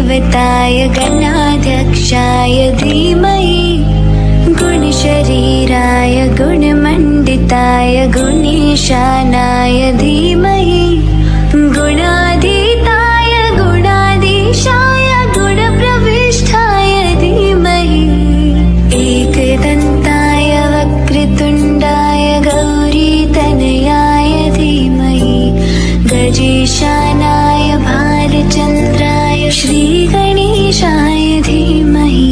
गणदेवताय गणाध्यक्षाय धीमहि गुणशरीराय गुणमण्डिताय गुणेशानाय धीमहि गुणाधीताय गुणाधीशाय गुणप्रविष्ठाय धीमहि एकदन्ताय वक्रतुण्डाय गौरीतनयाय धीमहि गजेशानाय भालचन्द्राय श्रीगणेशाय धीमहि।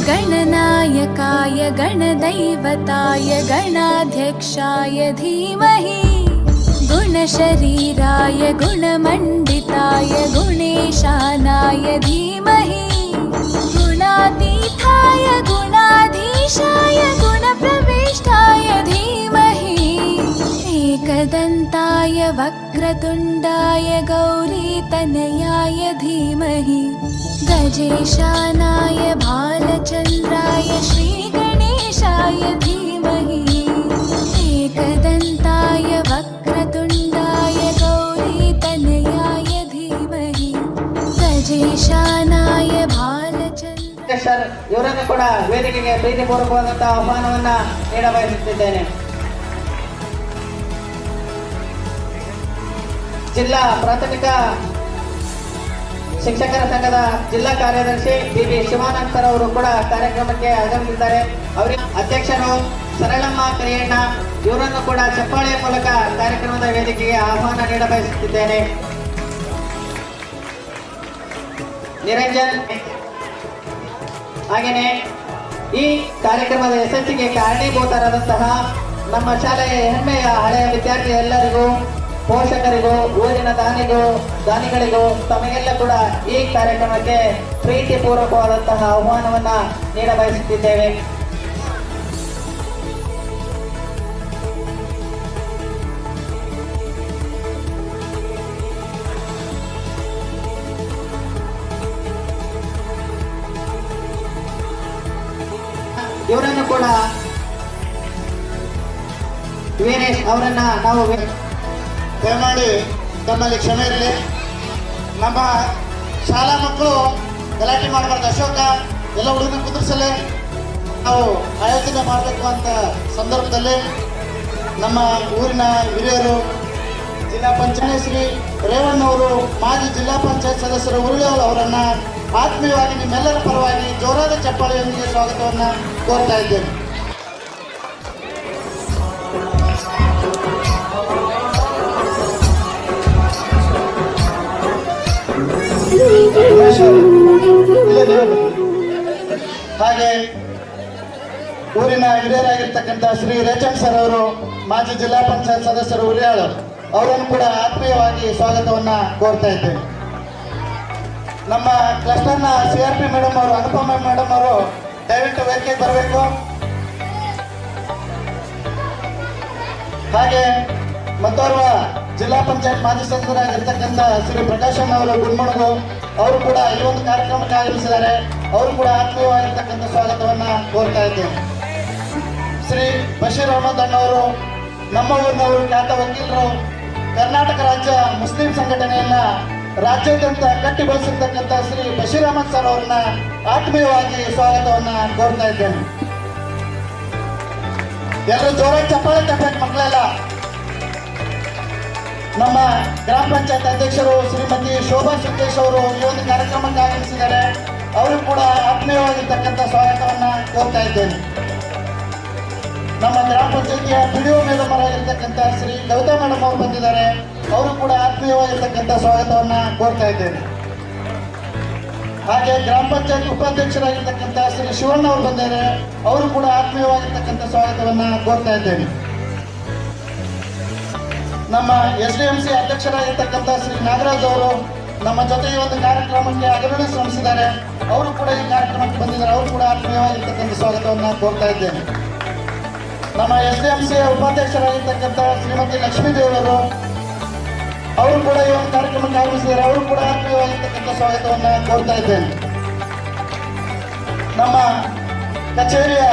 गणनायकाय गणदैवताय गणाध्यक्षाय धीमहि गुणशरीराय गुणमण्डिताय गुणेशानाय धीमहि गुणातीताय गुणाधीशाय गुणप्रविष्टाय धीमहि एकदन्ताय वक्रतुण्डाय गौरीतनयाय धीमहि गजेशानाय भालचन्द्राय श्रीगणेशाय धीमहि एकदन्ताय वक्रतुण्डाय गौरीतनयाय धीमहि गजेशानाय भालचन्द्राय ಇವರನ್ನು ಕೂಡ ವೇದಿಕೆಗೆ ಪ್ರೀತಿಪೂರ್ವಕವಾದಂತಹ ಆಹ್ವಾನವನ್ನ ನೀಡಬಯಸುತ್ತಿದ್ದೇನೆ. ಜಿಲ್ಲಾ ಪ್ರಾಥಮಿಕ ಶಿಕ್ಷಕರ ಸಂಘದ ಜಿಲ್ಲಾ ಕಾರ್ಯದರ್ಶಿ ಬಿ ಶಿವಾನಂದ್ ಸರ್ ಅವರು ಕೂಡ ಕಾರ್ಯಕ್ರಮಕ್ಕೆ ಆಗಮಿಸಿದ್ದಾರೆ. ಅವರಿಗೆ ಅಧ್ಯಕ್ಷರು ಸರಳಮ್ಮ ಕರಿಯಣ್ಣ ಇವರನ್ನು ಕೂಡ ಚಪ್ಪಾಳೆಯ ಮೂಲಕ ಕಾರ್ಯಕ್ರಮದ ವೇದಿಕೆಗೆ ಆಹ್ವಾನ ನೀಡಬಯಸುತ್ತಿದ್ದೇನೆ. ನಿರಂಜನ್ ಹಾಗೆಯೇ ಈ ಕಾರ್ಯಕ್ರಮದ ಯಶಸ್ಸಿಗೆ ಕಾರಣೀಭೂತರಾದಂತಹ ನಮ್ಮ ಶಾಲೆಯ ಹೆಮ್ಮೆಯ ಹಳೆಯ ವಿದ್ಯಾರ್ಥಿ ಎಲ್ಲರಿಗೂ, ಪೋಷಕರಿಗೂ, ಊರಿನ ದಾನಿಗಳಿಗೂ ತಮಗೆಲ್ಲ ಕೂಡ ಈ ಕಾರ್ಯಕ್ರಮಕ್ಕೆ ಪ್ರೀತಿಪೂರ್ವಕವಾದಂತಹ ಆಹ್ವಾನವನ್ನ ನೀಡಬಯಸುತ್ತಿದ್ದೇವೆ. ಇವರನ್ನು ಕೂಡ ವೀರೇಶ್ ಅವರನ್ನ ನಾವು ದಯಮಾಡಿ ತಮ್ಮಲ್ಲಿ ಕ್ಷಮೆ ಇರಲಿ. ನಮ್ಮ ಶಾಲಾ ಮಕ್ಕಳು ಗಲಾಟೆ ಮಾಡಬಾರ್ದು. ಅಶೋಕ ಎಲ್ಲ ಹುಡುಗನ ಕುದುರಿಸಲೇ ನಾವು ಆಯೋಜನೆ ಮಾಡಬೇಕು ಅಂತ ಸಂದರ್ಭದಲ್ಲಿ ನಮ್ಮ ಊರಿನ ಹಿರಿಯರು, ಜಿಲ್ಲಾ ಪಂಚಾಯತ್ ಶ್ರೀ ರೇವಣ್ಣವರು, ಮಾಜಿ ಜಿಲ್ಲಾ ಪಂಚಾಯತ್ ಸದಸ್ಯರು ಉರುಳಿಯವರು ಅವರನ್ನು ಆತ್ಮೀಯವಾಗಿ ನಿಮ್ಮೆಲ್ಲರ ಪರವಾಗಿ ಜೋರಾದ ಚಪ್ಪಾಳೆಯೊಂದಿಗೆ ಸ್ವಾಗತವನ್ನು ಕೋರ್ತಾ ಇದ್ದೇನೆ. ಹಾಗೆ ಊರಿನ ಹಿರಿಯರಾಗಿರ್ತಕ್ಕಂಥ ಶ್ರೀ ರೇಚಕ್ ಸರ್ ಅವರು, ಮಾಜಿ ಜಿಲ್ಲಾ ಪಂಚಾಯತ್ ಸದಸ್ಯರು ಉರಿಯಾಳು, ಅವರನ್ನು ಕೂಡ ಆತ್ಮೀಯವಾಗಿ ಸ್ವಾಗತವನ್ನ ಕೋರ್ತಾ ಇದ್ದೇನೆ. ನಮ್ಮ ಕ್ಲಸ್ಟರ್ನ CRP ಮೇಡಮ್ ಅವರು, ಅನುಪಮ ಮೇಡಮ್ ಅವರು ದಯವಿಟ್ಟು ವೇದಿಕೆಗೆ ಬರಬೇಕು. ಹಾಗೆ ಮತ್ತೋರ್ವ ಜಿಲ್ಲಾ ಪಂಚಾಯತ್ ಮಾಜಿ ಸದಸ್ಯರಾಗಿರ್ತಕ್ಕಂಥ ಶ್ರೀ ಪ್ರಕಾಶನ್ ಅವರು ಗುಡ್ಮಣಗು, ಅವರು ಕೂಡ ಈ ಒಂದು ಕಾರ್ಯಕ್ರಮಕ್ಕೆ ಆಗಮಿಸಿದ್ದಾರೆ. ಅವರು ಕೂಡ ಆತ್ಮೀಯವಾಗಿರ್ತಕ್ಕಂಥ ಸ್ವಾಗತವನ್ನ ಕೋರ್ತಾ ಇದ್ದೇನೆ. ಶ್ರೀ ಬಶೀರ್ ಅಹಮದ್ ಅಣ್ಣವರು ನಮ್ಮ ಊರಿನವರು ಖ್ಯಾತ ವಕೀಲರು ಕರ್ನಾಟಕ ರಾಜ್ಯ ಮುಸ್ಲಿಂ ಸಂಘಟನೆಯನ್ನ ರಾಜ್ಯಾದ್ಯಂತ ಕಟ್ಟಿ ಬೆಳೆಸಿರ್ತಕ್ಕಂಥ ಶ್ರೀ ಬಶೀರ್ ಅಹಮದ್ ಸರ್ ಅವರನ್ನ ಆತ್ಮೀಯವಾಗಿ ಸ್ವಾಗತವನ್ನ ಕೋರ್ತಾ ಇದ್ದೇನೆ. ಎಲ್ಲರೂ ಜೋರಾಗಿ ಚಪ್ಪಾಳೆ ತಟ್ಟಬೇಕು ಮಕ್ಕಳೆಲ್ಲ. ನಮ್ಮ ಗ್ರಾಮ ಪಂಚಾಯತ್ ಅಧ್ಯಕ್ಷರು ಶ್ರೀಮತಿ ಶೋಭಾ ಸುಖೇಶ್ ಅವರು ಈ ಒಂದು ಕಾರ್ಯಕ್ರಮಕ್ಕೆ ಆಗಮಿಸಿದ್ದಾರೆ. ಅವರು ಕೂಡ ಆತ್ಮೀಯವಾಗಿರ್ತಕ್ಕಂಥ ಸ್ವಾಗತವನ್ನ ಕೋರ್ತಾ ಇದ್ದೇನೆ. ನಮ್ಮ ಗ್ರಾಮ ಪಂಚಾಯತಿಯ ಪಿಡಿಒ ಮೇಡಮರಾಗಿರ್ತಕ್ಕಂಥ ಶ್ರೀ ಕವಿತಾ ಮೇಡಮ್ ಅವರು ಬಂದಿದ್ದಾರೆ. ಅವರು ಕೂಡ ಆತ್ಮೀಯವಾಗಿರ್ತಕ್ಕಂಥ ಸ್ವಾಗತವನ್ನ ಕೋರ್ತಾ ಇದ್ದೇನೆ. ಹಾಗೆ ಗ್ರಾಮ ಪಂಚಾಯತ್ ಉಪಾಧ್ಯಕ್ಷರಾಗಿರ್ತಕ್ಕಂಥ ಶ್ರೀ ಶಿವಣ್ಣ ಅವರು ಬಂದಿದ್ದಾರೆ. ಅವರು ಕೂಡ ಆತ್ಮೀಯವಾಗಿರ್ತಕ್ಕಂಥ ಸ್ವಾಗತವನ್ನ ಕೋರ್ತಾ ಇದ್ದೇನೆ. ನಮ್ಮ SDMC ಅಧ್ಯಕ್ಷರಾಗಿರ್ತಕ್ಕಂಥ ಶ್ರೀ ನಾಗರಾಜ್ ಅವರು ನಮ್ಮ ಜೊತೆ ಈ ಒಂದು ಕಾರ್ಯಕ್ರಮಕ್ಕೆ ಅಗರಣೆ ಶ್ರಮಿಸಿದ್ದಾರೆ. ಅವರು ಕೂಡ ಈ ಕಾರ್ಯಕ್ರಮಕ್ಕೆ ಬಂದಿದ್ದಾರೆ. ಅವರು ಕೂಡ ಆತ್ಮೀಯವಾಗಿರ್ತಕ್ಕಂಥ ಸ್ವಾಗತವನ್ನ ಕೋರ್ತಾ ಇದ್ದೇನೆ. ನಮ್ಮ SDMC ಉಪಾಧ್ಯಕ್ಷರಾಗಿರ್ತಕ್ಕಂಥ ಶ್ರೀಮತಿ ಲಕ್ಷ್ಮೀದೇವರು ಅವರು ಕೂಡ ಈ ಒಂದು ಕಾರ್ಯಕ್ರಮಕ್ಕೆ ಆಗಮಿಸಿದ್ದಾರೆ. ಅವರು ಕೂಡ ಆತ್ಮೀಯವಾಗಿರ್ತಕ್ಕಂಥ ಸ್ವಾಗತವನ್ನ ಕೋರ್ತಾ ಇದ್ದೇನೆ. ನಮ್ಮ ಕಚೇರಿಯ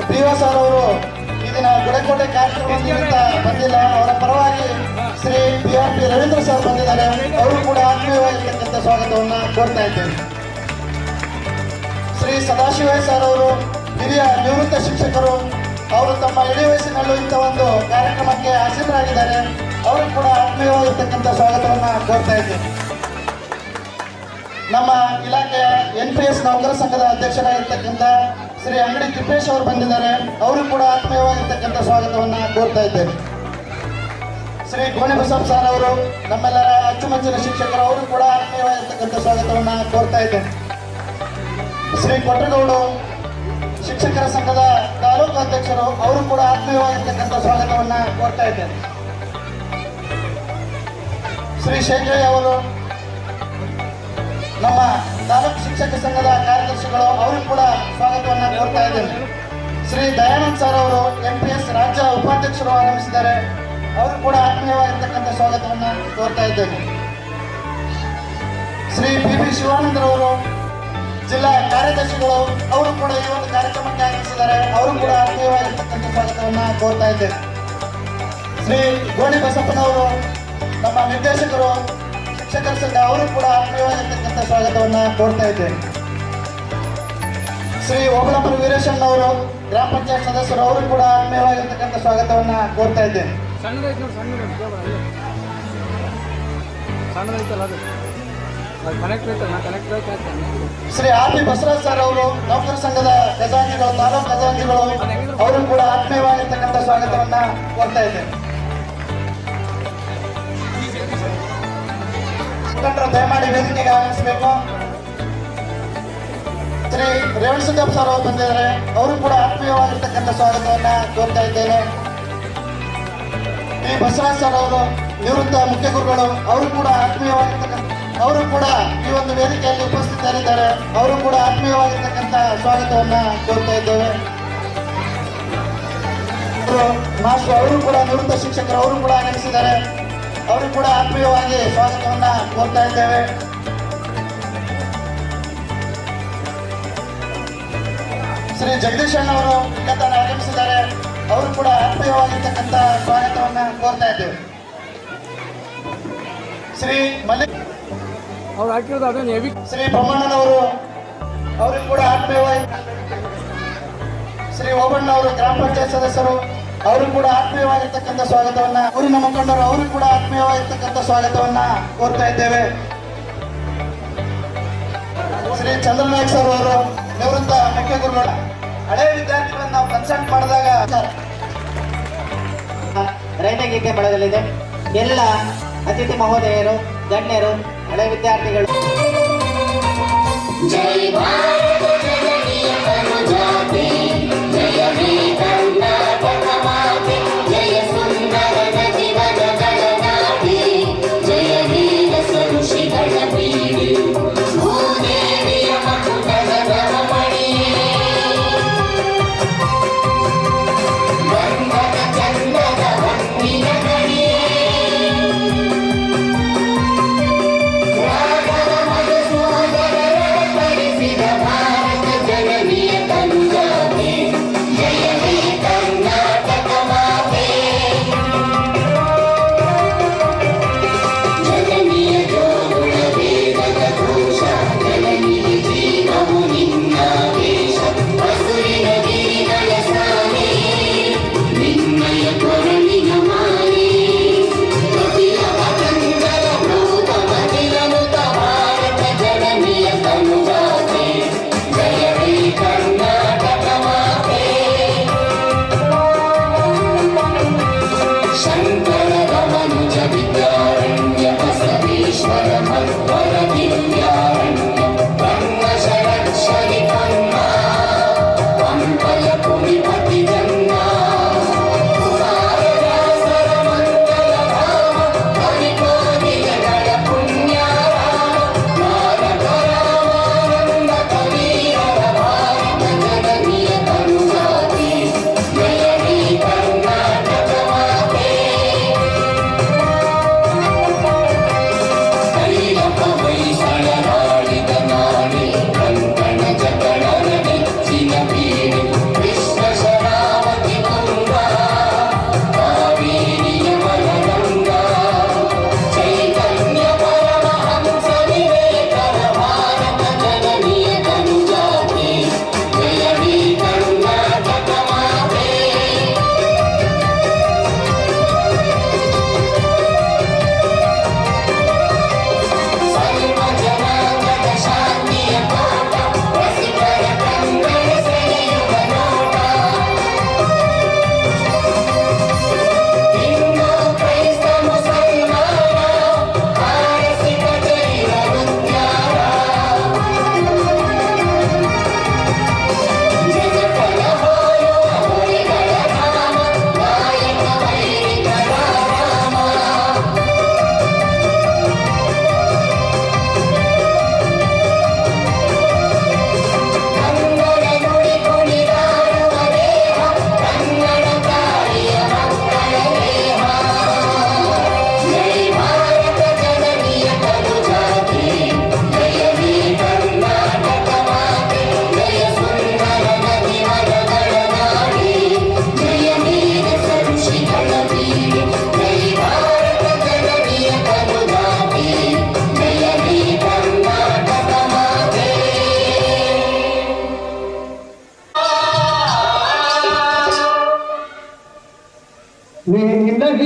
BO ಸರ್ ಅವರು ಈ ದಿನ ಗುಡಕೋಟೆ ಕಾರ್ಯಕ್ರಮದಿಂದ ಬಂದಿಲ್ಲ. ಅವರ ಪರವಾಗಿ ಶ್ರೀ BRP ರವೀಂದ್ರ ಸರ್ ಬಂದಿದ್ದಾರೆ. ಅವರು ಕೂಡ ಆತ್ಮೀಯವಾಗಿರ್ತಕ್ಕಂಥ ಸ್ವಾಗತವನ್ನ ಕೋರ್ತಾ ಇದ್ದೇನೆ. ಶ್ರೀ ಸದಾಶಿವ ಸರ್ ಅವರು ಹಿರಿಯ ನಿವೃತ್ತ ಶಿಕ್ಷಕರು. ಅವರು ತಮ್ಮ ಇಡೀ ವಯಸ್ಸಿನಲ್ಲೂ ಇಂಥ ಒಂದು ಕಾರ್ಯಕ್ರಮಕ್ಕೆ ಆಸೀನರಾಗಿದ್ದಾರೆ. ಅವರು ಕೂಡ ಆತ್ಮೀಯವಾಗಿರ್ತಕ್ಕಂಥ ಸ್ವಾಗತವನ್ನ ಕೋರ್ತಾ ಇದ್ದೇನೆ. ನಮ್ಮ ಇಲಾಖೆಯ NPS ನೌಕರ ಸಂಘದ ಅಧ್ಯಕ್ಷರಾಗಿರ್ತಕ್ಕಂಥ ಶ್ರೀ ಅಂಗಡಿ ತಿಪ್ಪೇಶ್ ಅವರು ಬಂದಿದ್ದಾರೆ. ಅವರು ಕೂಡ ಆತ್ಮೀಯವಾಗಿರ್ತಕ್ಕಂಥ ಸ್ವಾಗತವನ್ನ ಕೋರ್ತಾ ಇದ್ದೇನೆ. ಶ್ರೀ ಗೋಣಿ ಬಸಪ್ಪ ಸರ್ ಅವರು ನಮ್ಮೆಲ್ಲರ ಅಚ್ಚುಮೆಚ್ಚಿನ ಶಿಕ್ಷಕರು. ಅವರು ಕೂಡ ಆತ್ಮೀಯವಾಗಿರ್ತಕ್ಕಂಥ ಸ್ವಾಗತವನ್ನ ಕೋರ್ತಾ ಇದ್ದೇನೆ. ಶ್ರೀ ಕೊಟ್ರಗೌಡು ಶಿಕ್ಷಕರ ಸಂಘದ ತಾಲೂಕು ಅಧ್ಯಕ್ಷರು. ಅವರು ಕೂಡ ಆತ್ಮೀಯವಾಗಿರ್ತಕ್ಕಂಥ ಸ್ವಾಗತವನ್ನ ಕೋರ್ತಾ ಇದ್ದೇನೆ. ಶ್ರೀ ಶೇಖರಯ್ಯ ಅವರು ನಮ್ಮ ತಾಲೂಕು ಶಿಕ್ಷಕ ಸಂಘದ ಕಾರ್ಯದರ್ಶಿಗಳು. ಅವರು ಕೂಡ ಸ್ವಾಗತವನ್ನ ಕೋರ್ತಾ ಇದ್ದೇನೆ. ಶ್ರೀ ದಯಾನಂದ್ ಸರ್ ಅವರು MPS ರಾಜ್ಯ ಉಪಾಧ್ಯಕ್ಷರು ಆಗಮಿಸಿದ್ದಾರೆ. ಅವರು ಕೂಡ ಆತ್ಮೀಯವಾಗಿರ್ತಕ್ಕಂಥ ಸ್ವಾಗತವನ್ನ ಕೋರ್ತಾ ಇದ್ದೇನೆ. ಶ್ರೀ PB ಶಿವಾನಂದರವರು ಜಿಲ್ಲಾ ಕಾರ್ಯದರ್ಶಿಗಳು. ಅವರು ಕೂಡ ಈ ಒಂದು ಕಾರ್ಯಕ್ರಮಕ್ಕೆ ಆಗಮಿಸಿದ್ದಾರೆ. ಅವರು ಕೂಡ ಆತ್ಮೀಯವಾಗಿರ್ತಕ್ಕಂಥ ಸ್ವಾಗತವನ್ನ ಕೋರ್ತಾ ಇದ್ದೇನೆ. ಶ್ರೀ ಗೋಣಿ ಬಸಪ್ಪನವರು ನಮ್ಮ ನಿರ್ದೇಶಕರು ಶಿಕ್ಷಕರ ಸಂಘ. ಅವರು ಕೂಡ ಆತ್ಮೀಯವಾಗಿರ್ತಕ್ಕಂಥ ಸ್ವಾಗತವನ್ನ ಕೋರ್ತಾ ಇದ್ದೇನೆ. ಶ್ರೀ ಓಬಳಪುರ ವೀರೇಶಣ್ಣವರು ಗ್ರಾಮ ಪಂಚಾಯತ್ ಸದಸ್ಯರು. ಅವರು ಕೂಡ ಆತ್ಮೀಯವಾಗಿರ್ತಕ್ಕಂಥ ಸ್ವಾಗತವನ್ನ ಕೋರ್ತಾ ಇದ್ದೇನೆ. ಶ್ರೀ RP ಬಸವರಾಜ್ ಸರ್ ಅವರು ನೌಕರ ಸಂಘದ ಖಜಾಂಚಿಗಳು, ತಾಲೂಕು ಖಜಾಂಚಿಗಳು. ಅವರು ಕೂಡ ಆತ್ಮೀಯವಾಗಿರ್ತಕ್ಕಂಥ ಸ್ವಾಗತವನ್ನ ಕೋರ್ತಾ ಇದ್ದೇನೆ. ದಯಮಾಡಿ ವೇದಿಕೆಗೆ ಆಗಮಿಸಬೇಕು. ಶ್ರೀ ರೇವಣ್ ಸಿದ್ದಪ್ಪ ಸರ್ ಅವರು ಬಂದಿದ್ದಾರೆ. ಅವರು ಕೂಡ ಆತ್ಮೀಯವಾಗಿರ್ತಕ್ಕಂಥ ಸ್ವಾಗತವನ್ನ ಕೋರ್ತಾ ಇದ್ದೇನೆ. ಈ ಬಸವರಾಜ್ ಸರ್ ಅವರು ನಿವೃತ್ತ ಮುಖ್ಯ ಗುರುಗಳು. ಅವರು ಕೂಡ ಆತ್ಮೀಯವಾಗಿರ್ತಕ್ಕಂಥ ಅವರು ಕೂಡ ಈ ಒಂದು ವೇದಿಕೆಯಲ್ಲಿ ಉಪಸ್ಥಿತರಿದ್ದಾರೆ. ಅವರು ಕೂಡ ಆತ್ಮೀಯವಾಗಿರ್ತಕ್ಕಂಥ ಸ್ವಾಗತವನ್ನ ಕೋರ್ತಾ ಇದ್ದೇವೆ. ಮಾಸ್ಟರ್ ಅವರು ಕೂಡ ನಿವೃತ್ತ ಶಿಕ್ಷಕರು. ಅವರು ಕೂಡ ಆಗಮಿಸಿದ್ದಾರೆ. ಅವರು ಕೂಡ ಆತ್ಮೀಯವಾಗಿ ಸ್ವಾಗತವನ್ನ ಕೋರ್ತಾ ಇದ್ದೇವೆ. ಶ್ರೀ ಜಗದೀಶ್ ಅಣ್ಣವರು ಇಲ್ಲತನ ಆಗಮಿಸಿದ್ದಾರೆ. ಅವರು ಕೂಡ ಆತ್ಮೀಯವಾಗಿರ್ತಕ್ಕಂಥ ಸ್ವಾಗತವನ್ನ ಕೋರ್ತಾ ಇದ್ದೇವೆ. ಶ್ರೀ ಮಲ್ಲಿಕ್ ಶ್ರೀ ಬೊಮ್ಮಣ್ಣನವರು ಅವರು ಕೂಡ ಆತ್ಮೀಯವಾಗಿ. ಶ್ರೀ ಓಬಣ್ಣವರು ಗ್ರಾಮ ಪಂಚಾಯತ್ ಸದಸ್ಯರು. ಅವರು ಕೂಡ ಆತ್ಮೀಯವಾಗಿರ್ತಕ್ಕಂಥ ಸ್ವಾಗತವನ್ನ ಊರಿನ ಮುಖಂಡರು. ಅವರು ಕೂಡ ಆತ್ಮೀಯವಾಗಿರ್ತಕ್ಕಂಥ ಸ್ವಾಗತವನ್ನ ಕೋರ್ತಾ ಇದ್ದೇವೆ. ಶ್ರೀ ಚಂದ್ರನಾಯಕ್ ಸರ್ ಅವರು ನಿವೃತ್ತ ಮುಖ್ಯ ಗುರುಗಳು. ಹಳೆಯ ವಿದ್ಯಾರ್ಥಿಗಳನ್ನು ನಾವು ಕನ್ಸಲ್ಟ್ ಮಾಡಿದಾಗ ರೈತಗೀತೆ ಬಳಗಲಿದೆ. ಎಲ್ಲ ಅತಿಥಿ ಮಹೋದಯರು, ಗಣ್ಯರು, ಹಳೆಯ ವಿದ್ಯಾರ್ಥಿಗಳು. ಜೈ ಭಾರತ ಜನನಿಯ ಕರುಜಾತೆ, ಜಯ ಹೇ ಕರ್ನಾಟಕ ಮಾತೆ, ಜಯ ಸುಂದರ ಜೀವನಗಳ ನಾಟಿ, ಜಯ ವೀರ ಋಷಿಗಳ ಪೀಡೆ, ಭೂದೇವಿಯ ಮಕುಟದ ರಮಣಿಯೇ, ಬಂಧನ ಚಂದದ ಹೊನ್ನಿನ ಗಣಿಯೇ, ರಾಘವ ಮಧುಸೂದನರ ಪರಿಸಿದ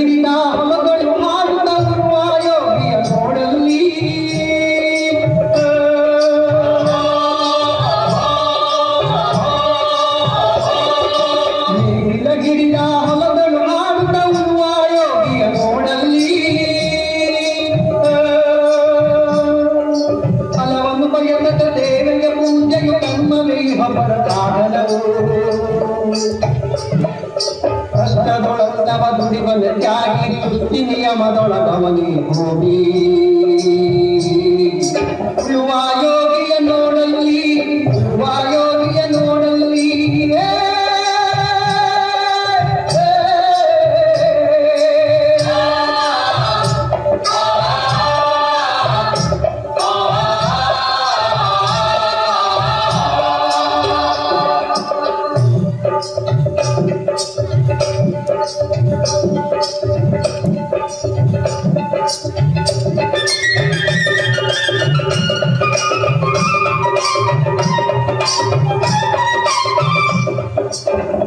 ಗಿರಿನ ಹೊಲಗಳು ಹಾಡುತ್ತ ಬರುವ ಯೋಗಿಯ ನೋಡಲ್ಲಿ ನೀಲಗಿರಿನ ಹೊಲಗಳು ಹಾಡುತ್ತ ಬರುವ ಯೋಗಿಯ ನೋಡಲ್ಲಿ ಫಲವನ್ನು ಬಯಸದ ದೇವರ ಪೂಜೆಯು ಕರ್ಮವೇ ಹಬ್ಬದ ಸಾಧನವು ಕಷ್ಟದೊಳಗವ ದುಡಿಬನ ತ್ಯಾಗಿ ವೃತ್ತಿ ನಿಯಮದೊಳಗವನಿ ಹೋಗಿ ಉಳುವ ಯೋಗಿಯ ನೋಡಲ್ಲಿ ಉಳುವ ಯೋಗಿಯ ನೋಡಲ್ಲಿ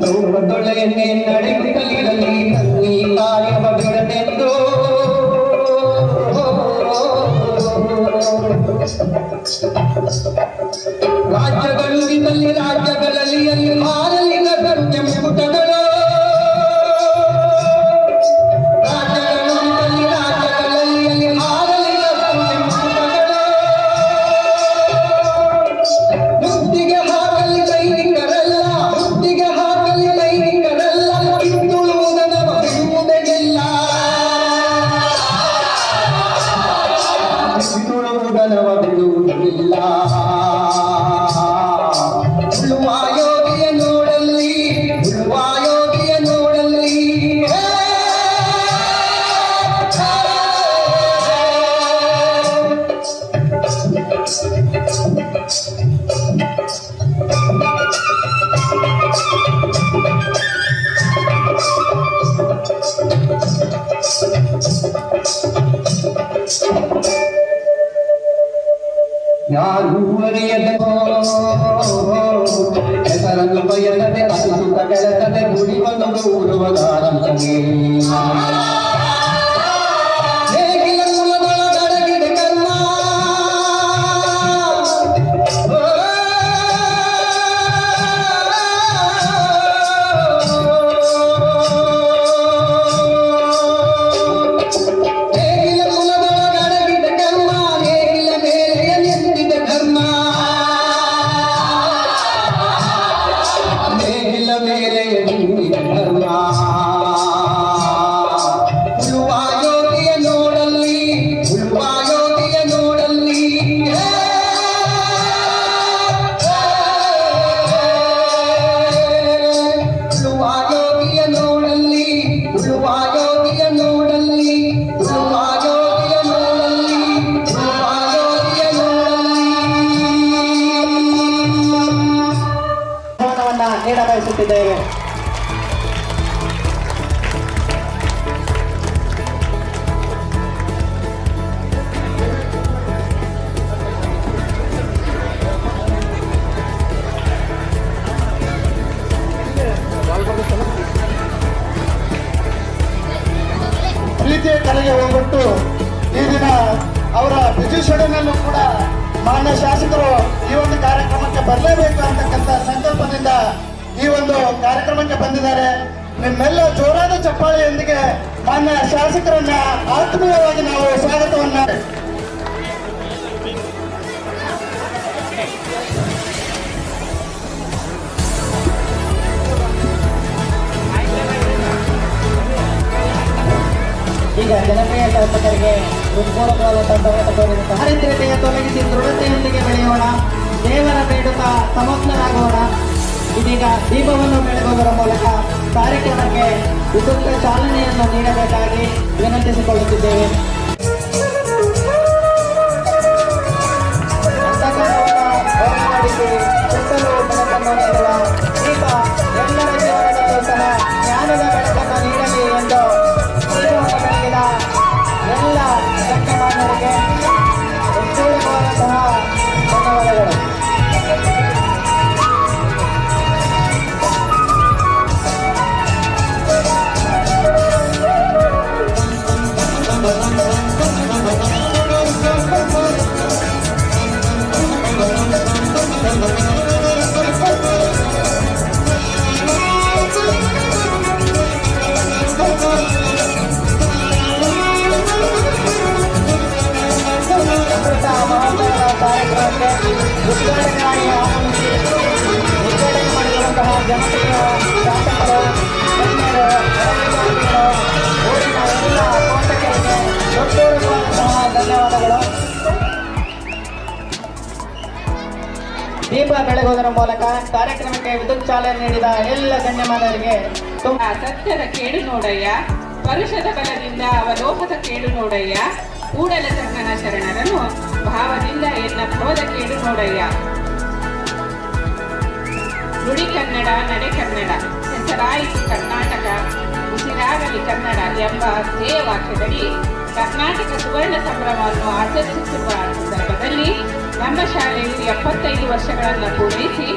ಲೋಕದೊಳಗೆ ನಡೆಯುತ್ತಲಿರಲಿ ತನ್ನಿ ಕಾರ್ಯವ ಬಿಡದೆಂದು ರಾಜ್ಯಗಳು ಇದ್ದಲ್ಲಿ ರಾಜ್ಯಗಳಲ್ಲಿ ಅಲ್ಲಿ ಮಾರಲಿನ ಸತ್ಯ ಮುಟಗಳು ರಾಜ್ಯಗಳು ಇದ್ದಲ್ಲಿ ರಾಜ್ಯಗಳಲ್ಲಿ ಅಲ್ಲಿ ಮಾರಲಿನ ಸತ್ಯ ಮುಟಗಳು ಮುತ್ತಿಗೆ ಹಾಕಲಿ ಸೈನಿಕರಲ್ಲ ಮುತ್ತಿಗೆ ಹಾಕಲಿ ಸೈನಿಕರಲ್ಲ ಹಿಂದುಳುವುದನ ಬಿಡುವುದೆಲ್ಲ ಹಿಂದುಳುವುದನವ ಬಿಡುವುದಿಲ್ಲ ಉಳುವ ಯೋಗಿಯ ನೋಡಲ್ಲಿ ಉಳುವ ಯೋಗಿಯ ನೋಡಲ್ಲಿ ಯಾರು ಅರಿಯದೆ ಹೆಸರನ್ನು ಬಯಲದೆ ಅಸುತ್ತ ಕೆಳಗದೆ ದುಡಿವನ್ನು ದೂರುವುದಾರಂತನೇ ನೇಗಿಲ ಕುಲದೊಳಗಡಗಿದೆ ಕರ್ಮ ನೇಗಿಲ ಕುಲದೊಳಗಡಗಿದೆ ಕರ್ಮ ನೇಗಿಲ ಮೇಲೆ ನಿಂತಿದೆ ಧರ್ಮ ನೇಗಿಲ ಮೇಲೆ ನಿಂತಿದೆ ಧರ್ಮ ಉಳುವ ಯೋಗಿಯ ನೋಡಲ್ಲಿ ಉಳುವ ಯೋಗಿಯ ನೋಡಲ್ಲಿ ಉಳುವ ಯೋಗಿಯ ನೋಡಲ್ಲಿ ಉಳುವ ಯೋಗಿಯ ನೋಡಲ್ಲಿ ಉಳುವ ಯೋಗಿಯ ನೋಡಲ್ಲಿ ಉಳುವ ಯೋಗಿಯ ನೋಡಲ್ಲಿ ಬಹುಮಾನವನ್ನ ನೀಡ ಬಯಸುತ್ತಿದ್ದೇವೆ. ಪ್ರೀತಿಯ ಕಲೆಗೆ ಹೋಗ್ಬಿಟ್ಟು ಈ ದಿನ ಅವರ ಬಿಜು ಶೆಡ್ಯೂಲ್ನಲ್ಲೂ ಕೂಡ ಮಾನ್ಯ ಶಾಸಕರು ಈ ಒಂದು ಕಾರ್ಯಕ್ರಮಕ್ಕೆ ಬರಲೇಬೇಕು ಅಂತಕ್ಕಂಥ ಸಂಕಲ್ಪದಿಂದ ಈ ಒಂದು ಕಾರ್ಯಕ್ರಮಕ್ಕೆ ಬಂದಿದ್ದಾರೆ. ನಿಮ್ಮೆಲ್ಲ ಜೋರಾದ ಚಪ್ಪಾಳೆಯೊಂದಿಗೆ ಮಾನ್ಯ ಶಾಸಕರನ್ನ ಆತ್ಮೀಯವಾಗಿ ನಾವು ಸ್ವಾಗತವನ್ನ ಈಗ ಜನಪ್ರಿಯ ಶಾಸಕರಿಗೆ ಹೃತ್ಪೂರ್ವಕವಾದಂತಹ ಸ್ವಾಗತ ಕೋರಿರುತ್ತಾರೆ. ದಾರಿದ್ರ್ಯತೆಯ ತೊಲಗಿಸಿ ದೃಢತೆಯೊಂದಿಗೆ ಬೆಳೆಯೋಣ, ದೇವರ ಬೇಡುತ್ತಾ ಸಮಗ್ನರಾಗೋಣ. ಇದೀಗ ದೀಪವನ್ನು ಬೆಳಗುವುದರ ಮೂಲಕ ಕಾರ್ಯಕ್ರಮಕ್ಕೆ ಉಪಯುಕ್ತ ಚಾಲನೆಯನ್ನು ನೀಡಬೇಕಾಗಿ ವಿನಂತಿಸಿಕೊಳ್ಳುತ್ತಿದ್ದೇವೆ. ಅಂಧಕಾರವನ್ನು ಹೋಗಲಾಡಿಸಿ ಸುತ್ತಲೂ ಬೆಳಕನ್ನು ನೀಡುವ ದೀಪ ಎಲ್ಲರ ಜೀವನದಲ್ಲೂ ಸಹ ಜ್ಞಾನದ ಬೆಳಕನ್ನು ನೀಡಲಿ ಎಂದು ದೀಪವನ್ನು ಬೆಳಗಿದ ಎಲ್ಲ ಗಣ್ಯಮಾನ್ಯರಿಗೆ ಹೃತ್ಪೂರ್ವಕವಾದಂತಹ ಧನ್ಯವಾದಗಳು. ಜನತೆಗಳು, ಶಾಸಕರು, ಗಣ್ಯರು, ವಿದ್ಯಾರ್ಥಿಗಳು, ಊರಿನ ಎಲ್ಲ ಪೋಷಕರಿಗೆ ಹೃತ್ಪೂರ್ವಕವಾದಂತಹ ಧನ್ಯವಾದಗಳು. ದೀಪ ಬೆಳಗುವುದರ ಮೂಲಕ ಕಾರ್ಯಕ್ರಮಕ್ಕೆ ವಿದ್ಯುತ್ ಚಾಲನೆ ನೀಡಿದ ಎಲ್ಲ ಗಣ್ಯಮಾನರಿಗೆ ಸತ್ಯದ ಕೇಡು ನೋಡಯ್ಯ, ಪರುಷದ ಬಲದಿಂದ ಅವಲೋಹದ ಕೇಡು ನೋಡಯ್ಯ, ಕೂಡಲ ಸಂಗನ ಶರಣರನ್ನು ಭಾವದಿಂದ ಎನ್ನ ಭವದ ಕೇಡು ನೋಡಯ್ಯ. ನುಡಿ ಕನ್ನಡ, ನಡೆ ಕನ್ನಡ, ಹೆಸರಾಯಿತು ಕರ್ನಾಟಕ, ಉಸಿರಾಗಲಿ ಕನ್ನಡ ಎಂಬ ಧ್ಯೇಯ ವಾಕ್ಯದಡಿ ಕರ್ನಾಟಕ ಸುವರ್ಣ ಸಂಭ್ರಮವನ್ನು ಆಚರಿಸುತ್ತಿರುವ ಸಂದರ್ಭದಲ್ಲಿ ನಮ್ಮ ಶಾಲೆಯು 75 ವರ್ಷಗಳನ್ನು ಪೂರೈಸಿ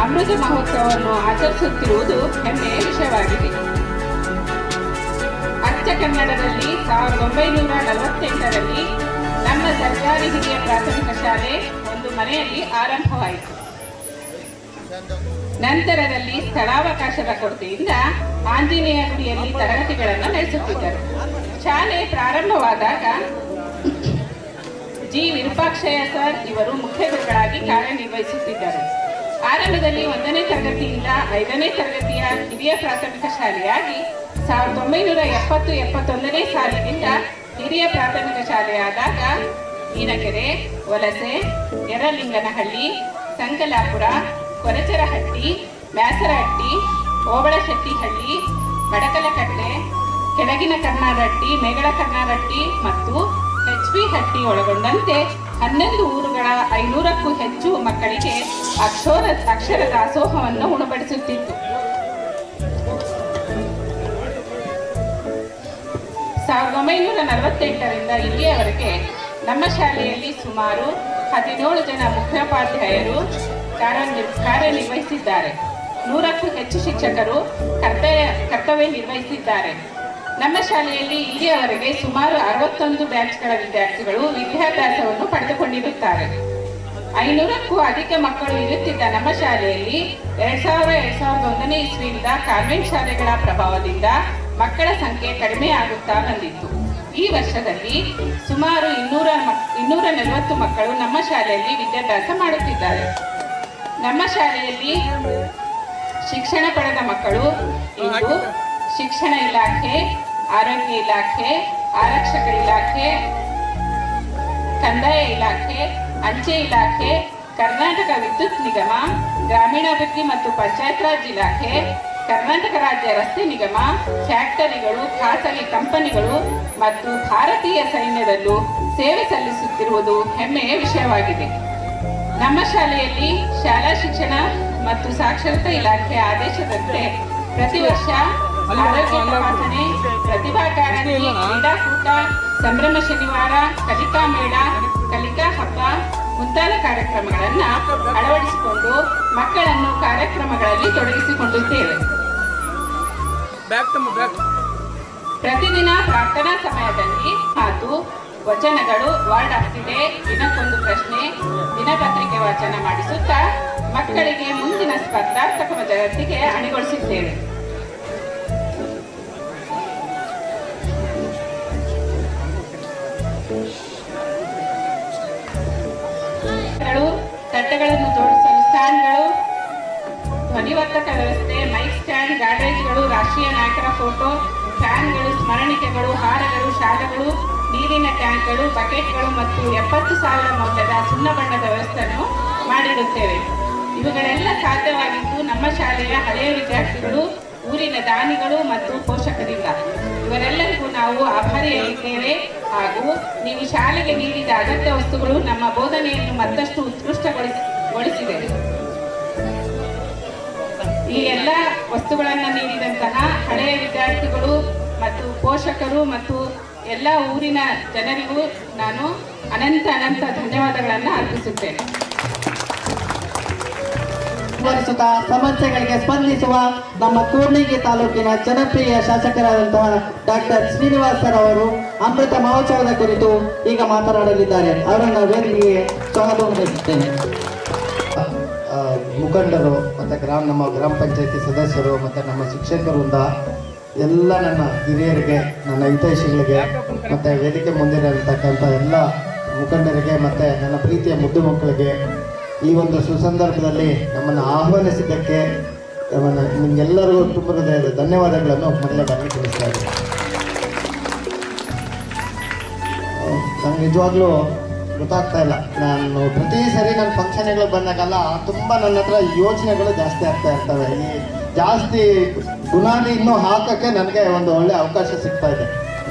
ಅಮೃತ ಮಹೋತ್ಸವವನ್ನು ಆಚರಿಸುತ್ತಿರುವುದು ಹೆಮ್ಮೆಯ ವಿಷಯವಾಗಿದೆ. ಅಚ್ಚ ಕನ್ನಡದಲ್ಲಿ 1948ರಲ್ಲಿ ನಮ್ಮ ಸರ್ಕಾರಿ ಹಿರಿಯ ಪ್ರಾಥಮಿಕ ಶಾಲೆ ಒಂದು ಮನೆಯಲ್ಲಿ ಆರಂಭವಾಯಿತು. ನಂತರದಲ್ಲಿ ಸ್ಥಳಾವಕಾಶದ ಕೊರತೆಯಿಂದ ಆಂಜನೇಯ ಗುಡಿಯಲ್ಲಿ ತರಗತಿಗಳನ್ನು ನಡೆಸುತ್ತಿದ್ದರು. ಶಾಲೆ ಪ್ರಾರಂಭವಾದಾಗ ಜಿ ವಿರೂಪಾಕ್ಷಯ್ಯ ಸರ್ ಇವರು ಮುಖ್ಯ ಗುರುಗಳಾಗಿ ಕಾರ್ಯನಿರ್ವಹಿಸುತ್ತಿದ್ದರು. ಆರಂಭದಲ್ಲಿ 1ನೇ ತರಗತಿಯಿಂದ 5ನೇ ತರಗತಿಯ ಹಿರಿಯ ಪ್ರಾಥಮಿಕ ಶಾಲೆಯಾಗಿ 1970-71ನೇ ಸಾಲಿನಿಂದ ಹಿರಿಯ ಪ್ರಾಥಮಿಕ ಶಾಲೆಯಾದಾಗ ಈನಕೆರೆ, ವಲಸೆ, ಯರಲಿಂಗನಹಳ್ಳಿ, ಸಂಕಲಾಪುರ, ಕೊರಚರಹಟ್ಟಿ, ಮ್ಯಾಸರಹಟ್ಟಿ, ಓಬಳಶೆಟ್ಟಿಹಳ್ಳಿ, ಬಡಕಲಕಟ್ಟೆ, ಕೆಳಗಿನ ಕರ್ನಾರಹಟ್ಟಿ, ಮೇಗಳ ಕರ್ನಾರಹಟ್ಟಿ ಮತ್ತು HV ಹಟ್ಟಿ ಒಳಗೊಂಡಂತೆ 11 ಊರುಗಳ 500ಕ್ಕೂ ಹೆಚ್ಚು ಮಕ್ಕಳಿಗೆ ಅಕ್ಷರ ದಾಸೋಹವನ್ನು ಉಣಬಡಿಸುತ್ತಿತ್ತು. 1948ರಿಂದ ಇಲ್ಲಿಯವರೆಗೆ ನಮ್ಮ ಶಾಲೆಯಲ್ಲಿ ಸುಮಾರು 17 ಜನ ಮುಖ್ಯೋಪಾಧ್ಯಾಯರು ಕಾರ್ಯನಿರ್ವಹಿಸಿದ್ದಾರೆ. 100ಕ್ಕೂ ಹೆಚ್ಚು ಶಿಕ್ಷಕರು ಕರ್ತವ್ಯ ನಿರ್ವಹಿಸಿದ್ದಾರೆ. ನಮ್ಮ ಶಾಲೆಯಲ್ಲಿ ಇಲ್ಲಿಯವರೆಗೆ ಸುಮಾರು 61 ಬ್ಯಾಚ್ಗಳ ವಿದ್ಯಾರ್ಥಿಗಳು ವಿದ್ಯಾಭ್ಯಾಸವನ್ನು ಪಡೆದುಕೊಂಡಿರುತ್ತಾರೆ. 500ಕ್ಕೂ ಅಧಿಕ ಮಕ್ಕಳು ಇರುತ್ತಿದ್ದ ನಮ್ಮ ಶಾಲೆಯಲ್ಲಿ 2001ನೇ ಇಸ್ವಿಯಿಂದ ಕಾನ್ವೆಂಟ್ ಶಾಲೆಗಳ ಪ್ರಭಾವದಿಂದ ಮಕ್ಕಳ ಸಂಖ್ಯೆ ಕಡಿಮೆ ಆಗುತ್ತಾ ಬಂದಿತ್ತು. ಈ ವರ್ಷದಲ್ಲಿ ಸುಮಾರು 240 ಮಕ್ಕಳು ನಮ್ಮ ಶಾಲೆಯಲ್ಲಿ ವಿದ್ಯಾಭ್ಯಾಸ ಮಾಡುತ್ತಿದ್ದಾರೆ. ನಮ್ಮ ಶಾಲೆಯಲ್ಲಿ ಶಿಕ್ಷಣ ಪಡೆದ ಮಕ್ಕಳು ಇಂದು ಶಿಕ್ಷಣ ಇಲಾಖೆ, ಆರೋಗ್ಯ ಇಲಾಖೆ, ಆರಕ್ಷಕ ಇಲಾಖೆ, ಕಂದಾಯ ಇಲಾಖೆ, ಅಂಚೆ ಇಲಾಖೆ, ಕರ್ನಾಟಕ ವಿದ್ಯುತ್ ನಿಗಮ, ಗ್ರಾಮೀಣಾಭಿವೃದ್ಧಿ ಮತ್ತು ಪಂಚಾಯತ್ ರಾಜ್ ಇಲಾಖೆ, ಕರ್ನಾಟಕ ರಾಜ್ಯ ರಸ್ತೆ ನಿಗಮ, ಫ್ಯಾಕ್ಟರಿಗಳು, ಖಾಸಗಿ ಕಂಪನಿಗಳು ಮತ್ತು ಭಾರತೀಯ ಸೈನ್ಯದಲ್ಲೂ ಸೇವೆ ಸಲ್ಲಿಸುತ್ತಿರುವುದು ಹೆಮ್ಮೆಯ ವಿಷಯವಾಗಿದೆ. ನಮ್ಮ ಶಾಲೆಯಲ್ಲಿ ಶಾಲಾ ಶಿಕ್ಷಣ ಮತ್ತು ಸಾಕ್ಷರತಾ ಇಲಾಖೆಯ ಆದೇಶದಂತೆ ಪ್ರತಿ ವರ್ಷ ಆರೋಗ್ಯ ತಪಾಸಣೆ, ಪ್ರತಿಭಾ ಕಾರಂಜಿ, ಕ್ರೀಡಾಕೂಟ, ಸಂಭ್ರಮ ಶನಿವಾರ, ಕಲಿಕಾ ಮೇಳ, ಕಲಿಕಾ ಹಬ್ಬ ಮುಂತಾದ ಕಾರ್ಯಕ್ರಮಗಳನ್ನು ಅಳವಡಿಸಿಕೊಂಡು ಮಕ್ಕಳನ್ನು ಕಾರ್ಯಕ್ರಮಗಳಲ್ಲಿ ತೊಡಗಿಸಿಕೊಂಡಿದ್ದೇವೆ. ಪ್ರತಿದಿನ ಪ್ರಾರ್ಥನಾ ಸಮಯದಲ್ಲಿ ಮಾತು, ವಚನಗಳು, ವರ್ಡ್ ಆಫ್ ದಿ ಡೇ, ದಿನಕ್ಕೊಂದು ಪ್ರಶ್ನೆ, ದಿನಪತ್ರಿಕೆ ವಾಚನ ಮಾಡಿಸುತ್ತಾ ಮಕ್ಕಳಿಗೆ ಮುಂದಿನ ಸ್ಪರ್ಧಾತ್ಮಕ ಜಗತ್ತಿಗೆ ಅಣಿಗೊಳಿಸಿದ್ದೇವೆ. ತಟ್ಟೆಗಳನ್ನು ಜೋಡಿಸಲು ಸ್ಟ್ಯಾಂಡ್ಗಳು, ಧ್ವನಿವರ್ಧಕ ವ್ಯವಸ್ಥೆ, ಮೈಕ್ ಸ್ಟ್ಯಾಂಡ್, ಗಾಡ್ರೇಜ್ಗಳು, ರಾಷ್ಟ್ರೀಯ ನಾಯಕರ ಫೋಟೋ, ಫ್ಯಾನ್ಗಳು, ಸ್ಮರಣಿಕೆಗಳು, ಹಾರಗಳು, ಶಾಲೆಗಳು, ನೀರಿನ ಟ್ಯಾಂಕ್ಗಳು, ಬಕೆಟ್ಗಳು ಮತ್ತು 70,000 ಮೌಲ್ಯದ ಸುಣ್ಣ ಬಣ್ಣದ ವ್ಯವಸ್ಥೆಯನ್ನು ಮಾಡಿರುತ್ತೇವೆ. ಇವುಗಳೆಲ್ಲ ಸಾಧ್ಯವಾಗಿದ್ದು ನಮ್ಮ ಶಾಲೆಯ ಹಳೆಯ ವಿದ್ಯಾರ್ಥಿಗಳು, ಊರಿನ ದಾನಿಗಳು ಮತ್ತು ಪೋಷಕರಿಂದ. ಇವರೆಲ್ಲರಿಗೂ ನಾವು ಆಭಾರಿಯಾಗಿದ್ದೇವೆ. ಹಾಗೂ ನೀವು ಶಾಲೆಗೆ ನೀಡಿದ ಅಗತ್ಯ ವಸ್ತುಗಳು ನಮ್ಮ ಬೋಧನೆಯನ್ನು ಮತ್ತಷ್ಟು ಉತ್ಕೃಷ್ಟಗೊಳಿಸಿದೆ. ಈ ಎಲ್ಲ ವಸ್ತುಗಳನ್ನು ನೀಡಿದಂತಹ ಹಳೆಯ ವಿದ್ಯಾರ್ಥಿಗಳು ಮತ್ತು ಪೋಷಕರು ಮತ್ತು ಎಲ್ಲ ಊರಿನ ಜನರಿಗೂ ನಾನು ಅನಂತ ಧನ್ಯವಾದಗಳನ್ನು ಅರ್ಪಿಸುತ್ತೇನೆ. ಸಮಸ್ಯೆಗಳಿಗೆ ಸ್ಪಂದಿಸುವ ನಮ್ಮ ಕೂಡ್ಲಿಗಿ ತಾಲೂಕಿನ ಜನಪ್ರಿಯ ಶಾಸಕರಾದಂತಹ ಡಾಕ್ಟರ್ ಶ್ರೀನಿವಾಸ್ ಸರ್ ಅವರು ಅಮೃತ ಮಹೋತ್ಸವದ ಕುರಿತು ಈಗ ಮಾತನಾಡಲಿದ್ದಾರೆ. ಅವರನ್ನು ವೇದಿಕೆಗೆ ಸ್ವಾಗತವನ್ನು ಬಯಸುತ್ತೇನೆ. ಮುಖಂಡರು ಮತ್ತು ನಮ್ಮ ಗ್ರಾಮ ಪಂಚಾಯತಿ ಸದಸ್ಯರು ಮತ್ತು ನಮ್ಮ ಶಿಕ್ಷಕರಿಂದ ಎಲ್ಲ ನನ್ನ ಹಿರಿಯರಿಗೆ, ನನ್ನ ಹಿತೈಷಿಗಳಿಗೆ ಮತ್ತು ವೇದಿಕೆ ಮುಂದಿರತಕ್ಕಂಥ ಎಲ್ಲ ಮುಖಂಡರಿಗೆ ಮತ್ತು ನನ್ನ ಪ್ರೀತಿಯ ಮುದ್ದು ಮಕ್ಕಳಿಗೆ ಈ ಒಂದು ಸುಸಂದರ್ಭದಲ್ಲಿ ನಮ್ಮನ್ನು ಆಹ್ವಾನಿಸಿದ್ದಕ್ಕೆ ನಿಮ್ಗೆಲ್ಲರಿಗೂ ತುಂಬ ಹೃದಯದ ಧನ್ಯವಾದಗಳನ್ನು ಮೊದಲನೇದಾಗಿ ತಿಳಿಸ್ತಾ ಇದ್ದೀನಿ. ನಂಗೆ ನಿಜವಾಗ್ಲೂ ಗೊತ್ತಾಗ್ತಾ ಇಲ್ಲ. ನಾನು ಪ್ರತಿ ಸರಿ ನನ್ನ ಫಂಕ್ಷನ್ಗಳು ಬಂದಾಗಲ್ಲ ತುಂಬ ನನ್ನ ಹತ್ರ ಯೋಚನೆಗಳು ಜಾಸ್ತಿ ಆಗ್ತಾ ಇರ್ತವೆ. ಈ ಜಾಸ್ತಿ ಬುನಾದಿ ಇನ್ನೂ ಹಾಕೋಕ್ಕೆ ನನಗೆ ಒಂದು ಒಳ್ಳೆಯ ಅವಕಾಶ ಸಿಗ್ತಾ ಇದೆ.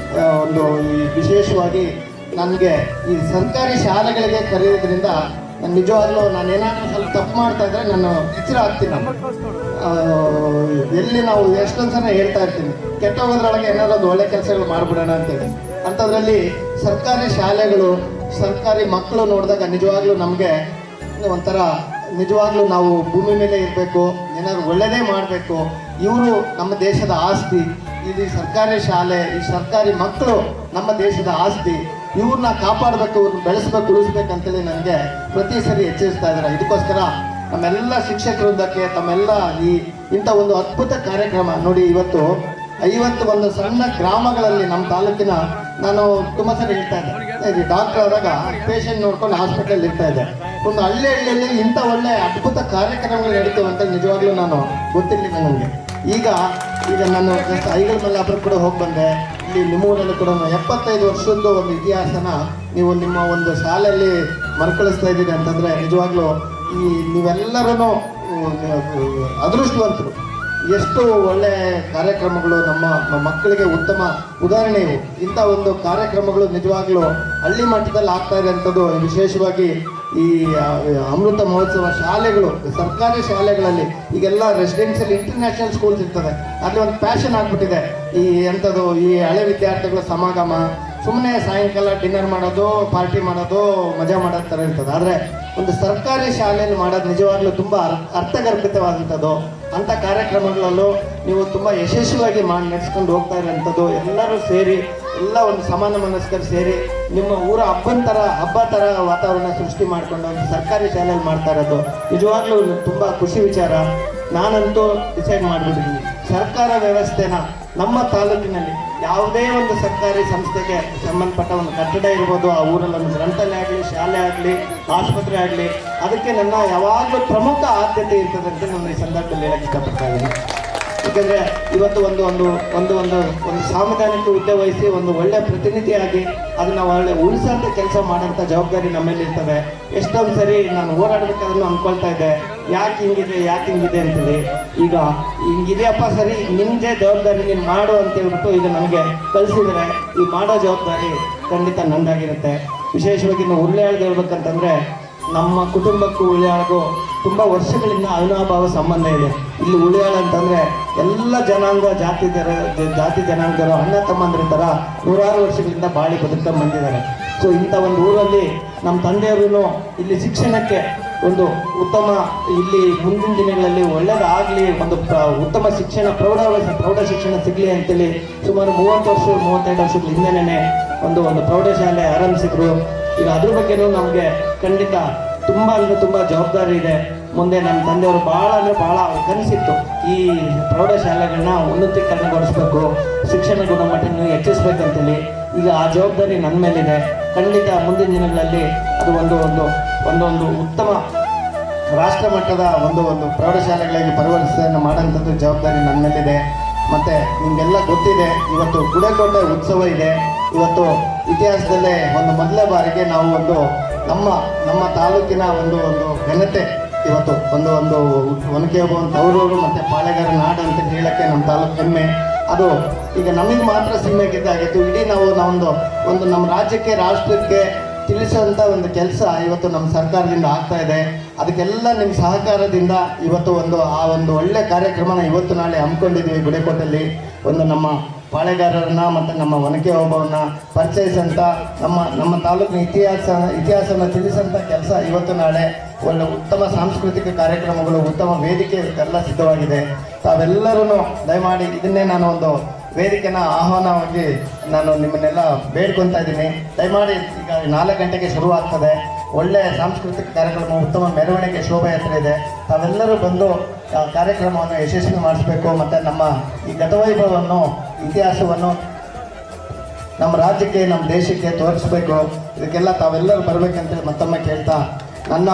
ಒಂದು ಈ ವಿಶೇಷವಾಗಿ ನನಗೆ ಈ ಸರ್ಕಾರಿ ಶಾಲೆಗಳಿಗೆ ಕರೆಯೋದ್ರಿಂದ ನಾನು ನಿಜವಾಗ್ಲೂ ನಾನು ಏನಾದರೂ ಸ್ವಲ್ಪ ತಪ್ಪು ಮಾಡ್ತಾ ಇದ್ದರೆ ನಾನು ಎಚ್ಚರ ಆಗ್ತೀನಿ. ಎಲ್ಲಿ ನಾವು ಎಷ್ಟೊಂದು ಸಲ ಹೇಳ್ತಾ ಇರ್ತೀನಿ, ಕೆಟ್ಟೋಗೋದ್ರೊಳಗೆ ಏನಾದ್ರು ಒಂದು ಒಳ್ಳೆ ಕೆಲಸಗಳು ಮಾಡಿಬಿಡೋಣ ಅಂತೇಳಿ. ಅಂಥದ್ರಲ್ಲಿ ಸರ್ಕಾರಿ ಶಾಲೆಗಳು, ಸರ್ಕಾರಿ ಮಕ್ಕಳು ನೋಡಿದಾಗ ನಿಜವಾಗ್ಲೂ ನಮಗೆ ಒಂಥರ ನಿಜವಾಗ್ಲೂ ನಾವು ಭೂಮಿ ಮೇಲೆ ಇರಬೇಕು, ಏನಾದ್ರು ಒಳ್ಳೆಯದೇ ಮಾಡಬೇಕು. ಇವರು ನಮ್ಮ ದೇಶದ ಆಸ್ತಿ. ಇದು ಸರ್ಕಾರಿ ಶಾಲೆ, ಈ ಸರ್ಕಾರಿ ಮಕ್ಕಳು ನಮ್ಮ ದೇಶದ ಆಸ್ತಿ. ಇವ್ರನ್ನ ಕಾಪಾಡಬೇಕು, ಇವ್ರನ್ನ ಬೆಳೆಸ್ಬೇಕು, ಉಳಿಸ್ಬೇಕಂತೇಳಿ ನನಗೆ ಪ್ರತಿ ಸರಿ ಎಚ್ಚರಿಸ್ತಾ ಇದ್ದಾರೆ. ಇದಕ್ಕೋಸ್ಕರ ನಮ್ಮೆಲ್ಲ ಶಿಕ್ಷಕರೊಂದಕ್ಕೆ ತಮ್ಮೆಲ್ಲ ಇಂಥ ಒಂದು ಅದ್ಭುತ ಕಾರ್ಯಕ್ರಮ ನೋಡಿ. ಇವತ್ತು 51 ಸಣ್ಣ ಗ್ರಾಮಗಳಲ್ಲಿ ನಮ್ಮ ತಾಲೂಕಿನ, ನಾನು ತುಂಬ ಸರಿ ಹೇಳ್ತಾ ಇದ್ದೆ, ಡಾಕ್ಟರ್ ಆದಾಗ ಪೇಷಂಟ್ ನೋಡ್ಕೊಂಡು ಹಾಸ್ಪಿಟಲ್ ಇರ್ತಾ ಇದ್ದೆ. ಒಂದು ಹಳ್ಳಿಯಲ್ಲಿ ಇಂಥ ಒಳ್ಳೆ ಅದ್ಭುತ ಕಾರ್ಯಕ್ರಮಗಳು ನಡೀತವೆ ಅಂತ ನಿಜವಾಗ್ಲೂ ನಾನು ಗೊತ್ತಿರಲಿಲ್ಲ ನನಗೆ. ಈಗ ನಾನು ಐಗಳ ಮಲ್ಲಾಪುರ ಕೂಡ ಹೋಗಿ ಬಂದೆ. ಇಲ್ಲಿ ನಿಮ್ಮೂರಲ್ಲಿ ಕೂಡ 75 ವರ್ಷದ್ದು ಒಂದು ಇತಿಹಾಸನ ನೀವು ನಿಮ್ಮ ಒಂದು ಶಾಲೆಯಲ್ಲಿ ಮರುಕಳಿಸ್ತಾ ಇದ್ದೀರಿ ಅಂತಂದರೆ ನಿಜವಾಗ್ಲೂ ನೀವೆಲ್ಲರೂ ಅದೃಷ್ಟವಂತರು. ಎಷ್ಟು ಒಳ್ಳೆ ಕಾರ್ಯಕ್ರಮಗಳು ನಮ್ಮ ಮಕ್ಕಳಿಗೆ ಉತ್ತಮ ಉದಾಹರಣೆ ಇವು. ಇಂಥ ಒಂದು ಕಾರ್ಯಕ್ರಮಗಳು ನಿಜವಾಗ್ಲೂ ಹಳ್ಳಿ ಮಟ್ಟದಲ್ಲಿ ಆಗ್ತಾ ಇರೋಂಥದ್ದು. ವಿಶೇಷವಾಗಿ ಈ ಅಮೃತ ಮಹೋತ್ಸವ ಶಾಲೆಗಳು, ಸರ್ಕಾರಿ ಶಾಲೆಗಳಲ್ಲಿ ಈಗೆಲ್ಲ ರೆಸಿಡೆನ್ಷಿಯಲ್ ಇಂಟರ್ನ್ಯಾಷನಲ್ ಸ್ಕೂಲ್ಸ್ ಇರ್ತದೆ. ಅಲ್ಲಿ ಒಂದು ಪ್ಯಾಷನ್ ಆಗ್ಬಿಟ್ಟಿದೆ ಈ ಎಂಥದ್ದು, ಈ ಹಳೆ ವಿದ್ಯಾರ್ಥಿಗಳ ಸಮಾಗಮ, ಸುಮ್ಮನೆ ಸಾಯಂಕಾಲ ಡಿನ್ನರ್ ಮಾಡೋದು, ಪಾರ್ಟಿ ಮಾಡೋದು, ಮಜಾ ಮಾಡೋದು ಥರ ಇರ್ತದೆ. ಆದರೆ ಒಂದು ಸರ್ಕಾರಿ ಶಾಲೆಯಲ್ಲಿ ಮಾಡೋದು ನಿಜವಾಗ್ಲೂ ತುಂಬ ಅರ್ಥಗರ್ಭಿತವಾದಂಥದ್ದು. ಅಂಥ ಕಾರ್ಯಕ್ರಮಗಳಲ್ಲೂ ನೀವು ತುಂಬ ಯಶಸ್ವಿಯಾಗಿ ನಡೆಸ್ಕೊಂಡು ಹೋಗ್ತಾ ಇರೋಂಥದ್ದು. ಎಲ್ಲರೂ ಸೇರಿ, ಎಲ್ಲ ಒಂದು ಸಮಾನ ಮನಸ್ಕರು ಸೇರಿ ನಿಮ್ಮ ಊರ ಹಬ್ಬ ಥರ ವಾತಾವರಣ ಸೃಷ್ಟಿ ಮಾಡಿಕೊಂಡು ಒಂದು ಸರ್ಕಾರಿ ಶಾಲೆಯಲ್ಲಿ ಮಾಡ್ತಾ ಇರೋದು ನಿಜವಾಗ್ಲೂ ತುಂಬ ಖುಷಿ ವಿಚಾರ. ನಾನಂತೂ ಡಿಸೈಡ್ ಮಾಡಿಬಿಟ್ಟಿದ್ದೀನಿ, ಸರ್ಕಾರ ವ್ಯವಸ್ಥೆನ ನಮ್ಮ ತಾಲೂಕಿನಲ್ಲಿ ಯಾವುದೇ ಒಂದು ಸರ್ಕಾರಿ ಸಂಸ್ಥೆಗೆ ಸಂಬಂಧಪಟ್ಟ ಒಂದು ಕಟ್ಟಡ ಇರ್ಬೋದು, ಆ ಊರಲ್ಲಿ ಒಂದು ಗ್ರಂಥಾಲಯ ಆಗಲಿ, ಶಾಲೆ ಆಗಲಿ, ಆಸ್ಪತ್ರೆ ಆಗಲಿ, ಅದಕ್ಕೆ ನನ್ನ ಯಾವಾಗಲೂ ಪ್ರಮುಖ ಆದ್ಯತೆ ಇರ್ತದೆ ಅಂತ ನಾನು ಈ ಸಂದರ್ಭದಲ್ಲಿ ಹೇಳಕ್ಕೆ ಇಷ್ಟಪಡ್ತಾ ಇದ್ದೀನಿ. ಯಾಕಂದರೆ ಇವತ್ತು ಒಂದು ಸಾಂವಿಧಾನಿಕ ಹುದ್ದೆ ವಹಿಸಿ ಒಂದು ಒಳ್ಳೆಯ ಪ್ರತಿನಿಧಿಯಾಗಿ ಅದನ್ನು ಒಳ್ಳೆ ಉಳಿಸೋಂಥ ಕೆಲಸ ಮಾಡೋಂಥ ಜವಾಬ್ದಾರಿ ನಮ್ಮಲ್ಲಿ ಇರ್ತದೆ. ಎಷ್ಟೊಂದು ಸರಿ ನಾನು ಹೋರಾಡಬೇಕಾದ್ರೂ ಅಂದ್ಕೊಳ್ತಾ ಇದ್ದೆ, ಯಾಕೆ ಹಿಂಗಿದೆ ಅಂತೇಳಿ. ಈಗ ಹಿಂಗಿದೆಯಪ್ಪ, ಸರಿ ನಿಮ್ಮದೇ ಜವಾಬ್ದಾರಿ ನೀನು ಮಾಡು ಅಂತ ಹೇಳ್ಬಿಟ್ಟು ಈಗ ನನಗೆ ಕಳಿಸಿದರೆ ಈ ಮಾಡೋ ಜವಾಬ್ದಾರಿ ಖಂಡಿತ ನಂದಾಗಿರುತ್ತೆ. ವಿಶೇಷವಾಗಿ ನಾವು ಹುರುಳಿಯಾಳ್ದು ಹೇಳ್ಬೇಕಂತಂದರೆ ನಮ್ಮ ಕುಟುಂಬಕ್ಕೂ ಹುರುಳಿಯಾಳ್ಗೂ ತುಂಬ ವರ್ಷಗಳಿಂದ ಅವಿನಾಭಾವ ಸಂಬಂಧ ಇದೆ. ಇಲ್ಲಿ ಹುರುಳಿಯಾಳ ಅಂತಂದರೆ ಎಲ್ಲ ಜನಾಂಗ ಜಾತಿ ಜನಾಂಗರು ಅಣ್ಣ ತಮ್ಮಂದ್ರ ಥರ 100 ವರ್ಷಗಳಿಂದ ಬಾಳಿ ಬದುಕೊಂಡು ಬಂದಿದ್ದಾರೆ. ಸೊ ಇಂಥ ಒಂದು ಊರಲ್ಲಿ ನಮ್ಮ ತಂದೆಯವರು ಇಲ್ಲಿ ಶಿಕ್ಷಣಕ್ಕೆ ಒಂದು ಉತ್ತಮ, ಇಲ್ಲಿ ಮುಂದಿನ ದಿನಗಳಲ್ಲಿ ಒಳ್ಳೆಯದಾಗಲಿ, ಒಂದು ಉತ್ತಮ ಶಿಕ್ಷಣ, ಪ್ರೌಢ ಶಿಕ್ಷಣ ಸಿಗಲಿ ಅಂತೇಳಿ ಸುಮಾರು 35 ವರ್ಷಗಳ ಹಿಂದೆನೇ ಒಂದು ಪ್ರೌಢಶಾಲೆ ಆರಂಭಿಸಿದ್ರು. ಈಗ ಅದ್ರ ಬಗ್ಗೆನೂ ನಮಗೆ ಖಂಡಿತ ತುಂಬ ಜವಾಬ್ದಾರಿ ಇದೆ. ಮುಂದೆ ನಮ್ಮ ತಂದೆಯವರು ಭಾಳ ಕನಸಿತ್ತು, ಈ ಪ್ರೌಢಶಾಲೆಗಳನ್ನ ಉನ್ನತೀಕರಣಗೊಳಿಸ್ಬೇಕು, ಶಿಕ್ಷಣ ಗುಣಮಟ್ಟವನ್ನು ಹೆಚ್ಚಿಸ್ಬೇಕಂತೇಳಿ. ಈಗ ಆ ಜವಾಬ್ದಾರಿ ನನ್ನ ಮೇಲಿದೆ. ಖಂಡಿತ ಮುಂದಿನ ದಿನಗಳಲ್ಲಿ ಅದು ಒಂದು ಉತ್ತಮ ರಾಷ್ಟ್ರ ಮಟ್ಟದ ಒಂದು ಪ್ರೌಢಶಾಲೆಗಳಿಗೆ ಪರಿವರ್ತಿಸನ್ನು ಮಾಡೋಂಥದ್ದು ಜವಾಬ್ದಾರಿ ನನ್ನ ಮೇಲಿದೆ. ಮತ್ತು ನಿಮಗೆಲ್ಲ ಗೊತ್ತಿದೆ, ಇವತ್ತು ಗುಡೇಕೋಟೆ ಉತ್ಸವ ಇದೆ. ಇವತ್ತು ಇತಿಹಾಸದಲ್ಲೇ ಮೊದಲನೇ ಬಾರಿಗೆ ನಾವು ನಮ್ಮ ತಾಲೂಕಿನ ಒಂದು ಘನತೆ, ಇವತ್ತು ಒನಕೆ ಓಬವ್ವನ ತವರೂರು ಮತ್ತು ಪಾಳೆಗಾರ ನಾಡು ಅಂತ ಹೇಳೋಕ್ಕೆ ನಮ್ಮ ತಾಲೂಕು ಹೆಮ್ಮೆ. ಅದು ಈಗ ನಮಗೆ ಮಾತ್ರ ಸೀಮೆಗಿದ್ದಾಗಿತ್ತು. ಇಡೀ ನಾವು ನಮ್ಮ ರಾಜ್ಯಕ್ಕೆ, ರಾಷ್ಟ್ರಕ್ಕೆ ತಿಳಿಸುವಂಥ ಒಂದು ಕೆಲಸ ಇವತ್ತು ನಮ್ಮ ಸರ್ಕಾರದಿಂದ ಆಗ್ತಾ ಇದೆ. ಅದಕ್ಕೆಲ್ಲ ನಿಮ್ಮ ಸಹಕಾರದಿಂದ ಇವತ್ತು ಆ ಒಳ್ಳೆ ಕಾರ್ಯಕ್ರಮನ ಇವತ್ತು ನಾಳೆ ಹಮ್ಮಿಕೊಂಡಿದ್ದೀವಿ. ಗುಡೇಕೋಟೆಯಲ್ಲಿ ನಮ್ಮ ಪಾಳೆಗಾರರನ್ನ ಮತ್ತು ನಮ್ಮ ಒನಕೆ ಓಬವ್ವನ ಪರಿಚಯಿಸಂಥ, ನಮ್ಮ ತಾಲೂಕಿನ ಇತಿಹಾಸನ ತಿಳಿಸಂಥ ಕೆಲಸ ಇವತ್ತು ನಾಳೆ ಒಳ್ಳೆ ಉತ್ತಮ ಸಾಂಸ್ಕೃತಿಕ ಕಾರ್ಯಕ್ರಮಗಳು, ಉತ್ತಮ ವೇದಿಕೆ ಎಲ್ಲ ಸಿದ್ಧವಾಗಿದೆ. ತಾವೆಲ್ಲರೂ ದಯಮಾಡಿ ಇದನ್ನೇ ನಾನು ಒಂದು ವೇದಿಕೆನ ಆಹ್ವಾನವಾಗಿ ನಾನು ನಿಮ್ಮನ್ನೆಲ್ಲ ಬೇಡ್ಕೊತಾ ಇದ್ದೀನಿ. ದಯಮಾಡಿ ಈಗ 4 ಗಂಟೆಗೆ ಶುರುವಾಗ್ತದೆ. ಒಳ್ಳೆಯ ಸಾಂಸ್ಕೃತಿಕ ಕಾರ್ಯಕ್ರಮ, ಉತ್ತಮ ಮೆರವಣಿಗೆ, ಶೋಭಾಯಾತ್ರೆ ಇದೆ. ತಾವೆಲ್ಲರೂ ಬಂದು ಕಾರ್ಯಕ್ರಮವನ್ನು ಯಶಸ್ವಿ ಮಾಡಿಸ್ಬೇಕು. ಮತ್ತು ನಮ್ಮ ಈ ಗತವೈಭವವನ್ನು, ಇತಿಹಾಸವನ್ನು ನಮ್ಮ ರಾಜ್ಯಕ್ಕೆ, ನಮ್ಮ ದೇಶಕ್ಕೆ ತೋರಿಸ್ಬೇಕು. ಇದಕ್ಕೆಲ್ಲ ತಾವೆಲ್ಲರೂ ಬರಬೇಕಂತೇಳಿ ಮತ್ತೊಮ್ಮೆ ಕೇಳ್ತಾ ನನ್ನ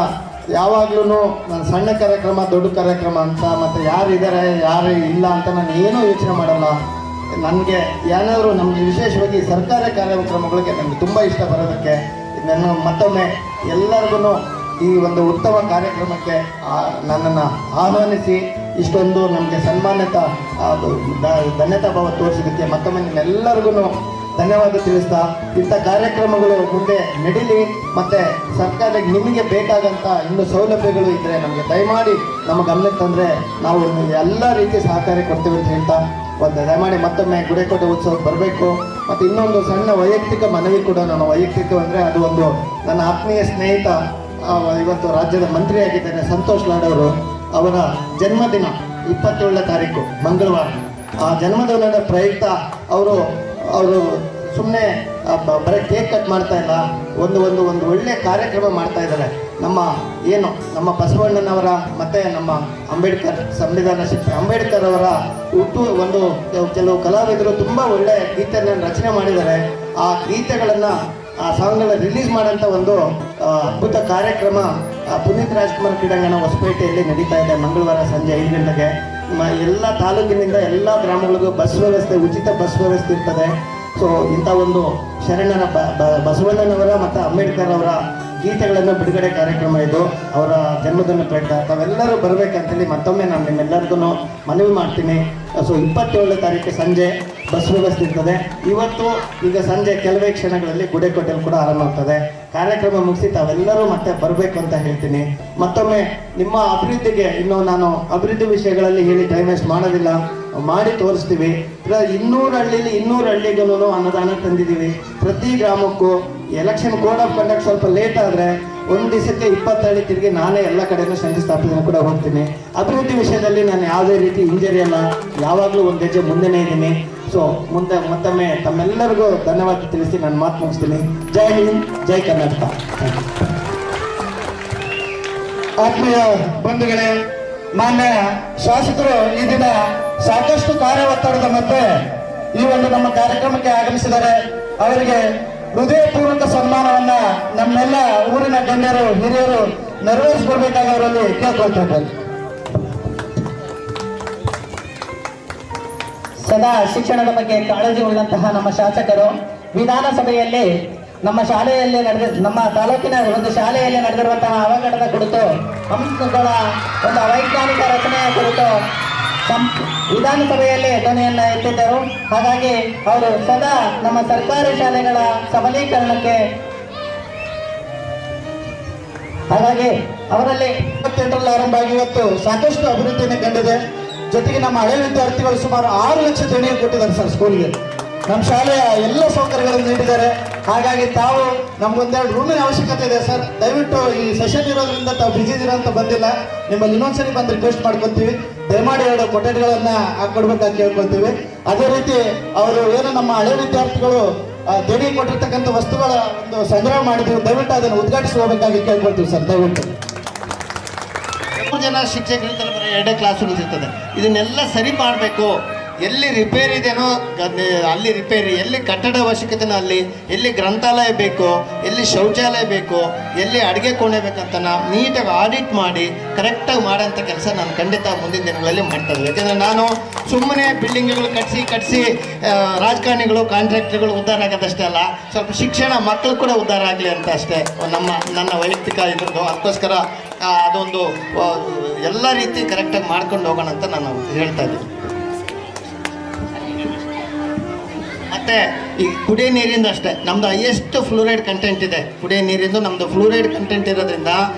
ಯಾವಾಗ್ಲೂ ನಾನು ಸಣ್ಣ ಕಾರ್ಯಕ್ರಮ ದೊಡ್ಡ ಕಾರ್ಯಕ್ರಮ ಅಂತ ಮತ್ತು ಯಾರಿದ್ದಾರೆ ಯಾರು ಇಲ್ಲ ಅಂತ ನಾನು ಏನೂ ಯೋಚನೆ ಮಾಡಲ್ಲ. ನನಗೆ ಏನಾದರೂ ನಮಗೆ ವಿಶೇಷವಾಗಿ ಸರ್ಕಾರಿ ಕಾರ್ಯಕ್ರಮಗಳಿಗೆ ನನಗೆ ತುಂಬ ಇಷ್ಟ ಬರೋದಕ್ಕೆ. ನಾನು ಮತ್ತೊಮ್ಮೆ ಎಲ್ಲರಿಗೂ ಈ ಒಂದು ಉತ್ತಮ ಕಾರ್ಯಕ್ರಮಕ್ಕೆ ನನ್ನನ್ನು ಆಹ್ವಾನಿಸಿ ಇಷ್ಟೊಂದು ನಮಗೆ ಸನ್ಮಾನ್ಯತ ಧನ್ಯತಾ ಭಾವ ತೋರಿಸಿದ್ದಕ್ಕೆ ಮತ್ತೊಮ್ಮೆ ನಿಮ್ಮೆಲ್ಲರಿಗೂ ಧನ್ಯವಾದ ತಿಳಿಸ್ತಾ, ಇಂಥ ಕಾರ್ಯಕ್ರಮಗಳು ಮುಂದೆ ನಡೀಲಿ. ಮತ್ತು ಸರ್ಕಾರಕ್ಕೆ ನಿಮಗೆ ಬೇಕಾದಂಥ ಇನ್ನೂ ಸೌಲಭ್ಯಗಳು ಇದ್ದರೆ ನಮಗೆ ದಯಮಾಡಿ ನಮ್ಮ ಗಮನಕ್ಕೆ ತಂದರೆ ನಾವು ಎಲ್ಲ ರೀತಿ ಸಹಕಾರ ಕೊಡ್ತೀವಿ ಅಂತ ಹೇಳ್ತಾ ದಯಮಾಡಿ ಮತ್ತೊಮ್ಮೆ ಗುಡೇಕೋಟೆ ಉತ್ಸವಕ್ಕೆ ಬರಬೇಕು. ಮತ್ತು ಇನ್ನೊಂದು ಸಣ್ಣ ವೈಯಕ್ತಿಕ ಮನವಿ ಕೂಡ, ನಾನು ವೈಯಕ್ತಿಕ ಅಂದರೆ ಅದು ಒಂದು ನನ್ನ ಆತ್ಮೀಯ ಸ್ನೇಹಿತ ಇವತ್ತು ರಾಜ್ಯದ ಮಂತ್ರಿಯಾಗಿದ್ದಾರೆ ಸಂತೋಷ್ ಲಾಡ್ ಅವರು. ಅವರ ಜನ್ಮದಿನ 27ನೇ ತಾರೀಕು ಮಂಗಳವಾರ. ಆ ಜನ್ಮದಿನದ ಪ್ರಯುಕ್ತ ಅವರು ಸುಮ್ಮನೆ ಬರೀ ಕೇಕ್ ಕಟ್ ಮಾಡ್ತಾ ಇಲ್ಲ, ಒಂದು ಒಳ್ಳೆಯ ಕಾರ್ಯಕ್ರಮ ಮಾಡ್ತಾ ಇದ್ದಾರೆ. ನಮ್ಮ ಬಸವಣ್ಣನವರ ಮತ್ತು ನಮ್ಮ ಅಂಬೇಡ್ಕರ್ ಸಂವಿಧಾನ ಶಿಲ್ಪಿ ಅಂಬೇಡ್ಕರ್ ಅವರ ಕೆಲವು ಕಲಾವಿದರು ತುಂಬ ಒಳ್ಳೆಯ ಗೀತೆಯನ್ನು ರಚನೆ ಮಾಡಿದ್ದಾರೆ. ಆ ಗೀತೆಗಳನ್ನು ಆ ಸಾಂಗ್ಗಳ ರಿಲೀಸ್ ಮಾಡೋಂಥ ಒಂದು ಅದ್ಭುತ ಕಾರ್ಯಕ್ರಮ ಪುನೀತ್ ರಾಜ್ಕುಮಾರ್ ಕ್ರೀಡಾಂಗಣ ಹೊಸಪೇಟೆಯಲ್ಲಿ ನಡೀತಾ ಇದೆ. ಮಂಗಳವಾರ ಸಂಜೆ 5 ಗಂಟೆಗೆ ಎಲ್ಲ ತಾಲೂಕಿನಿಂದ ಎಲ್ಲ ಗ್ರಾಮಗಳಿಗೂ ಬಸ್ ವ್ಯವಸ್ಥೆ, ಉಚಿತ ಬಸ್ ವ್ಯವಸ್ಥೆ ಇರ್ತದೆ. ಸೊ ಇಂಥ ಒಂದು ಶರಣರ ಬಸವಣ್ಣನವರ ಮತ್ತು ಅಂಬೇಡ್ಕರ್ ಅವರ ಗೀತೆಗಳನ್ನು ಬಿಡುಗಡೆ ಕಾರ್ಯಕ್ರಮ ಇದು. ಅವರ ಜನ್ಮದಿನ ಪ್ರಯುಕ್ತ ತಾವೆಲ್ಲರೂ ಬರಬೇಕಂತೇಳಿ ಮತ್ತೊಮ್ಮೆ ನಾನು ನಿಮ್ಮೆಲ್ಲರಿಗೂ ಮನವಿ ಮಾಡ್ತೀನಿ. ಸೊ 27ನೇ ತಾರೀಕು ಸಂಜೆ ಬಸ್ ವ್ಯವಸ್ಥೆ ಇರ್ತದೆ. ಈಗ ಸಂಜೆ ಕೆಲವೇ ಕ್ಷಣಗಳಲ್ಲಿ ಗುಡೇಕೋಟೆಯಲ್ಲಿ ಕೂಡ ಆರಂಭ ಆಗ್ತದೆ. ಕಾರ್ಯಕ್ರಮ ಮುಗಿಸಿ ತಾವೆಲ್ಲರೂ ಮತ್ತೆ ಬರಬೇಕು ಅಂತ ಹೇಳ್ತೀನಿ. ಮತ್ತೊಮ್ಮೆ ನಿಮ್ಮ ಅಭಿವೃದ್ಧಿಗೆ ಇನ್ನೂ ನಾನು ಅಭಿವೃದ್ಧಿ ವಿಷಯಗಳಲ್ಲಿ ಹೇಳಿ ಟೈಮ್ ವೇಸ್ಟ್ ಮಾಡೋದಿಲ್ಲ, ಮಾಡಿ ತೋರಿಸ್ತೀವಿ. 200 ಹಳ್ಳಿಗೂ ಅನ್ನದಾನ ತಂದಿದ್ದೀವಿ. ಪ್ರತಿ ಗ್ರಾಮಕ್ಕೂ ಎಲೆಕ್ಷನ್ ಕೋಡ್ ಆಫ್ ಕಂಡಕ್ಟ್ ಸ್ವಲ್ಪ ಲೇಟ್ ಆದರೆ ಒಂದು ದಿವಸಕ್ಕೆ 20 ಹಳ್ಳಿ ತಿರುಗಿ ನಾನೇ ಎಲ್ಲ ಕಡೆಯೂ ಶಂಕುಸ್ಥಾಪನೆ ಕೂಡ ಹೋಗ್ತೀನಿ. ಅಭಿವೃದ್ಧಿ ವಿಷಯದಲ್ಲಿ ನಾನು ಯಾವುದೇ ರೀತಿ ಹಿಂಜರಿ ಅಲ್ಲ, ಯಾವಾಗಲೂ ಒಂದು ಹೆಜ್ಜೆ ಮುಂದೆನೇ ಇದ್ದೀನಿ. ಸೊ ಮುಂದೆ ಮತ್ತೊಮ್ಮೆ ತಮ್ಮೆಲ್ಲರಿಗೂ ಧನ್ಯವಾದ ತಿಳಿಸಿ ನಾನು ಮಾತು ಮುಗಿಸ್ತೀನಿ. ಜೈ ಹಿಂದ್, ಜೈ ಕರ್ನಾಟಕ. ಆತ್ಮೀಯ ಬಂಧುಗಳೇ, ಮಾನ್ಯ ಶಾಸಕರು ಈ ದಿನ ಸಾಕಷ್ಟು ಕಾರ್ಯ ಒತ್ತಡದ ಮಧ್ಯೆ ಈ ಒಂದು ನಮ್ಮ ಕಾರ್ಯಕ್ರಮಕ್ಕೆ ಆಗಮಿಸಿದ್ದಾರೆ. ಅವರಿಗೆ ಹೃದಯಪೂರ್ವಕ ಸನ್ಮಾನವನ್ನ ನಮ್ಮೆಲ್ಲ ಊರಿನ ಗಣ್ಯರು ಹಿರಿಯರು ನೆರವೇರಿಸಿಕೊಡ್ಬೇಕಾಗಿ ಅವರಲ್ಲಿ ಕೇಳ್ಕೊಳ್ತಿದ್ದಾರೆ. ಸದಾ ಶಿಕ್ಷಣದ ಬಗ್ಗೆ ಕಾಳಜಿ ಉಳ್ಳಂತಹ ನಮ್ಮ ಶಾಸಕರು ವಿಧಾನಸಭೆಯಲ್ಲಿ ನಮ್ಮ ತಾಲೂಕಿನ ಒಂದು ಶಾಲೆಯಲ್ಲಿ ನಡೆದಿರುವಂತಹ ಅವಘಡದ ಕುರಿತು, ಹಂಸಗಳ ಒಂದು ಅವೈಜ್ಞಾನಿಕ ರಚನೆಯ ಕುರಿತು ವಿಧಾನಸಭೆಯಲ್ಲಿ ಧ್ವನಿಯನ್ನ ಎತ್ತಿದ್ದರು. ಹಾಗಾಗಿ ಅವರು ಸದಾ ನಮ್ಮ ಸರ್ಕಾರಿ ಶಾಲೆಗಳ ಸಬಲೀಕರಣಕ್ಕೆ, ಹಾಗಾಗಿ ಅವರಲ್ಲಿ 28ರಲ್ಲಿ ಆರಂಭ ಆಗಿ ಇವತ್ತು ಸಾಕಷ್ಟು ಅಭಿವೃದ್ಧಿಯನ್ನು ಕಂಡಿದೆ. ಜೊತೆಗೆ ನಮ್ಮ ಹಳೆ ವಿದ್ಯಾರ್ಥಿಗಳು ಸುಮಾರು 6 ಲಕ್ಷ ದೇಣಿಗೆ ಕೊಟ್ಟಿದ್ದಾರೆ ಸರ್ ಸ್ಕೂಲ್ಗೆ. ನಮ್ಮ ಶಾಲೆಯ ಎಲ್ಲ ಸೌಕರ್ಯಗಳನ್ನು ನೀಡಿದ್ದಾರೆ. ಹಾಗಾಗಿ ತಾವು ನಮ್ಗೊಂದೆರಡು ರೂಮಿನ ಅವಶ್ಯಕತೆ ಇದೆ ಸರ್. ದಯವಿಟ್ಟು ಈ ಸೆಷನ್ ಇರೋದ್ರಿಂದ ತಾವು ಬಿಜಿ ಇದ್ದೀರಾ ಅಂತ ಬಂದಿಲ್ಲ, ನಿಮ್ಮಲ್ಲಿ ಇನ್ನೊಂದ್ಸರಿ ಬಂದು ರಿಕ್ವೆಸ್ಟ್ ಮಾಡ್ಕೊತೀವಿ. ದಯಮಾಡಿ 2 ಕೊಠಡಿಗಳನ್ನ ಹಾಕೊಡ್ಬೇಕಾಗಿ ಕೇಳ್ಕೊತೀವಿ. ಅದೇ ರೀತಿ ಅವರು ಏನು ನಮ್ಮ ಹಳೆ ವಿದ್ಯಾರ್ಥಿಗಳು ದೇಣಿಗೆ ಕೊಟ್ಟಿರ್ತಕ್ಕಂಥ ವಸ್ತುಗಳ ಒಂದು ಸಂಗ್ರಹ ಮಾಡಿದ್ದೀವಿ, ದಯವಿಟ್ಟು ಅದನ್ನು ಉದ್ಘಾಟಿಸಿ ಹೋಗಬೇಕಾಗಿ ಕೇಳ್ಕೊಳ್ತೀವಿ ಸರ್. ದಯವಿಟ್ಟು 3 ಜನ ಶಿಕ್ಷಕರಿಂದ ಬರೀ 2 ಕ್ಲಾಸುಗಳು ಇರ್ತದೆ. ಇದನ್ನೆಲ್ಲ ಸರಿ ಮಾಡಬೇಕು. ಎಲ್ಲಿ ರಿಪೇರಿ ಇದೆಯೋ ಅಲ್ಲಿ ರಿಪೇರಿ, ಎಲ್ಲಿ ಕಟ್ಟಡ ಅವಶ್ಯಕತೆನೋ ಅಲ್ಲಿ, ಎಲ್ಲಿ ಗ್ರಂಥಾಲಯ ಬೇಕು, ಎಲ್ಲಿ ಶೌಚಾಲಯ ಬೇಕು, ಎಲ್ಲಿ ಅಡುಗೆ ಕೋಣೆ ಬೇಕಂತ ನೀಟಾಗಿ ಆಡಿಟ್ ಮಾಡಿ ಕರೆಕ್ಟಾಗಿ ಮಾಡೋಂಥ ಕೆಲಸ ನಾನು ಖಂಡಿತ ಮುಂದಿನ ದಿನಗಳಲ್ಲಿ ಮಾಡ್ತಾ ಇದ್ದೆ. ಯಾಕೆಂದರೆ ನಾನು ಸುಮ್ಮನೆ ಬಿಲ್ಡಿಂಗ್ಗಳು ಕಟ್ಟಿಸಿ ರಾಜಕಾರಣಿಗಳು ಕಾಂಟ್ರಾಕ್ಟರ್ಗಳು ಉದ್ಧಾರ ಆಗೋದಷ್ಟೇ ಅಲ್ಲ, ಸ್ವಲ್ಪ ಶಿಕ್ಷಣ ಮಕ್ಕಳು ಕೂಡ ಉದ್ಧಾರ ಆಗಲಿ ಅಂತ ಅಷ್ಟೇ ನನ್ನ ವೈಯಕ್ತಿಕ ಇದ್ರದ್ದು. ಅದಕ್ಕೋಸ್ಕರ ಅದೊಂದು ಎಲ್ಲ ರೀತಿ ಕರೆಕ್ಟಾಗಿ ಮಾಡ್ಕೊಂಡು ಹೋಗೋಣ ಅಂತ ನಾನು ಹೇಳ್ತಾ ಇದ್ದೀನಿ. ಮತ್ತು ಈ ಕುಡಿಯೋ ನೀರಿಂದ ಅಷ್ಟೇ ನಮ್ಮದು ಹೈಯೆಸ್ಟ್ ಫ್ಲೂರೈಡ್ ಕಂಟೆಂಟ್ ಇದೆ. ಕುಡಿಯೋ ನೀರಿಂದು ನಮ್ಮದು ಫ್ಲೂರೈಡ್ ಕಂಟೆಂಟ್ ಇರೋದ್ರಿಂದ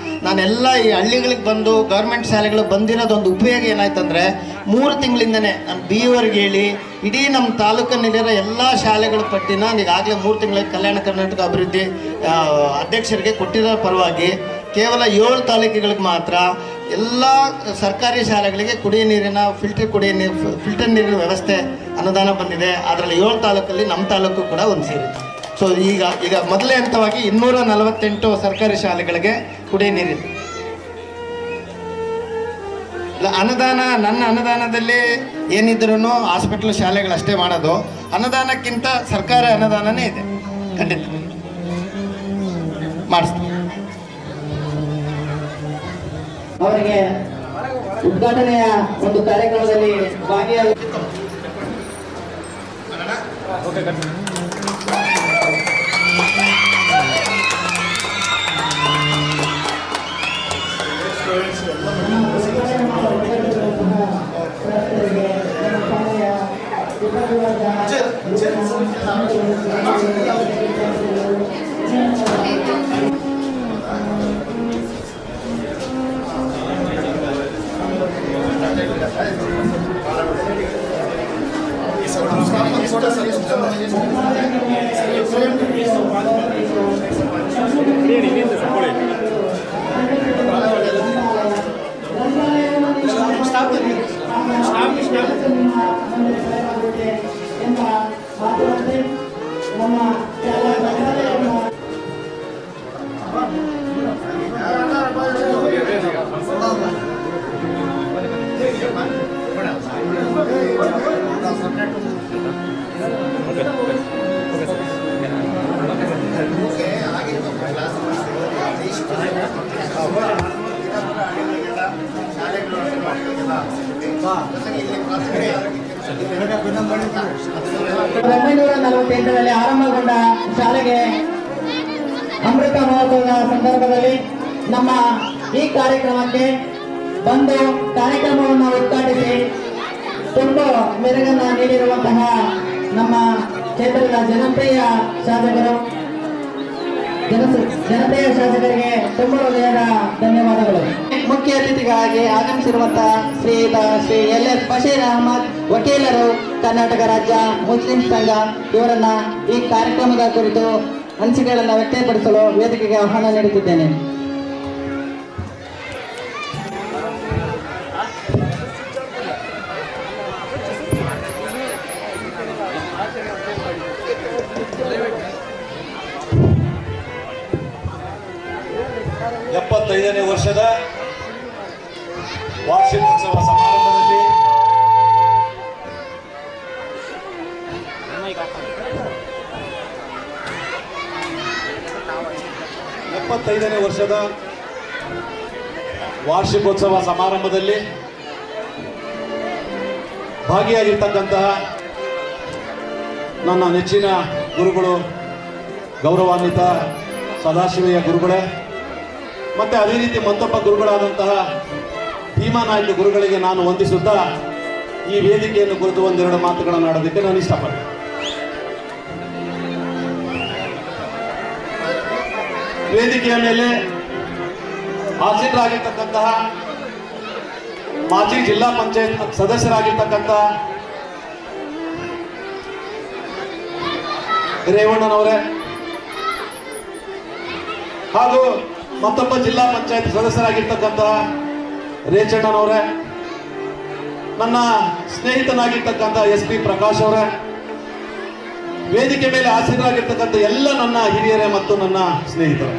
ನಾನೆಲ್ಲ ಈ ಹಳ್ಳಿಗಳಿಗೆ ಬಂದು ಗೌರ್ಮೆಂಟ್ ಶಾಲೆಗಳಿಗೆ ಬಂದಿರೋದೊಂದು ಉಪಯೋಗ ಏನಾಯ್ತಂದರೆ 3 ತಿಂಗಳಿಂದನೇ ನಾನು BOವರೆಗೆ ಹೇಳಿ ಇಡೀ ನಮ್ಮ ತಾಲೂಕಿನಲ್ಲಿರೋ ಎಲ್ಲ ಶಾಲೆಗಳ ಪಟ್ಟಿನ ಈಗಾಗಲೇ 3 ತಿಂಗಳಿಗೆ ಕಲ್ಯಾಣ ಕರ್ನಾಟಕ ಅಭಿವೃದ್ಧಿ ಅಧ್ಯಕ್ಷರಿಗೆ ಕೊಟ್ಟಿರೋ ಪರವಾಗಿ ಕೇವಲ 7 ತಾಲೂಕುಗಳಿಗೆ ಮಾತ್ರ ಎಲ್ಲ ಸರ್ಕಾರಿ ಶಾಲೆಗಳಿಗೆ ಫಿಲ್ಟರ್ ನೀರಿನ ವ್ಯವಸ್ಥೆ ಅನುದಾನ ಬಂದಿದೆ. ಅದರಲ್ಲಿ 7 ತಾಲೂಕಲ್ಲಿ ನಮ್ಮ ತಾಲೂಕು ಕೂಡ ಒಂದು ಸೇರಿದೆ. ಸೊ ಈಗ ಮೊದಲೇ ಹಂತವಾಗಿ 248 ಸರ್ಕಾರಿ ಶಾಲೆಗಳಿಗೆ ಕುಡಿಯ ನೀರಿದೆ. ಅನುದಾನ ನನ್ನ ಅನುದಾನದಲ್ಲಿ ಏನಿದ್ರೂ ಹಾಸ್ಪಿಟ್ಲ್ ಶಾಲೆಗಳಷ್ಟೇ ಮಾಡೋದು. ಅನುದಾನಕ್ಕಿಂತ ಸರ್ಕಾರಿ ಅನುದಾನನೇ ಇದೆ, ಖಂಡಿತ ಮಾಡಿಸ್ತೀವಿ. ಅವರಿಗೆ ಉದ್ಘಾಟನೆಯ ಒಂದು ಕಾರ್ಯಕ್ರಮದಲ್ಲಿ ಭಾಗಿಯಾಗ ರಲ್ಲಿ ಆರಂಭಗೊಂಡ ಶಾಲೆಗೆ ಅಮೃತ ಮಹೋತ್ಸವದ ಸಂದರ್ಭದಲ್ಲಿ ನಮ್ಮ ಈ ಕಾರ್ಯಕ್ರಮಕ್ಕೆ ಬಂದು ಕಾರ್ಯಕ್ರಮವನ್ನು ಉದ್ಘಾಟಿಸಿ ತುಂಬ ಮೆರುಗನ್ನು ನೀಡಿರುವಂತಹ ನಮ್ಮ ಕ್ಷೇತ್ರದ ಜನಪ್ರಿಯ ಶಾಸಕರು ಜನಪ್ರಿಯ ಶಾಸಕರಿಗೆ ತುಂಬ ಹೃದಯದ ಧನ್ಯವಾದಗಳು. ಮುಖ್ಯ ಅತಿಥಿಗಳಾಗಿ ಆಗಮಿಸಿರುವಂತಹ ಶ್ರೀಯುತ ಶ್ರೀ LS ಬಶೀರ್ ಅಹಮದ್ ವಕೀಲರು, ಕರ್ನಾಟಕ ರಾಜ್ಯ ಮುಸ್ಲಿಂ ಸಂಘ, ಇವರನ್ನ ಈ ಕಾರ್ಯಕ್ರಮದ ಕುರಿತು ಅನಿಸಿಕೆಗಳನ್ನು ವ್ಯಕ್ತಪಡಿಸಲು ವೇದಿಕೆಗೆ ಆಹ್ವಾನ ನೀಡುತ್ತಿದ್ದೇನೆ. ನೇ ವರ್ಷದ ವಾರ್ಷಿಕೋತ್ಸವ ಸಮಾರಂಭದಲ್ಲಿ ನೇ ವರ್ಷದ ವಾರ್ಷಿಕೋತ್ಸವ ಸಮಾರಂಭದಲ್ಲಿ ಭಾಗಿಯಾಗಿರ್ತಕ್ಕಂತಹ ನನ್ನ ನೆಚ್ಚಿನ ಗುರುಗಳು, ಗೌರವಾನ್ವಿತ ಸದಾಶಿವಯ್ಯ ಗುರುಗಳೇ, ಮತ್ತೆ ಅದೇ ರೀತಿ ಮತ್ತೊಬ್ಬ ಗುರುಗಳಾದಂತಹ ಭೀಮಾನಾಯ್ಕ ಗುರುಗಳಿಗೆ ನಾನು ವಂದಿಸುತ್ತಾ ಈ ವೇದಿಕೆಯನ್ನು ಕುರಿತು ಒಂದೆರಡು ಮಾತುಗಳನ್ನು ಆಡೋದಕ್ಕೆ ನಾನು ಇಷ್ಟಪಡ್ತೇನೆ. ವೇದಿಕೆಯ ಮೇಲೆ ಹಾಜರಾಗಿರ್ತಕ್ಕಂತಹ ಮಾಜಿ ಜಿಲ್ಲಾ ಪಂಚಾಯತ್ ಸದಸ್ಯರಾಗಿರ್ತಕ್ಕಂತಹ ರೇವಣ್ಣನವರೇ ಹಾಗೂ ಮತ್ತೊಬ್ಬ ಜಿಲ್ಲಾ ಪಂಚಾಯತ್ ಸದಸ್ಯರಾಗಿರ್ತಕ್ಕಂತಹ ರೇಚಣ್ಣನವರೇ, ನನ್ನ ಸ್ನೇಹಿತನಾಗಿರ್ತಕ್ಕಂಥ SP ಪ್ರಕಾಶ್ ಅವರೇ, ವೇದಿಕೆ ಮೇಲೆ ಹಾಜರಾಗಿರ್ತಕ್ಕಂಥ ಎಲ್ಲ ನನ್ನ ಹಿರಿಯರೇ ಮತ್ತು ನನ್ನ ಸ್ನೇಹಿತರು,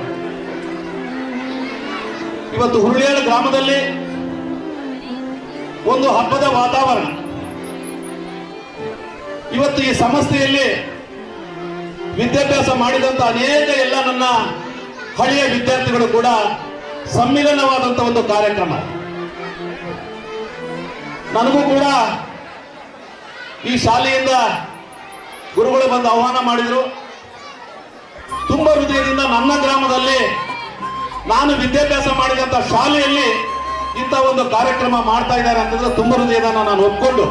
ಇವತ್ತು ಹುರುಳಿಯಾಳ ಗ್ರಾಮದಲ್ಲಿ ಒಂದು ಹಬ್ಬದ ವಾತಾವರಣ. ಇವತ್ತು ಈ ಸಂಸ್ಥೆಯಲ್ಲಿ ವಿದ್ಯಾಭ್ಯಾಸ ಮಾಡಿದಂತ ಅನೇಕ ಎಲ್ಲ ನನ್ನ ಹಳೆಯ ವಿದ್ಯಾರ್ಥಿಗಳು ಕೂಡ ಸಮ್ಮಿಲನವಾದಂತಹ ಒಂದು ಕಾರ್ಯಕ್ರಮ. ನನಗೂ ಕೂಡ ಈ ಶಾಲೆಯಿಂದ ಗುರುಗಳು ಬಂದು ಆಹ್ವಾನ ಮಾಡಿದರು. ತುಂಬಾ ಹೃದಯದಿಂದ ನನ್ನ ಗ್ರಾಮದಲ್ಲಿ ನಾನು ವಿದ್ಯಾಭ್ಯಾಸ ಮಾಡಿದಂತ ಶಾಲೆಯಲ್ಲಿ ಇಂಥ ಒಂದು ಕಾರ್ಯಕ್ರಮ ಮಾಡ್ತಾ ಇದ್ದಾರೆ ಅಂತಂದ್ರೆ ತುಂಬ ಹೃದಯದ ನಾನು ಒಪ್ಕೊಂಡು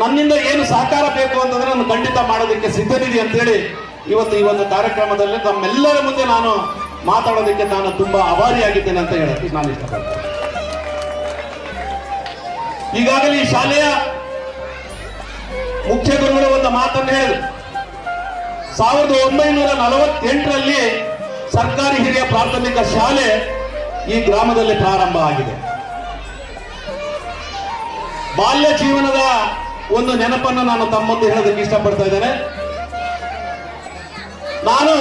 ನನ್ನಿಂದ ಏನು ಸಹಕಾರ ಬೇಕು ಅಂತಂದ್ರೆ ನಾನು ಖಂಡಿತ ಮಾಡೋದಕ್ಕೆ ಸಿದ್ಧನಿದೆ ಅಂತೇಳಿ ಇವತ್ತು ಈ ಒಂದು ಕಾರ್ಯಕ್ರಮದಲ್ಲಿ ತಮ್ಮೆಲ್ಲರ ಮುಂದೆ ನಾನು ಮಾತಾಡೋದಕ್ಕೆ ನಾನು ತುಂಬಾ ಆಭಾರಿಯಾಗಿದ್ದೇನೆ ಅಂತ ಹೇಳಕ್ಕೆ ನಾನು ಇಷ್ಟಪಡ್ತೇನೆ. ಈಗಾಗಲೇ ಈ ಶಾಲೆಯ ಮುಖ್ಯ ಗುರುಗಳು ಒಂದು ಮಾತನ್ನು ಹೇಳಿದ್ರು. 1948ರಲ್ಲಿ ಸರ್ಕಾರಿ ಹಿರಿಯ ಪ್ರಾಥಮಿಕ ಶಾಲೆ ಈ ಗ್ರಾಮದಲ್ಲಿ ಪ್ರಾರಂಭ ಆಗಿದೆ. ಬಾಲ್ಯ ಜೀವನದ ಒಂದು ನೆನಪನ್ನು ನಾನು ತಮ್ಮ ಮುಂದೆ ಹೇಳೋದಕ್ಕೆ ಇಷ್ಟಪಡ್ತಾ ಇದ್ದೇನೆ. ನಾನು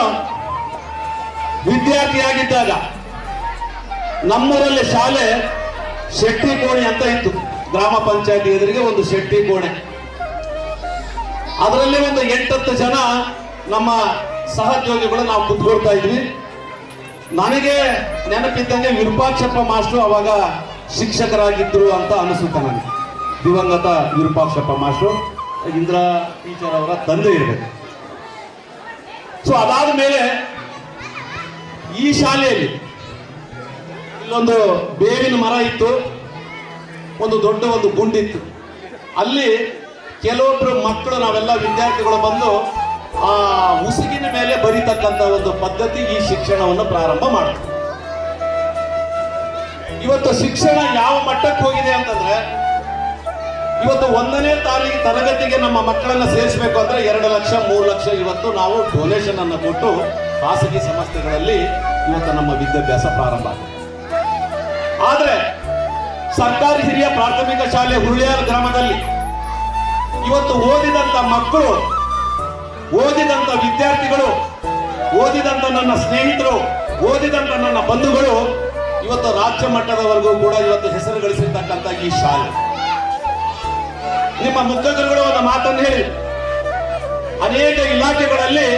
ವಿದ್ಯಾರ್ಥಿಯಾಗಿದ್ದಾಗ ನಮ್ಮೂರಲ್ಲಿ ಶಾಲೆ ಶೆಟ್ಟಿ ಕೋಣೆ ಅಂತ ಇತ್ತು. ಗ್ರಾಮ ಪಂಚಾಯತಿ ಎದುರಿಗೆ ಒಂದು ಶೆಟ್ಟಿ ಕೋಣೆ, ಅದರಲ್ಲಿ ಒಂದು 8-10 ಜನ ನಮ್ಮ ಸಹೋದ್ಯೋಗಿಗಳು ನಾವು ಕುತ್ಕೊಳ್ತಾ ಇದ್ವಿ. ನನಗೆ ನೆನಪಿದ್ದಂಗೆ ವಿರೂಪಾಕ್ಷಪ್ಪ ಮಾಸ್ಟ್ರು ಅವಾಗ ಶಿಕ್ಷಕರಾಗಿದ್ರು ಅಂತ ಅನಿಸುತ್ತೆ ನನಗೆ. ದಿವಂಗತ ವಿರೂಪಾಕ್ಷಪ್ಪ ಮಾಸ್ಟ್ರು ಇಂದಿರಾ ಟೀಚರ್ ಅವರ ತಂದೆ ಇರಬೇಕು. ಸೊ ಅದಾದ ಮೇಲೆ ಈ ಶಾಲೆಯಲ್ಲಿ ಇಲ್ಲೊಂದು ಬೇವಿನ ಮರ ಇತ್ತು, ಒಂದು ದೊಡ್ಡ ಒಂದು ಗುಂಡಿತ್ತು. ಅಲ್ಲಿ ಕೆಲವೊಬ್ರು ಮಕ್ಕಳು, ನಾವೆಲ್ಲ ವಿದ್ಯಾರ್ಥಿಗಳು ಬಂದು ಆ ಉಸುಗಿನ ಮೇಲೆ ಬರೀತಕ್ಕಂಥ ಒಂದು ಪದ್ಧತಿ ಈ ಶಿಕ್ಷಣವನ್ನು ಪ್ರಾರಂಭ ಮಾಡ್ತಾರೆ. ಇವತ್ತು ಶಿಕ್ಷಣ ಯಾವ ಮಟ್ಟಕ್ಕೆ ಹೋಗಿದೆ ಅಂತಂದ್ರೆ, ಇವತ್ತು 1ನೇ ತರಗತಿಗೆ ನಮ್ಮ ಮಕ್ಕಳನ್ನ ಸೇರಿಸಬೇಕು ಅಂದ್ರೆ 2 ಲಕ್ಷ 3 ಲಕ್ಷ ಇವತ್ತು ನಾವು ಡೊನೇಷನ್ ಅನ್ನು ಕೊಟ್ಟು ಖಾಸಗಿ ಸಂಸ್ಥೆಗಳಲ್ಲಿ ಇವತ್ತು ನಮ್ಮ ವಿದ್ಯಾಭ್ಯಾಸ ಪ್ರಾರಂಭ ಆಗಿದೆ. ಆದ್ರೆ ಸರ್ಕಾರಿ ಹಿರಿಯ ಪ್ರಾಥಮಿಕ ಶಾಲೆ ಹುರುಳಿಯಾರ್ ಗ್ರಾಮದಲ್ಲಿ ಇವತ್ತು ಓದಿದಂತ ಮಕ್ಕಳು, ಓದಿದಂತ ವಿದ್ಯಾರ್ಥಿಗಳು, ಓದಿದಂತ ನನ್ನ ಸ್ನೇಹಿತರು, ಓದಿದಂತ ನನ್ನ ಬಂಧುಗಳು ಇವತ್ತು ರಾಜ್ಯ ಮಟ್ಟದವರೆಗೂ ಕೂಡ ಇವತ್ತು ಹೆಸರು ಗಳಿಸಿರ್ತಕ್ಕಂಥ ಈ ಶಾಲೆ. ನಿಮ್ಮ ಮುಖಂಡರುಗಳು ಒಂದು ಮಾತನ್ನು ಹೇಳಿ, ಅನೇಕ ಇಲಾಖೆಗಳಲ್ಲಿ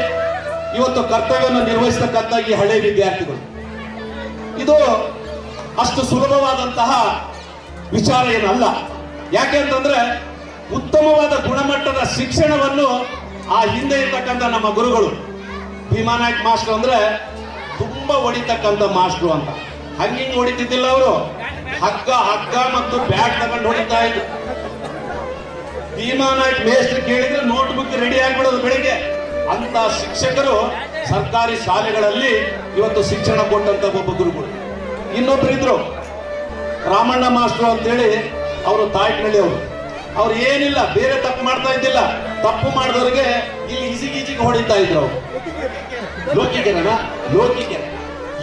ಇವತ್ತು ಕರ್ತವ್ಯವನ್ನು ನಿರ್ವಹಿಸತಕ್ಕಂಥ ಈ ಹಳೆ ವಿದ್ಯಾರ್ಥಿಗಳು, ಇದು ಅಷ್ಟು ಸುಲಭವಾದಂತಹ ವಿಚಾರ ಏನಲ್ಲ. ಯಾಕೆ ಅಂತಂದ್ರೆ ಉತ್ತಮವಾದ ಗುಣಮಟ್ಟದ ಶಿಕ್ಷಣವನ್ನು ಆ ಹಿಂದೆ ಇರ್ತಕ್ಕಂಥ ನಮ್ಮ ಗುರುಗಳು, ಭೀಮಾನಾಯ್ಕ ಮಾಸ್ಟರ್ ಅಂದ್ರೆ ತುಂಬಾ ಹೊಡಿತಕ್ಕಂಥ ಮಾಸ್ಟ್ರು ಅಂತ. ಹಂಗಿಂಗ್ ಹೊಡಿತಿದ್ದಿಲ್ಲ ಅವರು, ಹಗ್ಗ ಮತ್ತು ಬ್ಯಾಗ್ ತಗೊಂಡು ಹೊಡಿತಾ ಇದ್ರು. ಭೀಮಾನಾಯ್ಕ ಮೇಸ್ಟ್ರು ಕೇಳಿದ್ರೆ ನೋಟ್ ಬುಕ್ ರೆಡಿ ಆಗ್ಬಿಡೋದು ಬೆಳಿಗ್ಗೆ. ಅಂತ ಶಿಕ್ಷಕರು ಸರ್ಕಾರಿ ಶಾಲೆಗಳಲ್ಲಿ ಇವತ್ತು ಶಿಕ್ಷಣ ಕೊಟ್ಟಂತ ಒಬ್ಬ ಗುರುಗಳು. ಇನ್ನೊಬ್ರು ಇದ್ರು ರಾಮಣ್ಣ ಮಾಸ್ಟ್ರು ಅಂತೇಳಿ, ಅವರು ತಾಯ್ಕನಳ್ಳಿ ಅವರು. ಅವ್ರು ಏನಿಲ್ಲ, ಬೇರೆ ತಪ್ಪು ಮಾಡ್ತಾ ಇದ್ದಿಲ್ಲ, ತಪ್ಪು ಮಾಡಿದವ್ರಿಗೆ ಇಲ್ಲಿ ಈಜಿಗೆ ಹೊಡಿತಾ ಇದ್ರು ಅವರು. ಲೋಕಿಕೆರೆ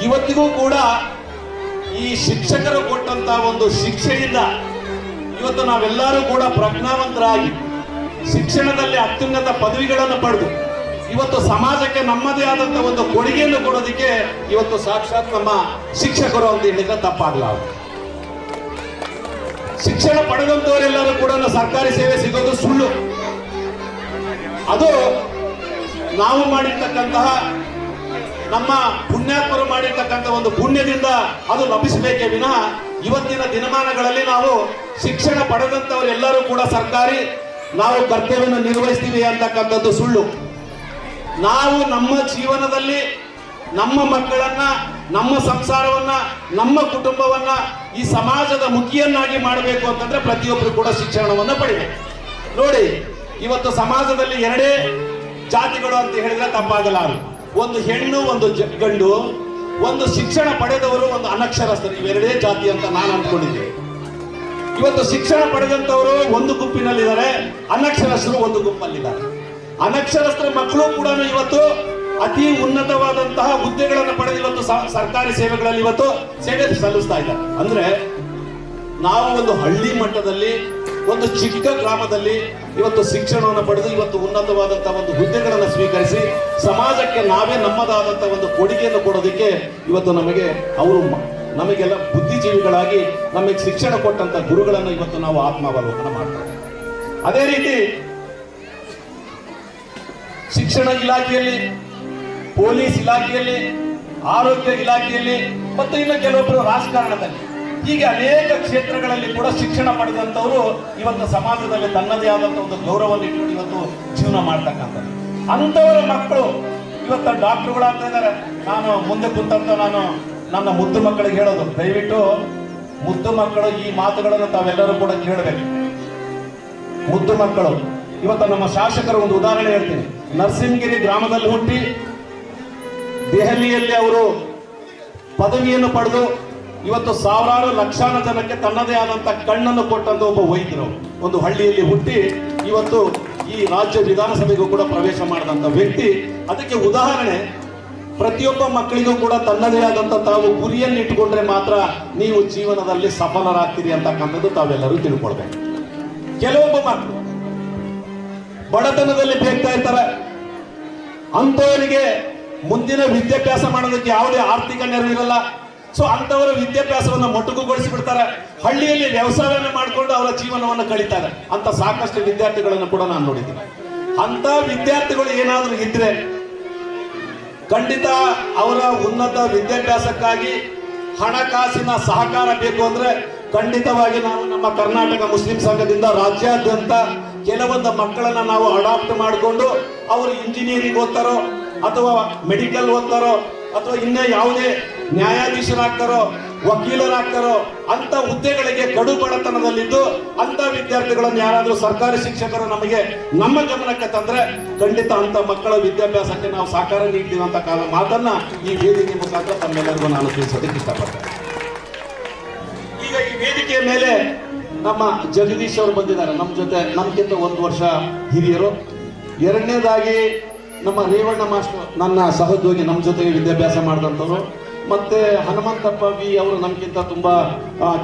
ಇವತ್ತಿಗೂ ಕೂಡ ಈ ಶಿಕ್ಷಕರು ಕೊಟ್ಟಂತ ಒಂದು ಶಿಕ್ಷೆಯಿಂದ ಇವತ್ತು ನಾವೆಲ್ಲರೂ ಕೂಡ ಪ್ರಜ್ಞಾವಂತರಾಗಿ ಶಿಕ್ಷಣದಲ್ಲಿ ಅತ್ಯುನ್ನತ ಪದವಿಗಳನ್ನು ಪಡೆದು ಇವತ್ತು ಸಮಾಜಕ್ಕೆ ನಮ್ಮದೇ ಆದಂತ ಒಂದು ಕೊಡುಗೆಯನ್ನು ಕೊಡೋದಕ್ಕೆ ಇವತ್ತು ಸಾಕ್ಷಾತ್ ನಮ್ಮ ಶಿಕ್ಷಕರು ಅಂತ ಹೇಳಿದ್ರೆ ತಪ್ಪಾಗಲ್ಲ. ಶಿಕ್ಷಣ ಪಡೆದಂತವರೆಲ್ಲರೂ ಕೂಡ ಸರ್ಕಾರಿ ಸೇವೆ ಸಿಗೋದು ಸುಳ್ಳು. ಅದು ನಾವು ಮಾಡಿರ್ತಕ್ಕಂತಹ, ನಮ್ಮ ಪುಣ್ಯಾತ್ಮರು ಮಾಡಿರ್ತಕ್ಕಂಥ ಒಂದು ಪುಣ್ಯದಿಂದ ಅದು ಲಭಿಸಬೇಕೇ ವಿನಃ ಇವತ್ತಿನ ದಿನಮಾನಗಳಲ್ಲಿ ನಾವು ಶಿಕ್ಷಣ ಪಡೆದಂತವರೆಲ್ಲರೂ ಕೂಡ ಸರ್ಕಾರಿ ನಾವು ಕರ್ತವ್ಯವನ್ನು ನಿರ್ವಹಿಸ್ತೀವಿ ಅಂತಕ್ಕಂಥದ್ದು ಸುಳ್ಳು. ನಾವು ನಮ್ಮ ಜೀವನದಲ್ಲಿ ನಮ್ಮ ಮಕ್ಕಳನ್ನ, ನಮ್ಮ ಸಂಸಾರವನ್ನ, ನಮ್ಮ ಕುಟುಂಬವನ್ನ ಈ ಸಮಾಜದ ಮುಖಿಯನ್ನಾಗಿ ಮಾಡಬೇಕು ಅಂತಂದ್ರೆ ಪ್ರತಿಯೊಬ್ಬರು ಕೂಡ ಶಿಕ್ಷಣವನ್ನು ಪಡಿಬೇಕು. ನೋಡಿ, ಇವತ್ತು ಸಮಾಜದಲ್ಲಿ 2 ಜಾತಿಗಳು ಅಂತ ಹೇಳಿದ್ರೆ ತಪ್ಪಾಗಲ್ಲ. ಒಂದು ಹೆಣ್ಣು, ಒಂದು ಗಂಡು, ಒಂದು ಶಿಕ್ಷಣ ಪಡೆದವರು, ಒಂದು ಅನಕ್ಷರಸ್ಥರು. ಇವೆರಡೇ ಜಾತಿ ಅಂತ ನಾನು ಅಂದ್ಕೊಂಡಿದ್ದೀನಿ. ಇವತ್ತು ಶಿಕ್ಷಣ ಪಡೆದಂತವರು ಒಂದು ಗುಂಪಿನಲ್ಲಿದ್ದಾರೆ, ಅನಕ್ಷರಸ್ಥರು ಒಂದು ಗುಂಪಲ್ಲಿದ್ದಾರೆ. ಅನಕ್ಷರಸ್ಥರ ಮಕ್ಕಳು ಕೂಡ ಇವತ್ತು ಅತಿ ಉನ್ನತವಾದಂತಹ ಹುದ್ದೆಗಳನ್ನು ಪಡೆದು ಇವತ್ತು ಸರ್ಕಾರಿ ಸೇವೆಗಳಲ್ಲಿ ಇವತ್ತು ಸೇವೆ ಸಲ್ಲಿಸ್ತಾ ಇದ್ದಾರೆ. ಅಂದ್ರೆ ನಾವು ಒಂದು ಹಳ್ಳಿ ಮಟ್ಟದಲ್ಲಿ, ಒಂದು ಚಿಕ್ಕ ಗ್ರಾಮದಲ್ಲಿ ಇವತ್ತು ಶಿಕ್ಷಣವನ್ನು ಪಡೆದು ಇವತ್ತು ಉನ್ನತವಾದಂತಹ ಒಂದು ಹುದ್ದೆಗಳನ್ನು ಸ್ವೀಕರಿಸಿ ಸಮಾಜಕ್ಕೆ ನಾವೇ ನಮ್ಮದಾದಂತಹ ಒಂದು ಕೊಡುಗೆಯನ್ನು ಕೊಡೋದಕ್ಕೆ ಇವತ್ತು ನಮಗೆಲ್ಲ ಬುದ್ಧಿಜೀವಿಗಳಾಗಿ ನಮಗೆ ಶಿಕ್ಷಣ ಕೊಟ್ಟಂತ ಗುರುಗಳನ್ನು ಇವತ್ತು ನಾವು ಆತ್ಮಾವಲೋಕನ ಮಾಡ್ತೇವೆ. ಅದೇ ರೀತಿ ಶಿಕ್ಷಣ ಇಲಾಖೆಯಲ್ಲಿ, ಪೊಲೀಸ್ ಇಲಾಖೆಯಲ್ಲಿ, ಆರೋಗ್ಯ ಇಲಾಖೆಯಲ್ಲಿ ಮತ್ತು ಇನ್ನು ಕೆಲವೊಬ್ಬರು ರಾಜಕಾರಣದಲ್ಲಿ, ಹೀಗೆ ಅನೇಕ ಕ್ಷೇತ್ರಗಳಲ್ಲಿ ಕೂಡ ಶಿಕ್ಷಣ ಪಡೆದಂತವರು ಇವತ್ತು ಸಮಾಜದಲ್ಲಿ ತನ್ನದೇ ಆದಂತಹ ಒಂದು ಗೌರವವನ್ನು ಇಟ್ಕೊಂಡು ಇವತ್ತು ಜೀವನ ಮಾಡ್ತಕ್ಕಂಥದ್ದು. ಅಂತವರ ಮಕ್ಕಳು ಇವತ್ತು ಡಾಕ್ಟರ್ಗಳಾಗ್ತಾ ಇದ್ದಾರೆ. ನಾನು ಮುಂದೆ ಕುಂತಂತ ನಾನು ನನ್ನ ಮುದ್ದು ಮಕ್ಕಳಿಗೆ ಹೇಳೋದು, ದಯವಿಟ್ಟು ಮುದ್ದು ಮಕ್ಕಳು ಈ ಮಾತುಗಳನ್ನು ತಾವೆಲ್ಲರೂ ಕೂಡ ಕೇಳಬೇಕು. ಮುದ್ದು ಮಕ್ಕಳು ಇವತ್ತು ನಮ್ಮ ಶಾಸಕರು ಒಂದು ಉದಾಹರಣೆ ಹೇಳ್ತೀನಿ. ನರಸಿಂಹಗಿರಿ ಗ್ರಾಮದಲ್ಲಿ ಹುಟ್ಟಿ ದೆಹಲಿಯಲ್ಲಿ ಅವರು ಪದವಿಯನ್ನು ಪಡೆದು ಇವತ್ತು ಸಾವಿರಾರು ಲಕ್ಷಾನು ಜನಕ್ಕೆ ತನ್ನದೇ ಆದಂತ ಕಣ್ಣನ್ನು ಕೊಟ್ಟಂತ ಒಬ್ಬ ವೈದ್ಯರು, ಒಂದು ಹಳ್ಳಿಯಲ್ಲಿ ಹುಟ್ಟಿ ಇವತ್ತು ಈ ರಾಜ್ಯ ವಿಧಾನಸಭೆಗೂ ಕೂಡ ಪ್ರವೇಶ ಮಾಡಿದಂತ ವ್ಯಕ್ತಿ. ಅದಕ್ಕೆ ಉದಾಹರಣೆ, ಪ್ರತಿಯೊಬ್ಬ ಮಕ್ಕಳಿಗೂ ಕೂಡ ತನ್ನದೇ ಆದಂತ ತಾವು ಗುರಿಯನ್ನು ಇಟ್ಟುಕೊಂಡ್ರೆ ಮಾತ್ರ ನೀವು ಜೀವನದಲ್ಲಿ ಸಫಲರಾಗ್ತೀರಿ ಅಂತಕ್ಕಂಥದ್ದು ತಾವೆಲ್ಲರೂ ತಿಳ್ಕೊಳ್ಬೇಕು. ಕೆಲವೊಬ್ಬ ಮಕ್ಕಳು ಬಡತನದಲ್ಲಿ ಬೇಗ್ತಾ ಇರ್ತಾರೆ, ಅಂತವರಿಗೆ ಮುಂದಿನ ವಿದ್ಯಾಭ್ಯಾಸ ಮಾಡೋದಕ್ಕೆ ಯಾವುದೇ ಆರ್ಥಿಕ ನೆರವು ಇರಲ್ಲ. ಸೊ ಅಂತವರ ವಿದ್ಯಾಭ್ಯಾಸವನ್ನು ಮೊಟಕುಗೊಳಿಸಿ ಬಿಡ್ತಾರೆ. ಹಳ್ಳಿಯಲ್ಲಿ ವ್ಯವಸಾಯವನ್ನು ಮಾಡಿಕೊಂಡು ಅವರ ಜೀವನವನ್ನು ಕಳೀತಾರೆ. ಅಂತ ಸಾಕಷ್ಟು ವಿದ್ಯಾರ್ಥಿಗಳನ್ನು ಕೂಡ ನಾನು ನೋಡಿದ್ದೀನಿ. ಅಂತ ವಿದ್ಯಾರ್ಥಿಗಳು ಏನಾದರೂ ಇದ್ರೆ ಖಂಡಿತ ಅವರ ಉನ್ನತ ವಿದ್ಯಾಭ್ಯಾಸಕ್ಕಾಗಿ ಹಣಕಾಸಿನ ಸಹಕಾರ ಬೇಕು ಅಂದ್ರೆ ಖಂಡಿತವಾಗಿ ನಾವು ನಮ್ಮ ಕರ್ನಾಟಕ ಮುಸ್ಲಿಂ ಸಂಘದಿಂದ ರಾಜ್ಯಾದ್ಯಂತ ಕೆಲವೊಂದು ಮಕ್ಕಳನ್ನ ನಾವು ಅಡಾಪ್ಟ್ ಮಾಡಿಕೊಂಡು ಅವರು ಇಂಜಿನಿಯರಿಂಗ್ ಓದ್ತಾರೋ ಅಥವಾ ಮೆಡಿಕಲ್ ಓದ್ತಾರೋ ಅಥವಾ ಇನ್ನೇ ಯಾವುದೇ ನ್ಯಾಯಾಧೀಶರಾಗ್ತಾರೋ ವಕೀಲರಾಗ್ತಾರೋ ಅಂತ ಹುದ್ದೆಗಳಿಗೆ ಕಡು ಬಡತನದಲ್ಲಿದ್ದು ಅಂತ ವಿದ್ಯಾರ್ಥಿಗಳನ್ನು ಯಾರಾದರೂ ಸರ್ಕಾರಿ ಶಿಕ್ಷಕರು ನಮ್ಮ ಗಮನಕ್ಕೆ ತಂದ್ರೆ ಖಂಡಿತ ಅಂತ ಮಕ್ಕಳ ವಿದ್ಯಾಭ್ಯಾಸಕ್ಕೆ ನಾವು ಸಹಕಾರ ನೀಡ್ತೀವಿ ಅಂತ ಮಾತನ್ನ ಈ ವೇದಿಕೆ ಮುಖಾಂತರ ತಮ್ಮೆಲ್ಲರಿಗೂ ನಾನು ತಿಳಿಸೋದಕ್ಕೆ ಇಷ್ಟಪಡ್ತೇನೆ. ಈಗ ಈ ವೇದಿಕೆಯ ಮೇಲೆ ನಮ್ಮ ಜಗದೀಶ್ ಅವರು ಬಂದಿದ್ದಾರೆ ನಮ್ಮ ಜೊತೆ, ನಮ್ಗಿಂತ 1 ವರ್ಷ ಹಿರಿಯರು. ಎರಡನೇದಾಗಿ ನಮ್ಮ ರೇವಣ್ಣ ಮಾಸ್ಟರ್ ನನ್ನ ಸಹೋದ್ಯೋಗಿ, ನಮ್ಮ ಜೊತೆಗೆ ವಿದ್ಯಾಭ್ಯಾಸ ಮಾಡಿದಂಥವ್ರು. ಮತ್ತೆ ಹನುಮಂತಪ್ಪ ವಿ ಅವರು ನಮ್ಗಿಂತ ತುಂಬಾ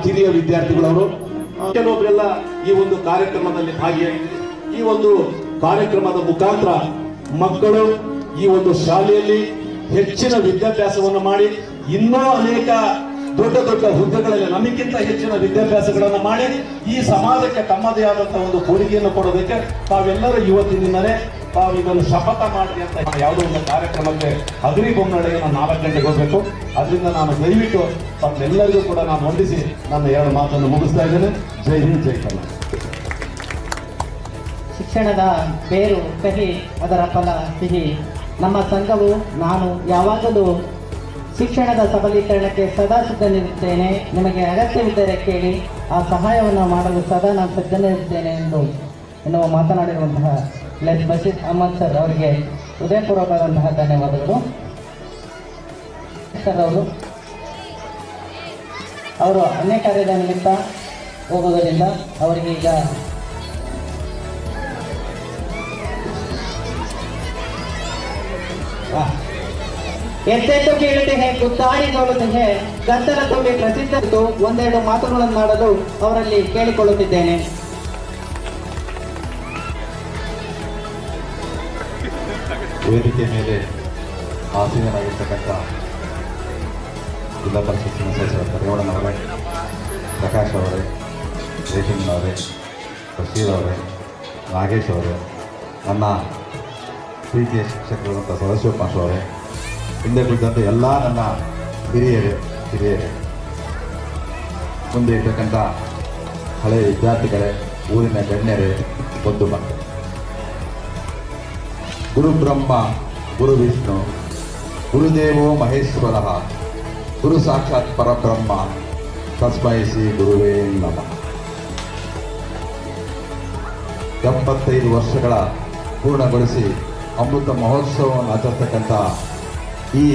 ಕಿರಿಯ ವಿದ್ಯಾರ್ಥಿಗಳವರು. ಕೆಲವೊಬ್ಬರೆಲ್ಲ ಈ ಒಂದು ಕಾರ್ಯಕ್ರಮದಲ್ಲಿ ಭಾಗಿಯಾಗಿದ್ದಾರೆ. ಈ ಒಂದು ಕಾರ್ಯಕ್ರಮದ ಮುಖಾಂತರ ಮಕ್ಕಳು ಈ ಒಂದು ಶಾಲೆಯಲ್ಲಿ ಹೆಚ್ಚಿನ ವಿದ್ಯಾಭ್ಯಾಸವನ್ನು ಮಾಡಿ ಇನ್ನೂ ಅನೇಕ ದೊಡ್ಡ ದೊಡ್ಡ ಹುದ್ದೆಗಳಲ್ಲಿ ನಮಗಿಂತ ಹೆಚ್ಚಿನ ವಿದ್ಯಾಭ್ಯಾಸಗಳನ್ನು ಮಾಡಿ ಈ ಸಮಾಜಕ್ಕೆ ತಮ್ಮದೇ ಆದಂತಹ ಒಂದು ಕೊಡುಗೆಯನ್ನು ಕೊಡೋದಕ್ಕೆ ತಾವೆಲ್ಲರೂ ಇವತ್ತಿನಿಂದಲೇ ತಾವು ಇದನ್ನು ಶಪಥ ಮಾಡಿ ಅಂತ ಯಾವುದೋ ಒಂದು ಕಾರ್ಯಕ್ರಮಕ್ಕೆ ಅಗ್ರಿ ಬೊಮ್ಮನಡೆಗೆ ನಾನು 4 ಗಂಟೆಗೆ ಹೋಗಬೇಕು. ಅದರಿಂದ ನಾನು ದಯವಿಟ್ಟು ತಮ್ಮೆಲ್ಲರಿಗೂ ಕೂಡ ನಾನು ವಂದಿಸಿ ನನ್ನ 2 ಮಾತನ್ನು ಮುಗಿಸ್ತಾ ಇದ್ದೇನೆ. ಜೈ ಹಿಂದ್, ಜೈ ಕರ್ನಾಟಕ. ಶಿಕ್ಷಣದ ಬೇರು ಕಹಿ, ಅದರ ಫಲ ಸಿಹಿ. ನಮ್ಮ ಸಂಘವು ನಾನು ಯಾವಾಗಲೂ ಶಿಕ್ಷಣದ ಸಬಲೀಕರಣಕ್ಕೆ ಸದಾ ಸಿದ್ಧನಿರುತ್ತೇನೆ. ನಿಮಗೆ ಅಗತ್ಯವಿದ್ದರೆ ಕೇಳಿ, ಆ ಸಹಾಯವನ್ನು ಮಾಡಲು ಸದಾ ನಾನು ಸಿದ್ಧನಿರುತ್ತೇನೆ ಎನ್ನುವ ಮಾತನಾಡಿರುವಂತಹ ಲೆಸ್ ಬಶೀರ್ ಅಹಮದ್ ಸರ್ ಅವರಿಗೆ ಹೃದಯಪೂರ್ವಕವಾದಂತಹ ಧನ್ಯವಾದಗಳು. ಸರ್ ಅವರು ಅನ್ಯ ಕಾರ್ಯದ ನಿಮಿತ್ತ ಹೋಗುವುದರಿಂದ ಅವರಿಗೆ ಈಗ ಎಷ್ಟೆಷ್ಟು ಕೇಳುತ್ತೇನೆ, ಗುದ್ದಾಡಿ ನೋಡುತ್ತೇನೆ, ಗದ್ದಲ ತುಂಬಿ ಪ್ರಸಿದ್ಧರಿದ್ದು ಒಂದೆರಡು ಮಾತುಗಳನ್ನು ಮಾಡಲು ಅವರಲ್ಲಿ ಕೇಳಿಕೊಳ್ಳುತ್ತಿದ್ದೇನೆ. ವೇದಿಕೆ ಮೇಲೆ ಆಸೀನರಾಗಿರ್ತಕ್ಕಂಥ ಜಿಲ್ಲಾ ಪರಿಷತ್ತಿನ ಸದಸ್ಯರಾದ ರೇವಣ್ಣನವರೇ, ಪ್ರಕಾಶ್ ಅವರೇ, ರೇಷಣ್ಣನವರೇ, ಬಶೀರ್ ಅವರೇ, ನಾಗೇಶ್ ಅವರೇ, ನನ್ನ ಪ್ರೀತಿಯ ಶಿಕ್ಷಕರಾದಂಥ ಸದಾಶಿವ ಮಾಸ್ಟರ್ ಅವರೇ, ಹಿಂದೆ ಕುಳಿತಂತೆ ಎಲ್ಲ ನನ್ನ ಹಿರಿಯರೇ, ಮುಂದೆ ಇರ್ತಕ್ಕಂಥ ಹಳೆಯ ವಿದ್ಯಾರ್ಥಿಗಳೇ, ಊರಿನ ಗಣ್ಯರೇ, ಬಂಧು ಮಕ್ಕಳು, ಗುರು ಬ್ರಹ್ಮ ಗುರು ವಿಷ್ಣು ಗುರುದೇವೋ ಮಹೇಶ್ವರ ಗುರು ಸಾಕ್ಷಾತ್ ಪರಬ್ರಹ್ಮ ತಸ್ಮೈ ಶ್ರೀ ಗುರುವೇ ನಮಃ. 75 ವರ್ಷಗಳ ಪೂರ್ಣಗೊಳಿಸಿ ಅಮೃತ ಮಹೋತ್ಸವವನ್ನು ಆಚರಿಸ್ತಕ್ಕಂಥ ಈ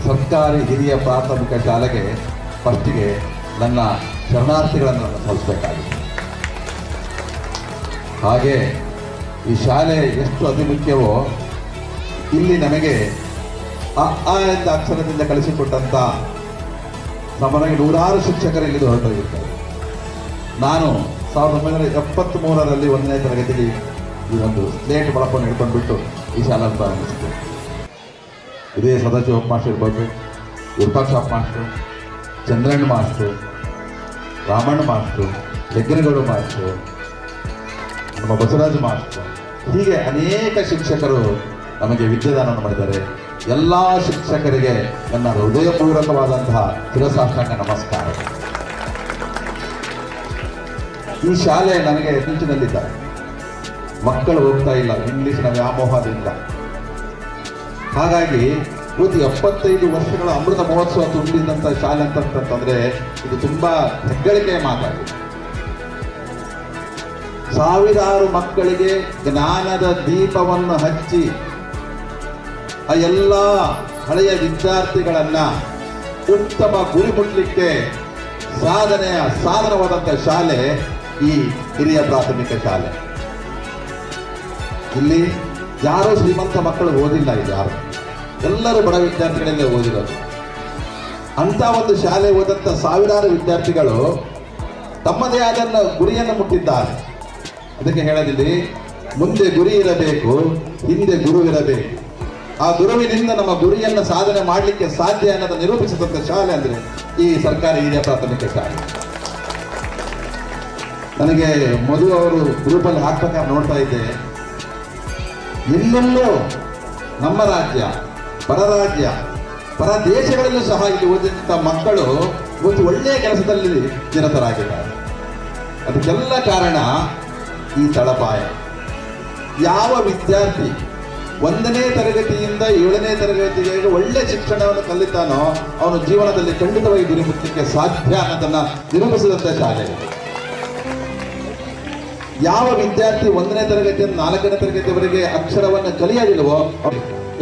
ಸರ್ಕಾರಿ ಹಿರಿಯ ಪ್ರಾಥಮಿಕ ಶಾಲೆಗೆ ಫಸ್ಟಿಗೆ ನನ್ನ ಶರಣಾರ್ಥಿಗಳನ್ನು ನಾನು ಸಲ್ಲಿಸಬೇಕಾಗಿದೆ. ಹಾಗೆ ಈ ಶಾಲೆ ಎಷ್ಟು ಅತಿ ಮುಖ್ಯವೋ, ಇಲ್ಲಿ ನಮಗೆ ಅ ಎಂದ ಅಕ್ಷರದಿಂದ ಕಲಿಸಿಕೊಟ್ಟಂಥ ನಮಗೆ 100 ಶಿಕ್ಷಕರು ಇಲ್ಲಿ ಹೊರಟೋಗಿರ್ತಾರೆ. ನಾನು 1973ರಲ್ಲಿ 1ನೇ ತರಗತಿಯಲ್ಲಿ ಈ ಒಂದು ಸ್ಲೇಟ್ ಬಳಪವನ್ನು ಹಿಡ್ಕೊಂಡ್ಬಿಟ್ಟು ಈ ಶಾಲೆ ಪ್ರಾರಂಭಿಸಿದೆ. ಇದೇ ಸದಾಶಿವ ಮಾಸ್ಟರ್ ಇರ್ಬೋದು, Virupakshappa master, Chandranna master, Ramanna master, Yajnanagowda master, ನಮ್ಮ ಬಸವರಾಜ ಮಾಸ್ಟರು, ಹೀಗೆ ಅನೇಕ ಶಿಕ್ಷಕರು ನಮಗೆ ವಿದ್ಯಾದಾನವನ್ನು ಮಾಡಿದ್ದಾರೆ. ಎಲ್ಲ ಶಿಕ್ಷಕರಿಗೆ ನನ್ನ ಹೃದಯಪೂರ್ವಕವಾದಂತಹ ಶಿರಸಾಷ್ಟಾಂಗ ನಮಸ್ಕಾರ. ಈ ಶಾಲೆ ನನಗೆ ಮುಂಚಿನಲ್ಲಿದ್ದಾರೆ. ಮಕ್ಕಳು ಹೋಗ್ತಾ ಇಲ್ಲ ಇಂಗ್ಲಿಷ್ನ ವ್ಯಾಮೋಹದಿಂದ. ಹಾಗಾಗಿ ಇವತ್ತು 75 ವರ್ಷಗಳ ಅಮೃತ ಮಹೋತ್ಸವ ತುಂಬಿದಂಥ ಶಾಲೆ ಅಂತಂತಂದ್ರೆ ಇದು ತುಂಬಾ ಹೆಗ್ಗಳಿಕೆಯ ಮಾತಾಗಿದೆ. ಸಾವಿರಾರು ಮಕ್ಕಳಿಗೆ ಜ್ಞಾನದ ದೀಪವನ್ನು ಹಚ್ಚಿ ಆ ಎಲ್ಲ ಹಳೆಯ ವಿದ್ಯಾರ್ಥಿಗಳನ್ನ ಉತ್ತಮ ಗುರಿ ಮುಟ್ಟಲಿಕ್ಕೆ ಸಾಧನವಾದಂಥ ಶಾಲೆ ಈ ಹಿರಿಯ ಪ್ರಾಥಮಿಕ ಶಾಲೆ. ಇಲ್ಲಿ ಯಾರೋ ಶ್ರೀಮಂತ ಮಕ್ಕಳು ಓದಿಲ್ಲ, ಇಲ್ಲಿ ಯಾರು, ಎಲ್ಲರೂ ಬಡ ವಿದ್ಯಾರ್ಥಿಗಳಲ್ಲೇ ಓದಿರೋದು. ಅಂತ ಒಂದು ಶಾಲೆ ಓದಂಥ ಸಾವಿರಾರು ವಿದ್ಯಾರ್ಥಿಗಳು ತಮ್ಮದೇ ಆದ ಗುರಿಯನ್ನು ಮುಟ್ಟಿದ್ದಾರೆ. ಅದಕ್ಕೆ ಹೇಳದಿಲ್ಲಿ ಮುಂದೆ ಗುರಿ ಇರಬೇಕು, ಹಿಂದೆ ಗುರು ಇರಬೇಕು. ಆ ಗುರುವಿನಿಂದ ನಮ್ಮ ಗುರಿಯನ್ನು ಸಾಧನೆ ಮಾಡಲಿಕ್ಕೆ ಸಾಧ್ಯ ಅನ್ನೋದನ್ನು ನಿರೂಪಿಸಿದಂಥ ಶಾಲೆ ಅಂದರೆ ಈ ಸರ್ಕಾರಿ ಹಿರಿಯ ಪ್ರಾಥಮಿಕ ಶಾಲೆ. ನನಗೆ ಮಧು ಅವರು ಗ್ರೂಪಲ್ಲಿ ಹಾಕ್ಬೇಕಾದ್ರೆ ನೋಡ್ತಾ ಇದ್ದೆ, ಎಲ್ಲೆಲ್ಲೋ ನಮ್ಮ ರಾಜ್ಯ ಪರ ರಾಜ್ಯ ಪರ ದೇಶಗಳಲ್ಲೂ ಸಹ ಇಲ್ಲಿ ಓದಿದಂಥ ಮಕ್ಕಳು ಒಂದು ಒಳ್ಳೆಯ ಕೆಲಸದಲ್ಲಿ ನಿರತರಾಗಿದ್ದಾರೆ. ಅದಕ್ಕೆಲ್ಲ ಕಾರಣ ಈ ತಳಪಾಯ. ಯಾವ ವಿದ್ಯಾರ್ಥಿ 1ನೇ ತರಗತಿಯಿಂದ 7ನೇ ತರಗತಿಗೆ ಒಳ್ಳೆ ಶಿಕ್ಷಣವನ್ನು ಕಲಿತಾನೋ ಅವನು ಜೀವನದಲ್ಲಿ ಖಂಡಿತವಾಗಿ ಗುರಿ ಮುಟ್ಟಲಿಕ್ಕೆ ಸಾಧ್ಯ ಅನ್ನೋದನ್ನ ನಿರೂಪಿಸಿದಂಥ ಶಾಲೆ. ಯಾವ ವಿದ್ಯಾರ್ಥಿ 1ನೇ ತರಗತಿಯಿಂದ 4ನೇ ತರಗತಿವರೆಗೆ ಅಕ್ಷರವನ್ನು ಕಲಿಯೋದಿಲ್ವೋ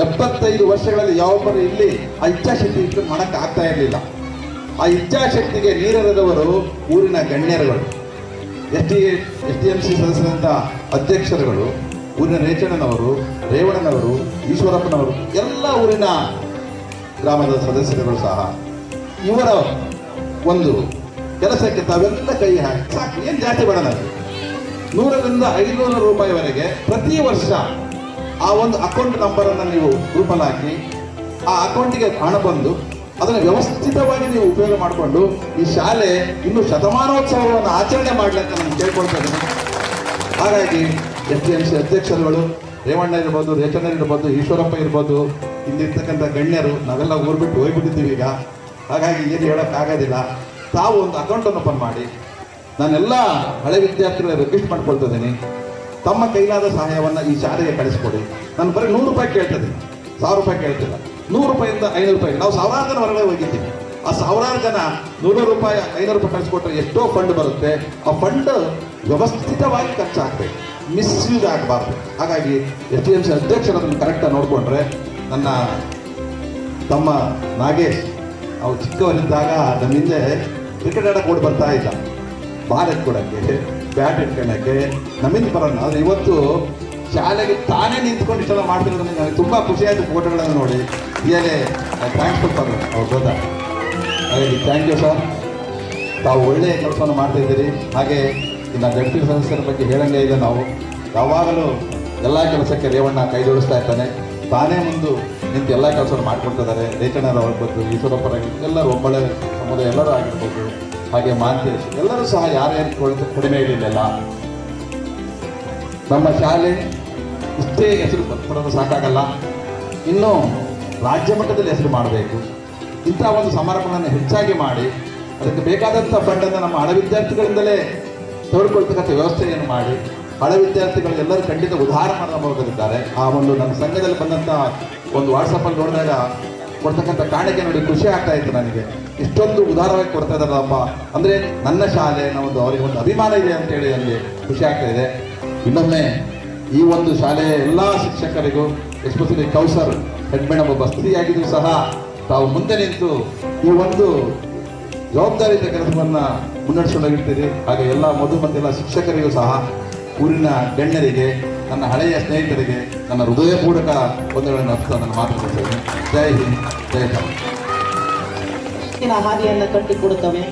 75 ವರ್ಷಗಳಲ್ಲಿ ಯಾವೊಬ್ಬರು ಇಲ್ಲಿ ಆ ಇಚ್ಛಾಶಕ್ತಿ ಇಟ್ಟು ಮಾಡಕ್ಕೆ ಆಗ್ತಾ ಇರಲಿಲ್ಲ. ಆ ಇಚ್ಛಾಶಕ್ತಿಗೆ ನೀರೆರೆದವರು ಊರಿನ ಗಣ್ಯರುಗಳು, SDMC ಸದಸ್ಯರಂತ ಅಧ್ಯಕ್ಷರುಗಳು, ಊರಿನ ರೇಚಣ್ಣನವರು, ರೇವಣ್ಣನವರು, ಈಶ್ವರಪ್ಪನವರು, ಎಲ್ಲ ಊರಿನ ಗ್ರಾಮದ ಸದಸ್ಯರುಗಳು ಸಹ ಇವರ ಒಂದು ಕೆಲಸಕ್ಕೆ ತಾವೆಲ್ಲ ಕೈ ಹಾಕಿ ಸಾಕು, ಏನು ಜಾಸ್ತಿ ಬೇಡ ನನಗೆ 100 ರಿಂದ 500 ರೂಪಾಯಿವರೆಗೆ ಪ್ರತಿ ವರ್ಷ ಆ ಒಂದು ಅಕೌಂಟ್ ನಂಬರನ್ನು ನೀವು ಗ್ರೂಪಲ್ಲಿ ಹಾಕಿ ಆ ಅಕೌಂಟಿಗೆ ಹಣ ಬಂದು ಅದನ್ನು ವ್ಯವಸ್ಥಿತವಾಗಿ ನೀವು ಉಪಯೋಗ ಮಾಡಿಕೊಂಡು ಈ ಶಾಲೆ ಇನ್ನೂ ಶತಮಾನೋತ್ಸವವನ್ನು ಆಚರಣೆ ಮಾಡಲಿ ಅಂತ ನಾನು ಕೇಳ್ಕೊಳ್ತಾ ಇದ್ದೀನಿ. ಹಾಗಾಗಿ SDMC ಅಧ್ಯಕ್ಷರುಗಳು ರೇವಣ್ಣ ಇರ್ಬೋದು, ರೇಚಣ್ಣ ಇರ್ಬೋದು, ಈಶ್ವರಪ್ಪ ಇರ್ಬೋದು, ಇಲ್ಲಿರ್ತಕ್ಕಂಥ ಗಣ್ಯರು ನಾವೆಲ್ಲ ಊರು ಬಿಟ್ಟು ಹೋಗ್ಬಿಟ್ಟಿದ್ದೀವಿ ಈಗ. ಹಾಗಾಗಿ ಏನು ಹೇಳೋಕ್ಕಾಗೋದಿಲ್ಲ. ತಾವು ಒಂದು ಅಕೌಂಟನ್ನು ಓಪನ್ ಮಾಡಿ ನಾನೆಲ್ಲ ಹಳೆ ವಿದ್ಯಾರ್ಥಿಗಳ ರಿಕ್ವೆಸ್ಟ್ ಮಾಡ್ಕೊಳ್ತಾ ಇದ್ದೀನಿ, ತಮ್ಮ ಕೈಲಾದ ಸಹಾಯವನ್ನು ಈ ಶಾಲೆಗೆ ಕಳಿಸ್ಕೊಡಿ. ನಾನು ಬರೀ 100 ರೂಪಾಯಿ ಕೇಳ್ತಿದ್ದೀನಿ, 1000 ರೂಪಾಯಿ ಕೇಳ್ತಿಲ್ಲ. 100 ರೂಪಾಯಿಂದ 500 ರೂಪಾಯಿ ನಾವು ಸಾವಿರಾರು ಜನ ಹೊರಗಡೆ ಹೋಗಿದ್ದೀವಿ. ಆ ಸಾವಿರಾರು ಜನ 100 ರೂಪಾಯಿ 500 ರೂಪಾಯಿ ಕಳಿಸ್ಕೊಟ್ರೆ ಎಷ್ಟೋ ಫಂಡ್ ಬರುತ್ತೆ. ಆ ಫಂಡ್ ವ್ಯವಸ್ಥಿತವಾಗಿ ಖರ್ಚಾಗಬೇಕು, ಮಿಸ್ಯೂಸ್ ಆಗಬಾರ್ದು. ಹಾಗಾಗಿ SDMC ಅಧ್ಯಕ್ಷರು ಅದನ್ನು ಕರೆಕ್ಟಾಗಿ ನೋಡಿಕೊಂಡ್ರೆ, ನನ್ನ ತಮ್ಮ ನಾಗೇಶ್ ಅವ್ರು ಚಿಕ್ಕವರಿದ್ದಾಗ ನಮ್ಮ ಹಿಂದೆ ಕ್ರಿಕೆಟ್ ಆಡಕ್ಕೆ ಓಡಿ ಬರ್ತಾ ಇದ್ದ, ಬಾಲ್ ಎತ್ಕೊಡಕ್ಕೆ, ಬ್ಯಾಟ್ ಇಟ್ಕೊಳ್ಳೋಕ್ಕೆ ನಮ್ಮಿಂದ ಬರೋಣ. ಆದರೆ ಇವತ್ತು ಶಾಲೆಗೆ ತಾನೇ ನಿಂತ್ಕೊಂಡು ಇಷ್ಟೆಲ್ಲ ಮಾಡ್ತಿರೋದು ನನಗೆ ತುಂಬ ಖುಷಿಯಾಯಿತು ಫೋಟೋಗಳನ್ನು ನೋಡಿ. ರಿಯಲಿ ಥ್ಯಾಂಕ್ಸ್ ಫಾರ್ ಅವ್ರು ಗೊತ್ತಾ. ಹಾಗಾಗಿ ಥ್ಯಾಂಕ್ ಯು ಸರ್, ತಾವು ಒಳ್ಳೆಯ ಕೆಲಸವನ್ನು ಮಾಡ್ತಾ ಇದ್ದೀರಿ. ಹಾಗೆ ಇನ್ನು ಜಂಟಿ ಸದಸ್ಯರ ಬಗ್ಗೆ ಹೇಳಂಗೆ ಇಲ್ಲ, ನಾವು ಯಾವಾಗಲೂ ಎಲ್ಲ ಕೆಲಸಕ್ಕೆ ರೇವಣ್ಣ ಕೈ ಜೋಡಿಸ್ತಾ ಇರ್ತಾನೆ, ತಾನೇ ಮುಂದೆ ನಿಂತು ಎಲ್ಲ ಕೆಲಸವನ್ನು ಮಾಡ್ಕೊಡ್ತಿದ್ದಾರೆ. ರೇಚಣ್ಣರು ಆಗಿರ್ಬೋದು, ಈಶ್ವರಪ್ಪರ ಎಲ್ಲರೂ ಒಬ್ಬಳೆ ಸಮುದಾಯ ಎಲ್ಲರೂ ಆಗಿರ್ಬೋದು, ಹಾಗೆ ಮಾಂತೇಶ್ ಎಲ್ಲರೂ ಸಹ ಯಾರ್ಯಾರು ಕಡಿಮೆ ಇರಲಿಲ್ಲ. ನಮ್ಮ ಶಾಲೆ ಇಷ್ಟೇ ಹೆಸರು ಪಡೆದು ಸಾಕಾಗಲ್ಲ, ಇನ್ನೂ ರಾಜ್ಯ ಮಟ್ಟದಲ್ಲಿ ಹೆಸರು ಮಾಡಬೇಕು. ಇಂಥ ಒಂದು ಸಮಾರಂಭಗಳನ್ನು ಹೆಚ್ಚಾಗಿ ಮಾಡಿ ಅದಕ್ಕೆ ಬೇಕಾದಂಥ ಫಂಡನ್ನು ನಮ್ಮ ಹಳೆ ವಿದ್ಯಾರ್ಥಿಗಳಿಂದಲೇ ತೋಡ್ಕೊಳ್ತಕ್ಕಂಥ ವ್ಯವಸ್ಥೆಯನ್ನು ಮಾಡಿ ಹಳೆ ವಿದ್ಯಾರ್ಥಿಗಳು ಎಲ್ಲರೂ ಖಂಡಿತ ಉದ್ಧಾರ ಮಾಡಬಹುದಿದ್ದಾರೆ. ಆ ಒಂದು ನಮ್ಮ ಸಂಘದಲ್ಲಿ ಬಂದಂಥ ಒಂದು ವಾಟ್ಸಪ್ಪಲ್ಲಿ ನೋಡಿದಾಗ ಕೊಡ್ತಕ್ಕಂಥ ಕಾಣಿಕೆ ನೋಡಿ ಖುಷಿ ಆಗ್ತಾ ಇತ್ತು ನನಗೆ. ಇಷ್ಟೊಂದು ಉದಾರವಾಗಿ ಕೊಡ್ತಾ ಇದ್ದಾರಪ್ಪ ಅಂದರೆ ನನ್ನ ಶಾಲೆ ಅನ್ನೋದು ಅವರಿಗೆ ಒಂದು ಅಭಿಮಾನ ಇದೆ ಅಂತೇಳಿ ನನಗೆ ಖುಷಿ ಆಗ್ತಾ ಇದೆ. ಇನ್ನೊಮ್ಮೆ ಈ ಒಂದು ಶಾಲೆಯ ಎಲ್ಲ ಶಿಕ್ಷಕರಿಗೂ, ಎಸ್ಪೆಷಲಿ ಕೌಸರ್ ಹೆಡ್ ಮೇಡಮ್ ಒಬ್ಬ ಸ್ತ್ರೀಯಾಗಿದ್ದು ಸಹ ತಾವು ಮುಂದೆ ನಿಂತು ಈ ಒಂದು ಜವಾಬ್ದಾರಿಯುತ ಕೆಲಸವನ್ನು ಮುನ್ನಡೆಸೋಗಿರ್ತೀರಿ. ಹಾಗೆ ಎಲ್ಲ ಮಧುಮಂತೆಲ್ಲ ಶಿಕ್ಷಕರಿಗೂ ಸಹ, ಊರಿನ ಗಣ್ಯರಿಗೆ, ನನ್ನ ಹಳೆಯ ಸ್ನೇಹಿತರಿಗೆ ನನ್ನ ಹೃದಯಪೂರ್ವಕ ವಂದನೆಗಳನ್ನು ಅರ್ಪಿಸ್ತಾ ನನ್ನ ಮಾತನಾಡ್ತೇನೆ. ಜೈ ಹಿಂದ್, ಜೈ ಭಾರತ್. ಹಾದಿಯನ್ನು ಕಟ್ಟಿಕೊಡುತ್ತವೆ.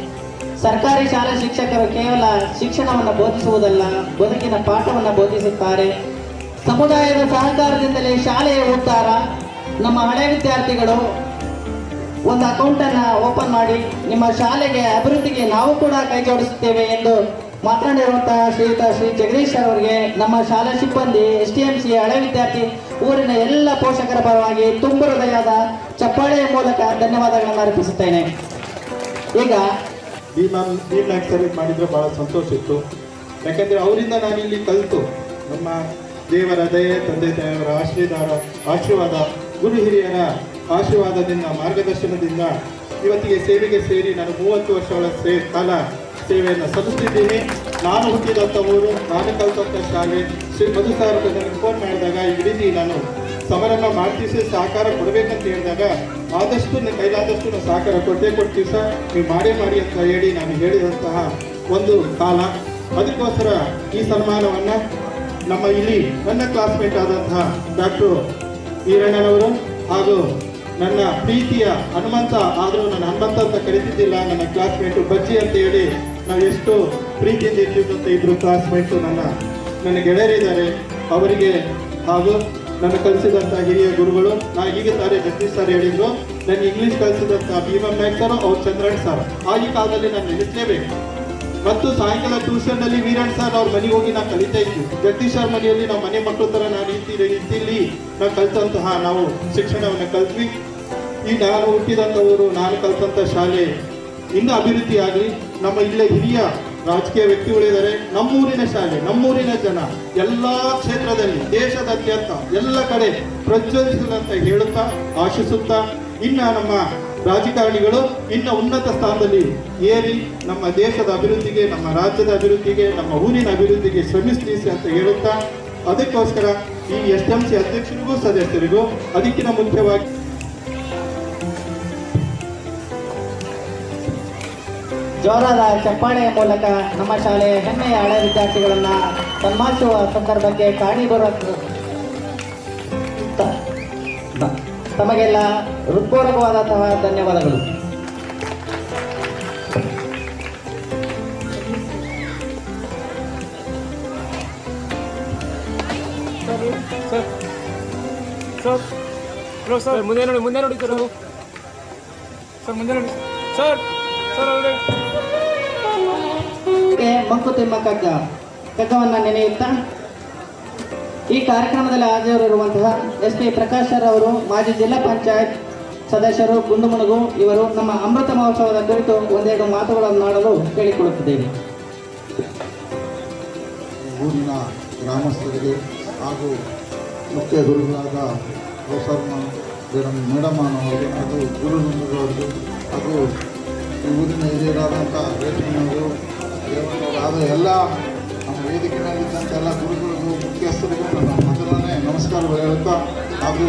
ಸರ್ಕಾರಿ ಶಾಲಾ ಶಿಕ್ಷಕರು ಕೇವಲ ಶಿಕ್ಷಣವನ್ನು ಬೋಧಿಸುವುದಲ್ಲ, ಬದುಕಿನ ಪಾಠವನ್ನು ಬೋಧಿಸುತ್ತಾರೆ. ಸಮುದಾಯದ ಸಹಕಾರದಿಂದಲೇ ಶಾಲೆಯ ಉದ್ಧಾರ. ನಮ್ಮ ಹಳೆ ವಿದ್ಯಾರ್ಥಿಗಳು ಒಂದು ಅಕೌಂಟನ್ನು ಓಪನ್ ಮಾಡಿ ನಿಮ್ಮ ಶಾಲೆಗೆ ಅಭಿವೃದ್ಧಿಗೆ ನಾವು ಕೂಡ ಕೈ ಜೋಡಿಸುತ್ತೇವೆ ಎಂದು ಮಾತನಾಡಿರುವಂತಹ ಶ್ರೀಯುತ ಶ್ರೀ ಜಗದೀಶ್ ಅವರಿಗೆ ನಮ್ಮ ಶಾಲಾ ಸಿಬ್ಬಂದಿ, SDMC ಹಳೆ ವಿದ್ಯಾರ್ಥಿ, ಊರಿನ ಎಲ್ಲ ಪೋಷಕರ ಪರವಾಗಿ ತುಂಬ ಹೃದಯದ ಚಪ್ಪಾಳೆಯ ಮೂಲಕ ಧನ್ಯವಾದಗಳನ್ನು ಅರ್ಪಿಸುತ್ತೇನೆ. ಈಗ ನಾಯಕ್ ಸರ್ವಿಸ್ ಮಾಡಿದ್ರೆ ಭಾಳ ಸಂತೋಷ ಇತ್ತು. ಯಾಕಂದರೆ ಅವರಿಂದ ನಾನು ಇಲ್ಲಿ ಕಲಿತು ನಮ್ಮ ದೇವರ ದಯೆ, ತಂದೆ ತಾಯಿಯವರ ಆಶೀರ್ವಾದ, ಗುರು ಹಿರಿಯರ ಆಶೀರ್ವಾದದಿಂದ, ಮಾರ್ಗದರ್ಶನದಿಂದ ಇವತ್ತಿಗೆ ಸೇವೆಗೆ ಸೇರಿ ನಾನು 30 ವರ್ಷಗಳ ಕಾಲ ಸೇವೆಯನ್ನು ಸಲ್ಲಿಸ್ತಿದ್ದೀನಿ. ನಾನು ಹುಟ್ಟಿದಂಥ ಊರು, ನಾನು ಕಲಿತಂಥ ಶಾಲೆ. ಶ್ರೀ ಮಧು ಸರ್ ನನಗೆ ಫೋನ್ ಮಾಡಿದಾಗ ಈ ರೀತಿ ನಾನು ಸಮಾರಂಭ ಮಾಡ್ತೀವಿ, ಸಹಕಾರ ಕೊಡಬೇಕಂತ ಹೇಳಿದಾಗ ಆದಷ್ಟು ನನ್ನ ಕೈಲಾದಷ್ಟು ನಾನು ಸಹಕಾರ ಕೊಡ್ತೀವಿ ಸರ್, ನೀವು ಮಾಡಿ ಅಂತ ಹೇಳಿ ನಾನು ಹೇಳಿದಂತಹ ಒಂದು ಕಾಲ. ಅದಕ್ಕೋಸ್ಕರ ಈ ಸನ್ಮಾನವನ್ನು ನಮ್ಮ ಇಲ್ಲಿ ನನ್ನ ಕ್ಲಾಸ್ಮೇಟ್ ಆದಂತಹ ಡಾಕ್ಟರ್ ಈರಣ್ಣನವರು ಹಾಗೂ ನನ್ನ ಪ್ರೀತಿಯ ಹನುಮಂತ, ಆದರೂ ನನ್ನ ಹನುಮಂತ ಅಂತ ಕರೀತಿದ್ದಿಲ್ಲ, ನನ್ನ ಕ್ಲಾಸ್ಮೇಟು ಬಜ್ಜಿ ಅಂತ ಹೇಳಿ ನಾವು ಎಷ್ಟು ಪ್ರೀತಿಯಿಂದ ಇಟ್ಟಿದ್ದಂಥ ಇಬ್ಬರು ಕ್ಲಾಸ್ಮೇಟು ನನ್ನ ಗೆಳೆಯರಿದ್ದಾರೆ. ಅವರಿಗೆ ಹಾಗೂ ನನ್ನ ಕಲಿಸಿದಂಥ ಹಿರಿಯ ಗುರುಗಳು, ಈಗ ಸಾರಿ ಜಗದೀಶ್ ಸರ್ ಹೇಳಿದ್ರು, ನನ್ನ ಇಂಗ್ಲೀಷ್ ಕಲಿಸಿದಂಥ ಭೀಮನ್ ನಾಯಕ್ ಸರ್, ಅವ್ರು ಚಂದ್ರಣ್ಣ ಸರ್. ಈ ಕಾಲದಲ್ಲಿ ನಾನು ನೆನೆಸಲೇಬೇಕು. ಮತ್ತು ಸಾಯಂಕಾಲ ಟ್ಯೂಷನ್ನಲ್ಲಿ ವೀರಣ್ಣ ಸರ್ ಅವ್ರ ಮನೆಗೆ ಹೋಗಿ ನಾವು ಕಲಿತಾ ಇದ್ವಿ. ಜಗದೀಶ್ ಅವ್ರ ಮನೆಯಲ್ಲಿ ನಾವು ಮನೆ ಮಕ್ಕಳ ಥರ ನಾವು ರೀತಿಯಲ್ಲಿ ನಾವು ಕಲಿತಂತಹ ನಾವು ಶಿಕ್ಷಣವನ್ನು ಕಲ್ತ್ವಿ. ಈ ನಾನು ಹುಟ್ಟಿದಂಥವರು, ನಾನು ಕಲಿತಂಥ ಶಾಲೆ ಇನ್ನೂ ಅಭಿವೃದ್ಧಿ ಆಗಲಿ. ನಮ್ಮ ಇಲ್ಲೇ ಹಿರಿಯ ರಾಜಕೀಯ ವ್ಯಕ್ತಿಗಳಿದ್ದಾರೆ. ನಮ್ಮೂರಿನ ಶಾಲೆ, ನಮ್ಮೂರಿನ ಜನ ಎಲ್ಲ ಕ್ಷೇತ್ರದಲ್ಲಿ ದೇಶದಾದ್ಯಂತ ಎಲ್ಲ ಕಡೆ ಪ್ರಜ್ವಲಿಸಲಂತ ಹೇಳುತ್ತಾ ಆಶಿಸುತ್ತಾ, ಇನ್ನು ನಮ್ಮ ರಾಜಕಾರಣಿಗಳು ಇನ್ನು ಉನ್ನತ ಸ್ಥಾನದಲ್ಲಿ ಏರಿ ನಮ್ಮ ದೇಶದ ಅಭಿವೃದ್ಧಿಗೆ, ನಮ್ಮ ರಾಜ್ಯದ ಅಭಿವೃದ್ಧಿಗೆ, ನಮ್ಮ ಊರಿನ ಅಭಿವೃದ್ಧಿಗೆ ಶ್ರಮಿಸಿ ಅಂತ ಹೇಳುತ್ತಾ, ಅದಕ್ಕೋಸ್ಕರ ಈ SMC ಅಧ್ಯಕ್ಷರಿಗೂ ಸದಸ್ಯರಿಗೂ ಅದಕ್ಕಿಂತ ಮುಖ್ಯವಾಗಿ ಜೋರಾದ ಚಪ್ಪಾಳೆಯ ಮೂಲಕ ನಮ್ಮ ಶಾಲೆಯ ಹೆಮ್ಮೆಯ ಹಳೆ ವಿದ್ಯಾರ್ಥಿಗಳನ್ನ ಸನ್ಮಾನಿಸುವ ಸಂದರ್ಭಕ್ಕೆ ಕಾರಣೀಭೂತ ತಮಗೆಲ್ಲ ಹೃತ್ಪೂರ್ವಕವಾದಂತಹ ಧನ್ಯವಾದಗಳು. ಮಂಕುತಿಮ್ಮ ಕಗ್ಗವನ್ನು ನೆನೆಯುತ್ತಾ ಈ ಕಾರ್ಯಕ್ರಮದಲ್ಲಿ ಹಾಜರಿರುವಂತಹ SP ಪ್ರಕಾಶ್ ಸರ್ ಅವರು, ಮಾಜಿ ಜಿಲ್ಲಾ ಪಂಚಾಯತ್ ಸದಸ್ಯರು ಗುಂಡುಮುಣಗು, ಇವರು ನಮ್ಮ ಅಮೃತ ಮಹೋತ್ಸವದ ಕುರಿತು ಒಂದೆರಡು ಮಾತುಗಳನ್ನು ಆಡಲು ಕೇಳಿಕೊಳ್ಳುತ್ತಿದ್ದೇವೆ. ಊರಿನ ಗ್ರಾಮಸ್ಥರಿಗೆ ಹಾಗೂ ಮುಖ್ಯ ಗುರುಗಳಾದ ಪ್ರೊಫೆಸರ್ ಮೇಡಮ್ ಅವರಿಗೆ ಹಾಗೂ ಗುರುವೃಂದದವರಿಗೆ ಹಾಗೂ ಈ ಊರಿನ ಹಿರಿಯರಾದಂಥ ರೇಷ್ಮೆಯವರು, ರೇವಣ್ಣವರಾದ ಎಲ್ಲ ನಮ್ಮ ವೇದಿಕೆ ಮೇಲಿದ್ದಂಥ ಎಲ್ಲ ಗುರುಗಳಿಗೂ ಮುಖ್ಯಸ್ಥರಿಗೂ ನನ್ನ ಮೊದಲನೇ ನಮಸ್ಕಾರಗಳು ಹೇಳುತ್ತಾ, ಹಾಗೂ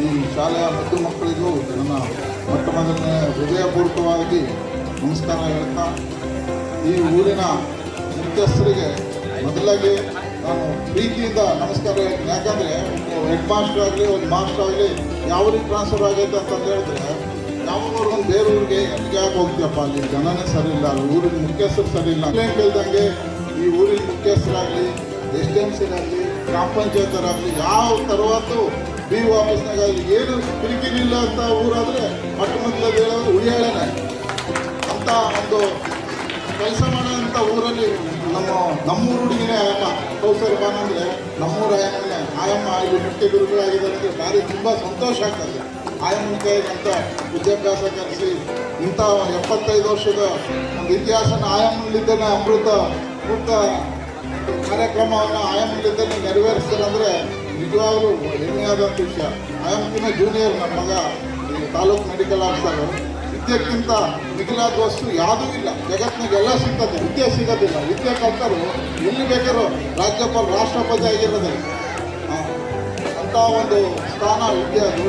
ಈ ಶಾಲೆಯ ಮುದ್ದು ಮಕ್ಕಳಿಗೂ ನನ್ನ ಮೊಟ್ಟ ಮೊದಲನೇ ಹೃದಯಪೂರ್ವಕವಾಗಿ ನಮಸ್ಕಾರ ಹೇಳುತ್ತಾ, ಈ ಊರಿನ ಮುಖ್ಯಸ್ಥರಿಗೆ ಮೊದಲಾಗಿ ನಾನು ಪ್ರೀತಿಯಿಂದ ನಮಸ್ಕಾರ ಹೇಳ್ತೀನಿ. ಯಾಕಂದರೆ ಹೆಡ್ ಮಾಸ್ಟರ್ ಆಗಲಿ, ಒಂದು ಮಾಸ್ಟರ್ ಆಗಲಿ ಯಾವ ರೀತಿ ಟ್ರಾನ್ಸ್ಫರ್ ಆಗೈತೆ ಅಂತ ಹೇಳಿದ್ರೆ, ಯಾವಾಗವ್ರಿಗೊಂದು ಬೇರೆ ಊರಿಗೆ ಎಲ್ಲಿಗೆ ಯಾಕೆ ಹೋಗ್ತೀಯಪ್ಪ, ಅಲ್ಲಿ ಜನನೇ ಸರಿ ಇಲ್ಲ, ಅಲ್ಲಿ ಊರಿನ ಮುಖ್ಯಸ್ಥರು ಸರಿ ಇಲ್ಲ ಅಂತ ಕೇಳ್ದಂಗೆ ಈ ಊರಿನ ಮುಖ್ಯಸ್ಥರಾಗಲಿ, SMC ಆಗಲಿ, ಗ್ರಾಮ ಪಂಚಾಯತರಾಗಲಿ ಯಾವ ತರವಾತು BO ಆಫೀಸ್ನಾಗಲಿ ಏನು ಕಿರಿಕಿರಿಲ್ಲ ಅಂತ ಊರಾದರೆ ಮೊಟ್ಟ ಮೊದಲು ಹೇಳೋದು ಉಳಿಯಾಳೇನೆ ಅಂತ ಒಂದು ಕೆಲಸ ಮಾಡೋಂಥ ಊರಲ್ಲಿ ನಮ್ಮೂರು ಹುಡುಗಿನೇ ಆಯಮ್ಮ ಕೌಸರ್ ಬಾನ್ ಅಂದರೆ ನಮ್ಮೂರು ಆಯಮ್ಮ ಇಲ್ಲಿ ಮುಖ್ಯ ಗುರುಗಳಾಗಿದ್ದಾರೆ ಅಂದರೆ ಭಾರಿ ತುಂಬ ಸಂತೋಷ ಆಗ್ತದೆ. ಆಯಮ್ಮನಿಗೆ ಅಂತ ವಿದ್ಯಾಭ್ಯಾಸ ಕಲಿಸಿ ಇಂಥ 75 ವರ್ಷದ ಒಂದು ಇತಿಹಾಸನ ಆಯಮ್ಮನಲ್ಲಿದ್ದೇನೆ ಅಮೃತ ಕಾರ್ಯಕ್ರಮವನ್ನು ಆಯಮ್ಮನಲ್ಲಿದ್ದೇನೆ ನೆರವೇರಿಸ್ತಾರೆ ಅಂದರೆ ನಿಜವಾಗ್ಲೂ ಹೆಮ್ಮೆಯಾದಂಥ ವಿಷಯ. ಆಯಮ್ಮಕಿನ್ನ ಜೂನಿಯರ್ ನಮ್ಮ ಮಗ ಈ ತಾಲೂಕು ಮೆಡಿಕಲ್ ಆಫೀಸರು. ವಿದ್ಯೆಕ್ಕಿಂತ ಮಿಗಿಲಾದ ವಸ್ತು ಯಾವುದೂ ಇಲ್ಲ ಜಗತ್ತಿನಾಗ, ಎಲ್ಲ ಸಿಗ್ತದೆ, ವಿದ್ಯೆ ಸಿಗೋದಿಲ್ಲ. ವಿದ್ಯೆ ಕಲ್ತರು ಎಲ್ಲಿ ಬೇಕಾದ್ರೂ ರಾಜ್ಯಪಾಲ ರಾಷ್ಟ್ರಪತಿ ಆಗಿರೋದಿಲ್ಲ. ಅಂಥ ಒಂದು ಸ್ಥಾನ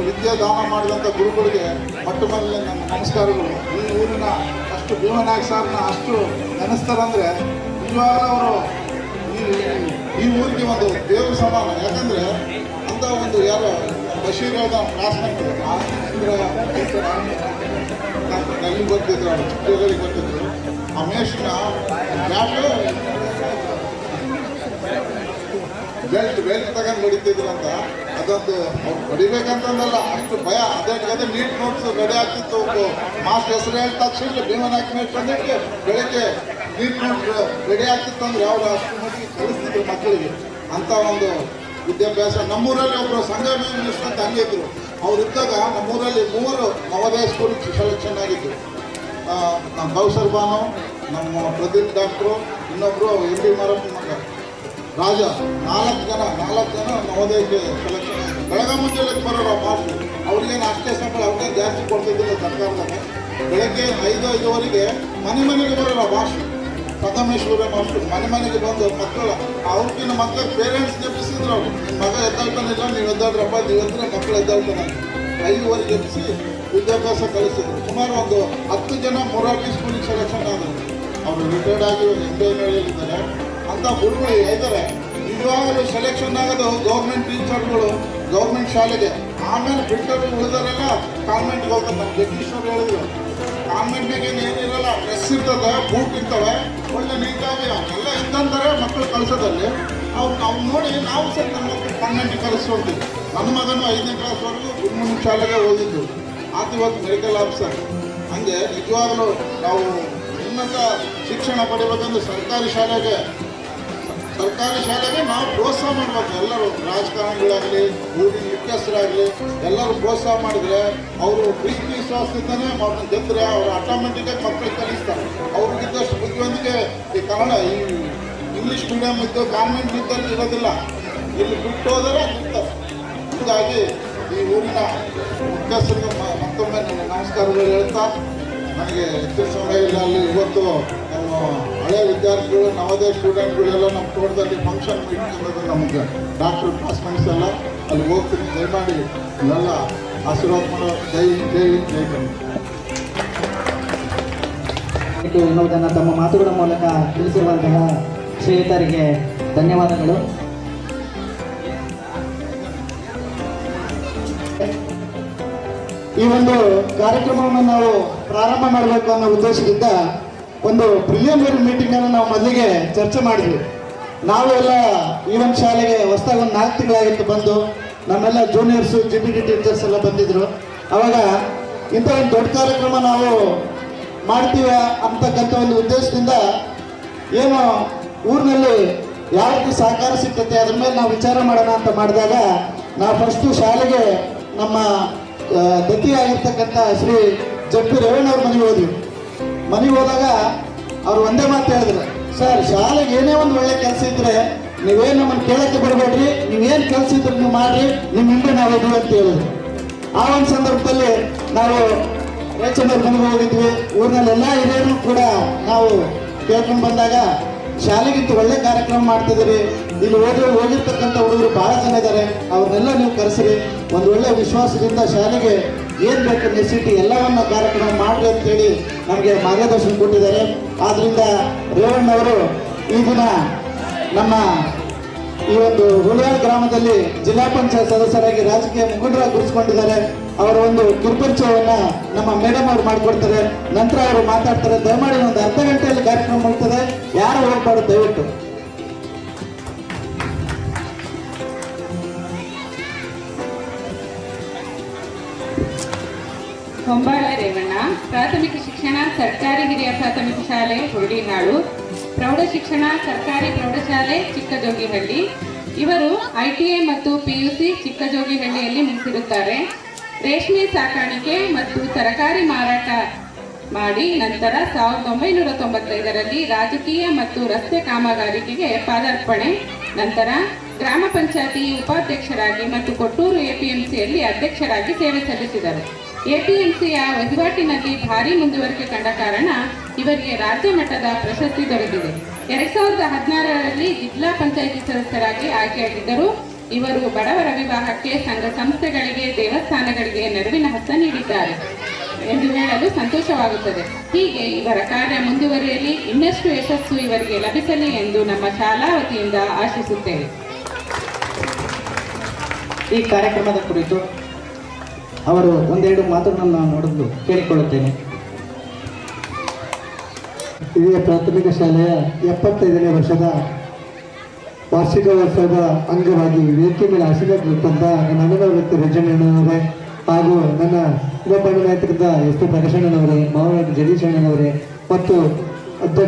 ವಿದ್ಯಾದಾನ ಮಾಡಿದಂಥ ಗುರುಗಳಿಗೆ ಮೊಟ್ಟ ಮೊದಲೇ ನನ್ನ ನಮಸ್ಕಾರಗಳು. ಈ ಊರಿನ ಅಷ್ಟು ಭೀಮನಾಯಕ್ ಸರ್ನ ಅಷ್ಟು ನೆನೆಸ್ತಾರಂದರೆ ನಿಜವಾಗ್ಲೂ ಅವರು ಈ ಊರಿಗೆ ಒಂದು ದೇವ್ರ ಸಮಾನ. ಯಾಕಂದರೆ ಅಂಥ ಒಂದು ಯಾರೋ ಬಶೀರ್ ಹೇಳ್ದ ಕ್ಲಾಸ್ಮೇಟ್ ಅಲ್ಲಿ ಬರ್ತಿದ್ರು, ಅವರು ಚಿತ್ರಗಳಿಗೆ ಬರ್ತಿದ್ರು. ಆ ಮೇಷ್ನ ಬೆಲ್ಟ್ ತಗೊಂಡು ಹೊಡಿತಿದ್ರು ಅಂತ, ಅದೊಂದು ಅವ್ರು ಹೊಡಿಬೇಕಂತಂದಲ್ಲ, ಅಷ್ಟು ಭಯ. ಅದೇ ನೀಟ್ ನೋಟ್ಸ್ ರೆಡಿ ಆಗ್ತಿತ್ತು. ಮಾಸ್ಟರ್ ಹೆಸರು ಹೇಳಿದ ತಕ್ಷಣ ಭೀಮನಾಯಕ್ ಮೇಸ್ಟ್ ಬಂದಿಟ್ಟು ಬೆಳಗ್ಗೆ ನೀಟ್ ನೋಟ್ಸ್ ರೆಡಿ ಆಗ್ತಿತ್ತು ಅಂದರೆ ಅವರು ಅಷ್ಟು ಮಟ್ಟಿಗೆ ಕಲಿಸ್ತಿದ್ರು ಮಕ್ಕಳಿಗೆ. ಅಂಥ ಒಂದು ವಿದ್ಯಾಭ್ಯಾಸ. ನಮ್ಮೂರಲ್ಲಿ ಒಬ್ಬರು ಸಂಗಮ ಮಿನಿಸ್ಟರ್ ಅಂತ ಹಂಗಿದ್ರು. ಅವರಿದ್ದಾಗ ನಮ್ಮೂರಲ್ಲಿ 3 ನವೋದಯ ಸ್ಕೂಲ್ ಸೆಲೆಕ್ಷನ್ ಆಗಿದ್ದು. ನಮ್ಮ ಕೌಸರ್ ಬಾನು, ನಮ್ಮ ಪ್ರದೀಪ್ ಡಾಕ್ಟ್ರು, ಇನ್ನೊಬ್ಬರು MB ಮಾರಪ್ಪ ಮಗ ರಾಜ, 4 ಜನ ನವೋದಯಕ್ಕೆ ಸೆಲೆಕ್ಷನ್ ಆಗಿದ್ದು. ಬೆಳಗ್ಗೆ ಮುಂಜಾನೆ ಬರೋರು ಮಾಸ್ಟ್ರು. ಅವ್ರಿಗೇನು ಅಷ್ಟೇ ಸಂಬಳ, ಅವ್ರಿಗೇನು ಜಾಸ್ತಿ ಕೊಡ್ತಿದ್ದಿಲ್ಲ ಸರ್ಕಾರದಾಗ. ಬೆಳಗ್ಗೆ 5:05ವರೆಗೆ ಮನೆಗೆ ಬರೋರು ಮಾಸ್ಟ್ರು. ಸಂಗಮೇಶ್ವರ ಮಾಸ್ಟ್ರು ಮನೆಗೆ ಬಂದು ಮಕ್ಕಳು ಅವ್ರಿಗಿನ್ನ ಮಕ್ಕಳ ಪೇರೆಂಟ್ಸ್ ಎಬ್ಬಿಸಿದ್ರು. ಅವರು ನಿಮ್ಮ ಮಗ ಎದ್ದಾಳ್ತಾನಿಲ್ಲ, ನೀವು ಎದ್ದಾಡ್ರಪ್ಪ, ನೀವು ಎದ್ರೆ ಮಕ್ಕಳು ಎದ್ದಾಳ್ತಾನೆ. 5ವರೆಗೆ ಎಬ್ಬಿಸಿ ವಿದ್ಯಾಭ್ಯಾಸ ಕಲಿಸಿದ್ರು. ಸುಮಾರು ಒಂದು 10 ಜನ ಮೊರಾರ್ಜಿ ಸ್ಕೂಲಿಗೆ ಸೆಲೆಕ್ಷನ್ ಆದರು. ಅವರು ರಿಟೈರ್ಡ್ ಆಗಿ MBA ಅಂಥ ಗುರುಗಳು ಇದ್ದಾರೆ. ನಿಜವಾಗಲೂ ಸೆಲೆಕ್ಷನ್ ಆಗೋದು ಗೌರ್ಮೆಂಟ್ ಟೀಚರ್ಗಳು ಗೌರ್ಮೆಂಟ್ ಶಾಲೆಗೆ. ಆಮೇಲೆ ಬಿಟ್ಟರು ಉಳಿದರೆಲ್ಲ ಕಾನ್ವೆಂಟ್ಗೆ ಹೋಗ್ತಾರೆ. ನಮ್ಮ ಜಗದೀಶ್ವರ್ ಹೇಳಿದ್ರು, ಕಾನ್ವೆಂಟ್ನಾಗ ಏನಿರಲ್ಲ, ಡ್ರೆಸ್ ಇರ್ತದೆ, ಬೂಟ್ ಇರ್ತವೆ, ಒಳ್ಳೆ ನೀಟಾಗಿ ಎಲ್ಲ ಇದ್ದಂತಾರೆ ಮಕ್ಕಳು ಕಲಿಸೋದಲ್ಲಿ. ನಾವು ನೋಡಿ ನಾವು ಸಹ ನಮ್ಮ ಮಕ್ಕಳು ಕಾನ್ವೆಂಟಿಗೆ ಕಲಿಸ್ಕೊಳ್ತೀವಿ. ನನ್ನ ಮಗನು 5ನೇ ಕ್ಲಾಸ್ವರೆಗೂ ಗುರುಮುನಿ ಶಾಲೆಗೆ ಓದಿದ್ದು. ಆತ ಇವತ್ತು ಮೆಡಿಕಲ್ ಆಫೀಸರ್. ಹಂಗೆ ನಿಜವಾಗಲೂ ನಾವು ಈ ಉನ್ನತ ಶಿಕ್ಷಣ ಪಡಿಬೇಕಂದ್ರೆ ಸರ್ಕಾರಿ ಶಾಲೆಗೆ ನಾವು ಪ್ರೋತ್ಸಾಹ ಮಾಡಬೇಕು. ಎಲ್ಲರೂ ರಾಜಕಾರಣಿಗಳಾಗಲಿ, ಊರಿನ ಮುಖ್ಯಸ್ಥರಾಗಲಿ ಎಲ್ಲರೂ ಪ್ರೋತ್ಸಾಹ ಮಾಡಿದರೆ ಅವರು ಪ್ರೀತಿ ವಿಶ್ವಾಸದಿಂದನೇ ಅವ್ರನ್ನ ಗೆದ್ದರೆ ಅವರು ಆಟೋಮೆಟಿಕಾಗಿ ಮಕ್ಕಳಿಗೆ ಕಲಿಸ್ತಾರೆ. ಅವ್ರಿಗಿದ್ದಷ್ಟು ಬುದ್ಧಿವಂತಿಕೆ ಈ ಕನ್ನಡ ಈ ಇಂಗ್ಲೀಷ್ ಮೀಡಿಯಮ್ ಇದ್ದು ಕಾನ್ವೆಂಟ್ ಇದ್ದಲ್ಲಿ ಇರೋದಿಲ್ಲ. ಇಲ್ಲಿ ಬಿಟ್ಟು ಹೋದರೆ ಗೆಲ್ತಾರೆ. ಹೀಗಾಗಿ ಈ ಊರಿನ ಮುಖ್ಯಸ್ಥರಿಗೆ ಮತ್ತೊಮ್ಮೆ ನನ್ನ ನಮಸ್ಕಾರಗಳು ಹೇಳ್ತಾ, ನನಗೆ ಹೆಚ್ಚು ಸಮಯ ಇಲ್ಲ. ಅಲ್ಲಿ ಇವತ್ತು ನಮ್ಮ ಹಳೆಯ ವಿದ್ಯಾರ್ಥಿಗಳು, ನವೋದಯ ಸ್ಟೂಡೆಂಟ್ಗಳೆಲ್ಲ ನಮ್ಮ ತೋಟದಲ್ಲಿ ಫಂಕ್ಷನ್ ಮೀಟಿಂಗ್ ನಮಗೆ ಡಾಕ್ಟರ್ ಕ್ಲಾಸ್ಮೇಟ್ಸ್ ಎಲ್ಲ ಅಲ್ಲಿ ಹೋಗ್ತೀನಿ. ದಯಮಾಡಿ ಇವೆಲ್ಲ ಆಶೀರ್ವಾದ ಮಾಡೋ. ಜೈ ಜೈ ಜೈ ಎನ್ನುವುದನ್ನು ತಮ್ಮ ಮಾತುಗಳ ಮೂಲಕ ತಿಳಿಸಿರುವಂತಹ ಶ್ರೀಯುತರಿಗೆ ಧನ್ಯವಾದಗಳು. ಈ ಒಂದು ಕಾರ್ಯಕ್ರಮವನ್ನು ನಾವು ಪ್ರಾರಂಭ ಮಾಡಬೇಕು ಅನ್ನೋ ಉದ್ದೇಶದಿಂದ ಒಂದು ಪ್ರಿಲಿಮಿನರಿ ಮೀಟಿಂಗ್ ಅನ್ನು ನಾವು ಮೊದಲಿಗೆ ಚರ್ಚೆ ಮಾಡಿದ್ವಿ. ನಾವು ಎಲ್ಲ ಈ ಒಂದು ಶಾಲೆಗೆ ಹೊಸದಾಗಿ ಒಂದು 4 ತಿಂಗಳಾಗಿತ್ತು ಬಂದು. ನಮ್ಮೆಲ್ಲ ಜೂನಿಯರ್ಸು GBT ಟೀಚರ್ಸ್ ಎಲ್ಲ ಬಂದಿದ್ರು. ಅವಾಗ ಇಂಥ ಒಂದು ದೊಡ್ಡ ಕಾರ್ಯಕ್ರಮ ನಾವು ಮಾಡ್ತೀವಿ ಅಂತಕ್ಕಂಥ ಒಂದು ಉದ್ದೇಶದಿಂದ ಏನು ಊರಿನಲ್ಲಿ ಯಾವ ರೀತಿ ಸಹಕಾರ ಸಿಗ್ತದೆ ಅದ್ರ ಮೇಲೆ ನಾವು ವಿಚಾರ ಮಾಡೋಣ ಅಂತ ಮಾಡಿದಾಗ ನಾವು ಫಸ್ಟು ಶಾಲೆಗೆ ನಮ್ಮ ದತ್ತಿಯಾಗಿರ್ತಕ್ಕಂಥ ಶ್ರೀ ಜಡ್ಪಿ ರೇವಣ್ಣವ್ರ ಮನೆಗೆ ಹೋದ್ವಿ. ಮನೆಗೆ ಹೋದಾಗ ಅವ್ರು ಒಂದೇ ಮಾತು ಹೇಳಿದ್ರು, ಸರ್ ಶಾಲೆಗೆ ಏನೇ ಒಂದು ಒಳ್ಳೆ ಕೆಲಸ ಇದ್ರೆ ನೀವೇನು ನಮ್ಮನ್ನು ಕೇಳಕ್ಕೆ ಬರಬೇಡ್ರಿ, ನೀವೇನು ಕೆಲಸ ಇದ್ರೆ ನೀವು ಮಾಡಿ, ನಿಮ್ಮ ಹಿಂದೆ ನಾವು ಇದ್ದೀವಿ ಅಂತ ಹೇಳಿದ್ರು. ಆ ಒಂದು ಸಂದರ್ಭದಲ್ಲಿ ನಾವು ರೇಚಂದ್ರ ಮನೆಗೆ ಹೋಗಿದ್ವಿ. ಊರಿನಲ್ಲಿ ಎಲ್ಲ ಹಿರಿಯರು ಕೂಡ ನಾವು ಕೇಳ್ಕೊಂಡು ಬಂದಾಗ ಶಾಲೆಗಿಂತ ಒಳ್ಳೆ ಕಾರ್ಯಕ್ರಮ ಮಾಡ್ತಿದ್ದೀರಿ, ಇಲ್ಲಿ ಹೋಗಿರ್ತಕ್ಕಂಥ ಹುಡುಗರು ಭಾಳ ಜನ ಇದ್ದಾರೆ, ಅವ್ರನ್ನೆಲ್ಲ ನೀವು ಕರೆಸಿರಿ, ಒಂದು ಒಳ್ಳೆ ವಿಶ್ವಾಸದಿಂದ ಶಾಲೆಗೆ ಏನು ಬೇಕು ನೆಸಿಟಿ ಎಲ್ಲವನ್ನ ಕಾರ್ಯಕ್ರಮ ಮಾಡಿರಿ ಅಂತೇಳಿ ನಮಗೆ ಮಾರ್ಗದರ್ಶನ ಕೊಟ್ಟಿದ್ದಾರೆ. ಆದ್ದರಿಂದ ರೇವಣ್ಣವರು ಈ ದಿನ ನಮ್ಮ ಈ ಒಂದು ಹುಳಿಯಾಳ ಗ್ರಾಮದಲ್ಲಿ ಜಿಲ್ಲಾ ಪಂಚಾಯತ್ ಸದಸ್ಯರಾಗಿ ರಾಜಕೀಯ ಮುಖಂಡರಾಗಿ ಗುರುತಿಸಿಕೊಂಡಿದ್ದಾರೆ. ಅವರ ಒಂದು ಕಿರುಪರಿಚಯವನ್ನು ನಮ್ಮ ಮೇಡಮ್ ಅವರು ಮಾಡಿಕೊಡ್ತಾರೆ. ನಂತರ ಅವರು ಮಾತಾಡ್ತಾರೆ. ದಯಮಾಡಿ ಒಂದು ಅರ್ಧ ಗಂಟೆಯಲ್ಲಿ ಕಾರ್ಯಕ್ರಮ ಮಾಡ್ತದೆ, ಯಾರು ಹೋಗ್ಬಾರ್ದು ದಯವಿಟ್ಟು. ಹೊಂಬಾಳ ರೇವಣ್ಣ, ಪ್ರಾಥಮಿಕ ಶಿಕ್ಷಣ ಸರ್ಕಾರಿ ಹಿರಿಯ ಪ್ರಾಥಮಿಕ ಶಾಲೆ ಹುರುಡಿನಾಳು, ಪ್ರೌಢ ಶಿಕ್ಷಣ ಸರ್ಕಾರಿ ಪ್ರೌಢಶಾಲೆ ಚಿಕ್ಕಜೋಗಿಹಳ್ಳಿ. ಇವರು ITI ಮತ್ತು PUC ಚಿಕ್ಕಜೋಗಿಹಳ್ಳಿಯಲ್ಲಿ ಮುಗಿಸಿರುತ್ತಾರೆ. ರೇಷ್ಮೆ ಸಾಕಾಣಿಕೆ ಮತ್ತು ತರಕಾರಿ ಮಾರಾಟ ಮಾಡಿ ನಂತರ 1995ರಲ್ಲಿ ರಾಜಕೀಯ ಮತ್ತು ರಸ್ತೆ ಕಾಮಗಾರಿಕೆಗೆ ಪಾದಾರ್ಪಣೆ. ನಂತರ ಗ್ರಾಮ ಪಂಚಾಯತಿ ಉಪಾಧ್ಯಕ್ಷರಾಗಿ ಮತ್ತು ಕೊಟ್ಟೂರು APMCಯಲ್ಲಿ ಅಧ್ಯಕ್ಷರಾಗಿ ಸೇವೆ ಸಲ್ಲಿಸಿದರು. APMCಯ ವಹಿವಾಟಿನಲ್ಲಿ ಭಾರಿ ಮುಂದುವರಿಕೆ ಕಂಡ ಕಾರಣ ಇವರಿಗೆ ರಾಜ್ಯ ಮಟ್ಟದ ಪ್ರಶಸ್ತಿ ದೊರೆತಿದೆ. 2016ರಲ್ಲಿ ಜಿಲ್ಲಾ ಪಂಚಾಯಿತಿ ಸದಸ್ಯರಾಗಿ ಆಯ್ಕೆಯಾಗಿದ್ದರು. ಇವರು ಬಡವರ ವಿವಾಹಕ್ಕೆ, ಸಂಘ ಸಂಸ್ಥೆಗಳಿಗೆ, ದೇವಸ್ಥಾನಗಳಿಗೆ ನೆರವಿನ ಹಸ್ತ ನೀಡಿದ್ದಾರೆ ಎಂದು ಹೇಳಲು ಸಂತೋಷವಾಗುತ್ತದೆ. ಹೀಗೆ ಇವರ ಕಾರ್ಯ ಮುಂದುವರಿಯಲಿ, ಇನ್ನಷ್ಟು ಯಶಸ್ಸು ಇವರಿಗೆ ಲಭಿಸಲಿ ಎಂದು ನಮ್ಮ ಶಾಲಾ ವತಿಯಿಂದ ಆಶಿಸುತ್ತೇವೆ. ಈ ಕಾರ್ಯಕ್ರಮದ ಕುರಿತು ಅವರು ಒಂದೆರಡು ಮಾತುಗಳನ್ನು ನೋಡಲು ಕೇಳಿಕೊಳ್ಳುತ್ತೇನೆ. ಹಿರಿಯ ಪ್ರಾಥಮಿಕ ಶಾಲೆಯ 75ನೇ ವರ್ಷದ ವಾರ್ಷಿಕೋತ್ಸವದ ಅಂಗವಾಗಿ ವೇದಿಕೆ ಮೇಲೆ ಆಶೀರ್ವಾದ ನನ್ನ ಅನುಭವ ವ್ಯಕ್ತಿ ರಜಣ್ಣನವರೇ ಹಾಗೂ ನನ್ನ ಉಪಬಂಡ ನಾಯಕರಾದ SP ಪ್ರಕಾಶಣ್ಣನವರೇ, ಮಾವನಾಟ ಜಗದೀಶ್ ಅಣ್ಣನವರೇ ಮತ್ತು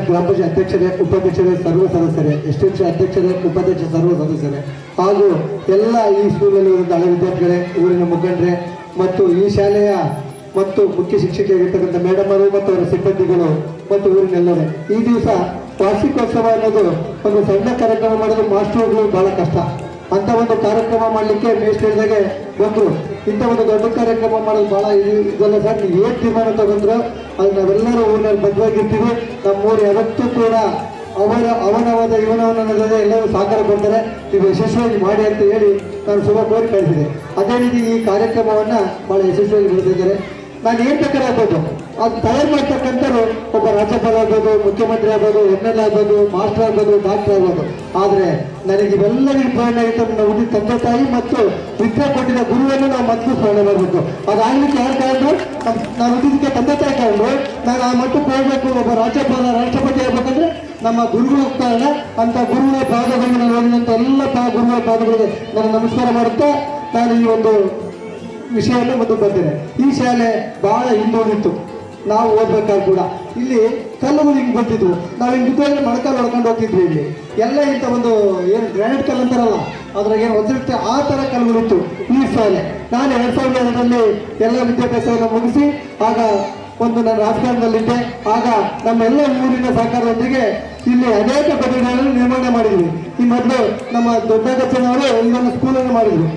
ಗ್ರಾಮ ಪಂಚಾಯತ್ ಅಧ್ಯಕ್ಷರೇ, ಉಪಾಧ್ಯಕ್ಷರೇ, ಸರ್ವ ಸದಸ್ಯರೇ, STMC ಅಧ್ಯಕ್ಷರೇ, ಉಪಾಧ್ಯಕ್ಷ ಸರ್ವ ಸದಸ್ಯರೇ ಹಾಗೂ ಎಲ್ಲ ಈ ಸ್ಕೂಲಲ್ಲಿ ಇರುವಂಥ ಹಳೆ ವಿದ್ಯಾರ್ಥಿಗಳೇ, ಊರಿನ ಮುಖಂಡರೇ ಮತ್ತು ಈ ಶಾಲೆಯ ಮತ್ತು ಮುಖ್ಯ ಶಿಕ್ಷಕಿಯಾಗಿರ್ತಕ್ಕಂಥ ಮೇಡಮ್ ಅವರು ಮತ್ತು ಅವರ ಸಿಬ್ಬಂದಿಗಳು ಮತ್ತು ಊರಿನೆಲ್ಲರೇ, ಈ ದಿವಸ ವಾರ್ಷಿಕೋತ್ಸವ ಅನ್ನೋದು ಒಂದು ಸಣ್ಣ ಕಾರ್ಯಕ್ರಮ ಮಾಡೋದು ಮಾಸ್ಟರ್ಗಳು ಬಹಳ ಕಷ್ಟ. ಅಂತ ಒಂದು ಕಾರ್ಯಕ್ರಮ ಮಾಡಲಿಕ್ಕೆ ಮೇಸ್ಟ್ ಹೇಳಿದಾಗೆ ಬಂದರು. ಇಂಥ ಒಂದು ದೊಡ್ಡ ಕಾರ್ಯಕ್ರಮ ಮಾಡೋದು ಭಾಳ ಇದೆಲ್ಲ ಸರ್. ನೀವು ಏನು ತೀರ್ಮಾನ ತಗೊಂಡ್ರು ಅದು ನಾವೆಲ್ಲರೂ ಊರಿನಲ್ಲಿ ಬದ್ಧವಾಗಿರ್ತೀವಿ. ನಮ್ಮೂರು ಯಾವತ್ತೂ ಕೂಡ ಅವನವಾದ ಇವನವನಲ್ಲದೆ ಎಲ್ಲರೂ ಸಹಕಾರ ಕೊಡ್ತಾರೆ. ನೀವು ಯಶಸ್ವಿಯಾಗಿ ಮಾಡಿ ಅಂತ ಹೇಳಿ ನಾನು ಶುಭ ಕೋರಿ ಕಳಿಸಿದೆ. ಅದೇ ರೀತಿ ಈ ಕಾರ್ಯಕ್ರಮವನ್ನು ಭಾಳ ಯಶಸ್ವಿಯಾಗಿ ನಡೆಸಿದ್ದಾರೆ. ನಾನು ಏನು ಬೇಕಾದ್ರೆ ಆಗ್ಬೋದು, ಅದು ತಯಾರು ಮಾಡ್ತಕ್ಕಂಥವ್ರು ಒಬ್ಬ ರಾಜ್ಯಪಾಲ ಆಗ್ಬೋದು, ಮುಖ್ಯಮಂತ್ರಿ ಆಗ್ಬೋದು, MLA ಆಗ್ಬೋದು, ಮಾಸ್ಟರ್ ಆಗ್ಬೋದು, ಡಾಕ್ಟರ್ ಆಗ್ಬೋದು. ಆದರೆ ನನಗೆ ಇವೆಲ್ಲರಿಗೂ ಪ್ರೇರಣೆ ಆಗಿತ್ತು ನನ್ನ ಹುಡುಗಿ ತಂದೆ ತಾಯಿ ಮತ್ತು ವಿದ್ಯೆ ಕೊಟ್ಟಿದ್ದ ಗುರುವನ್ನು ನಾವು ಮೊದಲು ಸ್ಮರಣೆ ಮಾಡಬೇಕು. ಅದಾಗಲಿಕ್ಕೆ ಯಾರು ಕಾರಣರು? ನಾನು ಹುಟ್ಟಿದಕ್ಕೆ ತಂದೆ ತಾಯಿ ಕಾರಣರು. ನಾನು ಆ ಮಟ್ಟಕ್ಕೆ ಹೋಗಬೇಕು, ಒಬ್ಬ ರಾಜ್ಯಪಾಲ ರಾಷ್ಟ್ರಪತಿ ಆಗ್ಬೇಕಂದ್ರೆ ನಮ್ಮ ಗುರುಗಳು ಕಾರಣ. ಅಂತ ಗುರುಗಳ ಪಾದಗಳನ್ನು ನೋಡಿದಂಥ ಎಲ್ಲ ಗುರುಗಳ ಪಾದಗಳಿಗೆ ನಾನು ನಮಸ್ಕಾರ ಮಾಡುತ್ತಾ ನಾನು ಈ ಒಂದು ವಿಷಯವನ್ನು ಮುಂದೆ ಬಂದಿದೆ. ಈ ಶಾಲೆ ಬಹಳ ಹಿಂದುಳಿದಿತ್ತು. ನಾವು ಓದ್ಬೇಕಾದ್ರೆ ಕೂಡ ಇಲ್ಲಿ ಕಲ್ಲುಗಳು ಹಿಂಗೆ ಬರ್ತಿದ್ವು, ನಾವು ಹಿಂಗೆ ಬಿದ್ದರೆ ಮೊಣಕಾಲು ಹೊಡ್ಕೊಂಡು ಹೋಗ್ತಿದ್ವಿ. ಇಲ್ಲಿ ಎಲ್ಲ ಇಂಥ ಒಂದು ಏನು ಗ್ರಾನೈಟ್ ಕಲ್ಲು ಅಂತಾರಲ್ಲ, ಅದ್ರಾಗ ಏನು ಒದ್ದಿರುತ್ತೆ ಆ ಥರ ಕಲ್ಲುಗಳಿತ್ತು ಈ ಶಾಲೆ. ನಾನು 2002ರಲ್ಲಿ ಎಲ್ಲ ವಿದ್ಯಾಭ್ಯಾಸವನ್ನು ಮುಗಿಸಿ ಆಗ ನಾನು ರಾಜಕಾರಣದಲ್ಲಿದ್ದೆ. ಆಗ ನಮ್ಮೆಲ್ಲ ಊರಿನ ಸಹಕಾರದೊಂದಿಗೆ ಇಲ್ಲಿ ಅನೇಕ ಕೊಠಡಿಗಳನ್ನು ನಿರ್ಮಾಣ ಮಾಡಿದ್ವಿ. ಈ ಮೊದಲು ನಮ್ಮ ದೊಡ್ಡಗಚ್ಚನವರು ಇದನ್ನು ಸ್ಕೂಲನ್ನು ಮಾಡಿದ್ರು.